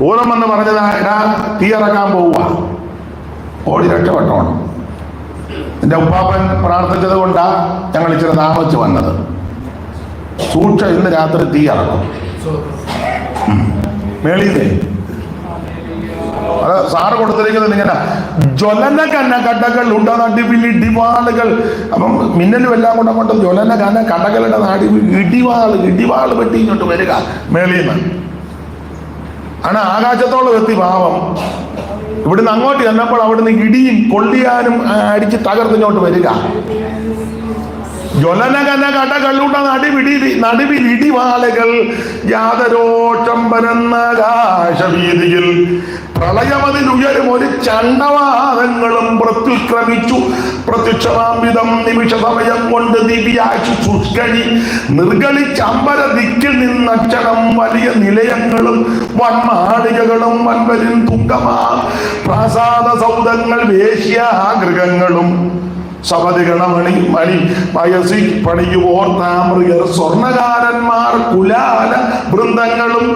ഊരം വന്ന് പറഞ്ഞതാ, തീ ഇറക്കാൻ പോവുക, ഓടി രക്ഷപ്പെട്ടോണം. എൻ്റെ ഉപ്പാപ്പൻ പ്രാർത്ഥിച്ചത് കൊണ്ടാ ഞങ്ങൾ ഇച്ചിരി താമസിച്ച് വന്നത്. ഇന്ന് രാത്രി തീ ഇറക്കും മേളിന്നേ. അത് സാറ് കൊടുത്തിരിക്കുന്നത് ഇങ്ങനെ ജ്വലന കടകൾ ഉണ്ട നടുവിൽ ഇടിവാളുകൾ. അപ്പം മിന്നലും എല്ലാം കൂടെ കൊണ്ട് ജ്വലന കടകളുടെ നടുവിൽ ഇടിവാള് വെട്ടി ഇങ്ങോട്ട് വരിക മേളിന്ന്. ആണ് ആകാശത്തോളം എത്തി പാവം. ഇവിടുന്ന് അങ്ങോട്ട് ചെന്നപ്പോൾ അവിടുന്ന് ഇടിയും കൊള്ളിയാനും അടിച്ച് തകർത്തിങ്ങോട്ട് വരിക. ജ്വലന കടകളുടെ നടുവിൽ ഇടിവാളുകൾ യാതരോഷം പരന്ന ആകാശവീതിയിൽ പ്രളയമതിലുയരും ഒരു ചണ്ടവാദങ്ങളും പ്രത്യുക്രമിച്ചു പ്രത്യക്ഷമാംവിധം നിമിഷ സമയം കൊണ്ട് ദിവ്യാശു ശുഷ്കഴി നിർഗളിച്ച് അമ്പര ദിക്കിൽ നിന്നക്ഷണം വലിയ നിലയങ്ങളും വൻമാളികകളും വൻവരിൻ തുങ്കമാ പ്രാസാദ സൗധങ്ങൾ വേശ്യാഗൃഹങ്ങളും സപതിഗണമണി മണി വയസ്സി പണിയുവോർ താമൃഗർ സ്വർണകാരന്മാർ കുലാല വൃന്ദങ്ങളും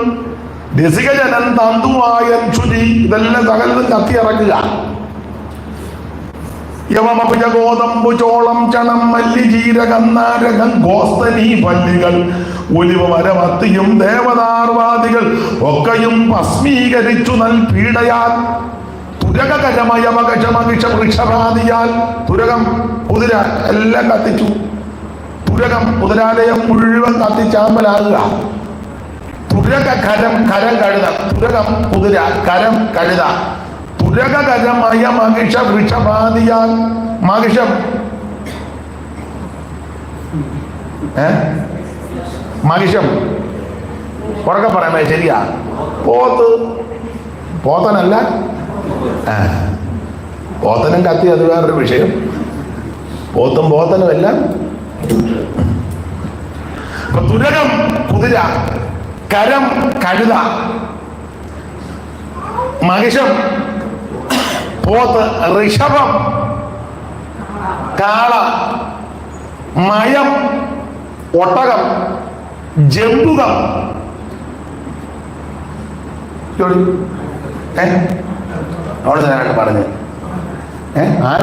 രസികജനൻ തന്തുവായൻ ചുരി ഇതെല്ലാം സകലതും കത്തിയിറക്കുക. യമമപുജ ഗോതമ്പു ചോളം ചണം മല്ലി ജീരകം നാരകം ഗോസ്തനി പല്ലികൾ ഒലിവ് മരമത്തിയും ദേവതാർവാദികൾ ഒക്കെയും ഭസ്മീകരിച്ചു നൽ പീഡയാൽ തുരകകരമയമകശമകിഷ വൃക്ഷപാതിയാൽ തുരകം കുതിര എല്ലാം കത്തിച്ചു. തുരകം കുതിരാലയം മുഴുവൻ കത്തിച്ചാമ്പലാകുക. തുരകരം കരം കഴുത, തുരകം കുതിര, കരം കഴുത. തുരകകരമയ മകിഷ വൃക്ഷപാതിയാൽ മകിഷം മകിഷം ഉറക്കെ പറയാമേ ശരിയാ. പോത്ത് പോത്തനല്ല, പോത്തനും കത്തി അത് വേറൊരു വിഷയം. പോത്തും പോത്തനും എല്ലാം. തുരകം കുതിര, കരം കഴുത, മഹിഷം പോത്ത്, ഋഷഭം കാള, മയം ഒട്ടകം, ജംബുകം. അവിടെ തന്നെ പറഞ്ഞു ആന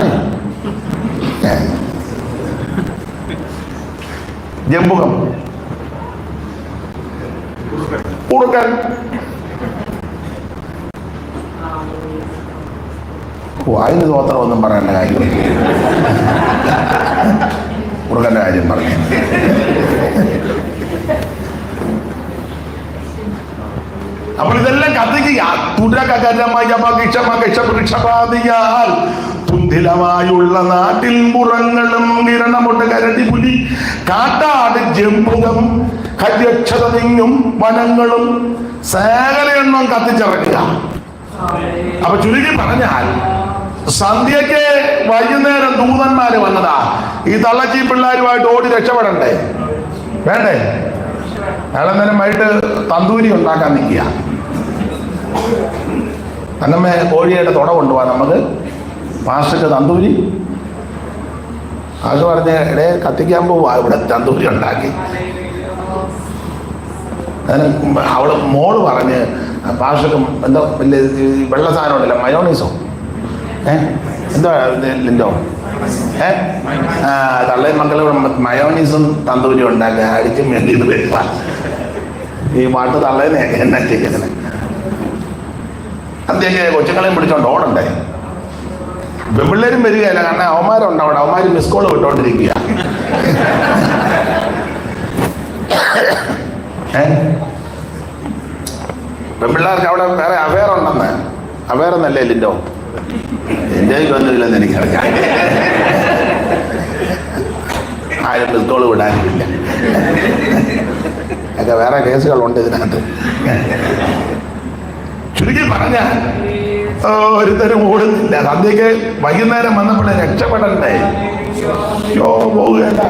ജംബുകം, ഉറുക്കൻ, അതിന് തോത്രം ഒന്നും പറയേണ്ട കാര്യം. ഉറുക്കൻ്റെ കാര്യം പറഞ്ഞു. അപ്പോൾ ഇതെല്ലാം കത്തിക്കുക. തുരകരമയമകിഷമകിഷവൃക്ഷപാതിയാൽ തുന്തിലമായുള്ള നാട്ടിൽ മുറങ്ങളും നിരണമൊട്ട് കരടി പുലി കാട്ടാട് ജംബുകം ഹര്യക്ഷത തിങ്ങും വനങ്ങളും സകലയെണ്ണം കത്തിച്ചിറക്കുക. അപ്പൊ ചുരുക്കി പറഞ്ഞാൽ സന്ധ്യക്ക് വൈകുന്നേരം ദൂതന്മാര് വന്നതാ. ഈ തള്ളച്ചി പിള്ളേരുമായിട്ട് ഓടി രക്ഷപ്പെടണ്ടേ? വേണ്ടേ? അയാളെന്നേരം വൈകിട്ട് തന്തൂരി ഉണ്ടാക്കാൻ നിൽക്കുക. അന്നമ്മേ കോഴിയുടെ തുട കൊണ്ടുപോകാൻ നമുക്ക് മാസ്റ്റർക്ക് തന്തൂരി. അത് പറഞ്ഞ് ഇടയെ കത്തിക്കാൻ പോവാ, ഇവിടെ തന്തൂരി ഉണ്ടാക്കി. അവള് മോള് പറഞ്ഞ് പാസ്റ്റർക്ക് എന്തോ വലിയ വെള്ള സാധനം ഉണ്ടല്ലോ, മയോണീസോ എന്തോ ലിൻഡോ തള്ളയും മക്കളും മയോണീസും തന്തൂരി ഉണ്ടാക്കുക. അടിച്ചും വേണ്ടി ഇത് വരുക. ഈ പാട്ട് തള്ളേനെ എന്നാ ചെയ്യുന്നത്? അന്ത്യക്ക് കൊച്ചുങ്ങളെയും പിടിച്ചോണ്ട് ഓടണ്ടേ? പെൺപിള്ളേരും വരികയല്ല, കാരണം അവന്മാരുണ്ട് അവിടെ. അവന്മാര് മിസ് കോള് വിട്ടോണ്ടിരിക്കുക. പെൺപിള്ളേർക്ക് അവിടെ വേറെ അഫെയർ ഉണ്ടെന്ന്. അഫെയർ എന്നല്ലേ ലിൻഡോ? എൻ്റെ ഒന്നുമില്ലെന്ന് എനിക്കറിയാം. ആരും മിസ് കോള് വിടാനില്ല. ഒക്കെ വേറെ കേസുകളുണ്ട് ഇതിനകത്ത്. ചുരുക്കി പറഞ്ഞാൽ ഒരുത്തരും ഓടുന്നില്ല. സന്ധ്യക്ക് വൈകുന്നേരം വന്നപ്പോഴേ രക്ഷപ്പെടണ്ടേ? പോവുകയല്ല.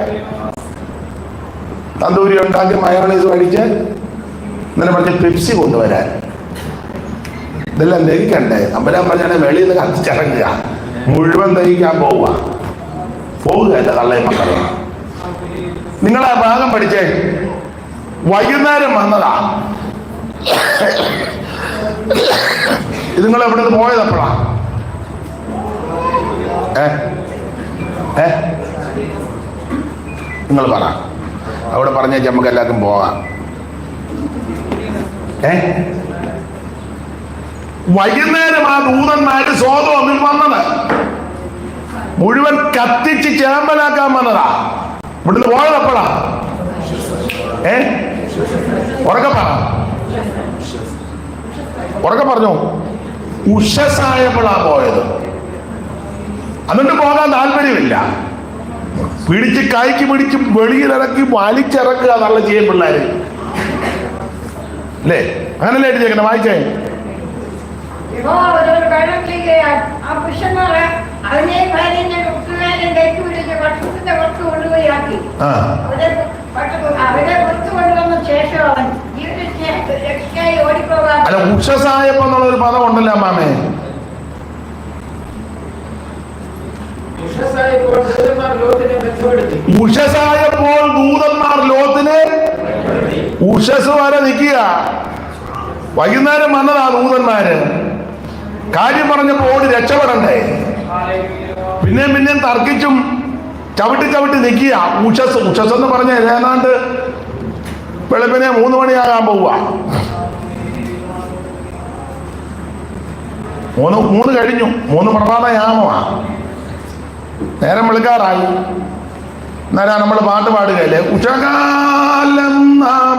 തന്തൂരി ഉണ്ടാക്കി മയോണൈസ് കഴിച്ച് ഇന്നലെ പറഞ്ഞ് പെപ്സി കൊണ്ടുവരാൻ. ഇതെല്ലാം ദഹിക്കണ്ടേ? അമ്പലം പറഞ്ഞാൽ വെളിയിൽ നിന്ന് കത്തിച്ചിറങ്ങുക, മുഴുവൻ ദഹിക്കാൻ പോവുകയല്ല തള്ളയും മക്കളും. നിങ്ങളാ ഭാഗം പഠിച്ചേ. വൈകുന്നേരം വന്നതാ. ഇത് നിങ്ങൾ എവിടെ നിന്ന് പോയതപ്പോഴാ? നിങ്ങൾ പറ. അവിടെ പറഞ്ഞേച്ച് നമുക്ക് എല്ലാവർക്കും പോകാം. വൈകുന്നേരം ആ ദൂതന്മാര് സോതോമിൽ വന്നത് മുഴുവൻ കത്തിച്ച് ചേമ്പലാക്കാൻ വന്നതാ. ഇവിടുന്ന് പോയതപ്പോഴാ? ഉറക്കെ പറഞ്ഞു. ഉഷസായപ്പോഴാ പോയത്. എന്നിട്ട് പോകാൻ താല്പര്യമില്ല. പിടിച്ച് കൈക്ക് പിടിച്ച് വെളിയിലിറക്കി വലിച്ചിറക്കുക എന്നുള്ള ചെയ്യും പിള്ളേര് അല്ലേ? അങ്ങനല്ലേ എഴുതിയേക്കണേ? വായിച്ചേ. ആ പുരുഷന്മാര് അവനെ ഭാര്യനെ ഞാനും ഡേറ്റ് വിളിച്ച് ഭക്ഷണത്തിന്റെ പുറത്ത് കൊണ്ടുപോയി ആക്കി. ആ അവരെ പുറത്ത് കൊണ്ടുവന്ന ശേഷം അവൻ രക്ഷയായി ഓടിപ്പോകാൻ. അല്ല, ഉഷസായപ്പോ എന്നുള്ളൊരു പദം ഉണ്ടല്ലോ അമ്മാമേ. ഉഷസായപ്പോൾ ദൂതന്മാർ ലോത്തിനെ ഉഷസ് വരെ നിൽക്കുക. വൈകുന്നേരം വന്നതാ ദൂതന്മാര്. കാര്യം പറഞ്ഞപ്പോ ഓടി രക്ഷപ്പെടണ്ടേ. പിന്നെയും തർക്കിച്ചും ചവിട്ടി നിൽക്കുക. ഉഷസ് എന്ന് പറഞ്ഞ ഏതാണ്ട് വെളുപ്പിനെ 3 മണിയാകാൻ പോവുക. 3 കഴിഞ്ഞു. 3 പ്രഭാതയാമമാ. നേരം വെളുക്കാറായി. എന്നാലും നമ്മൾ പാട്ട് പാടുകയല്ലേ, ഉഷകാലം നാം.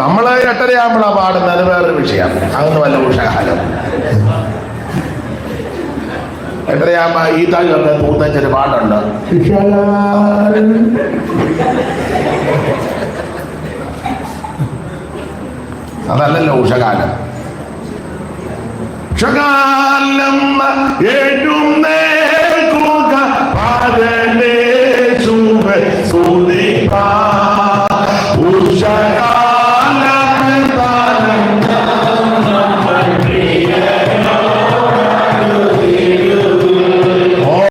നമ്മള് 8:30 പാടുന്നത് വേറൊരു വിഷയം. അതൊന്നും വല്ല ഉഷകാലം. 8:30 ഈ താഴെ പൂത്തച്ചൊരു പാട്ടുണ്ട്, അതല്ലല്ലോ ഉഷകാലം. ഉഷകാലം എഴുന്നേ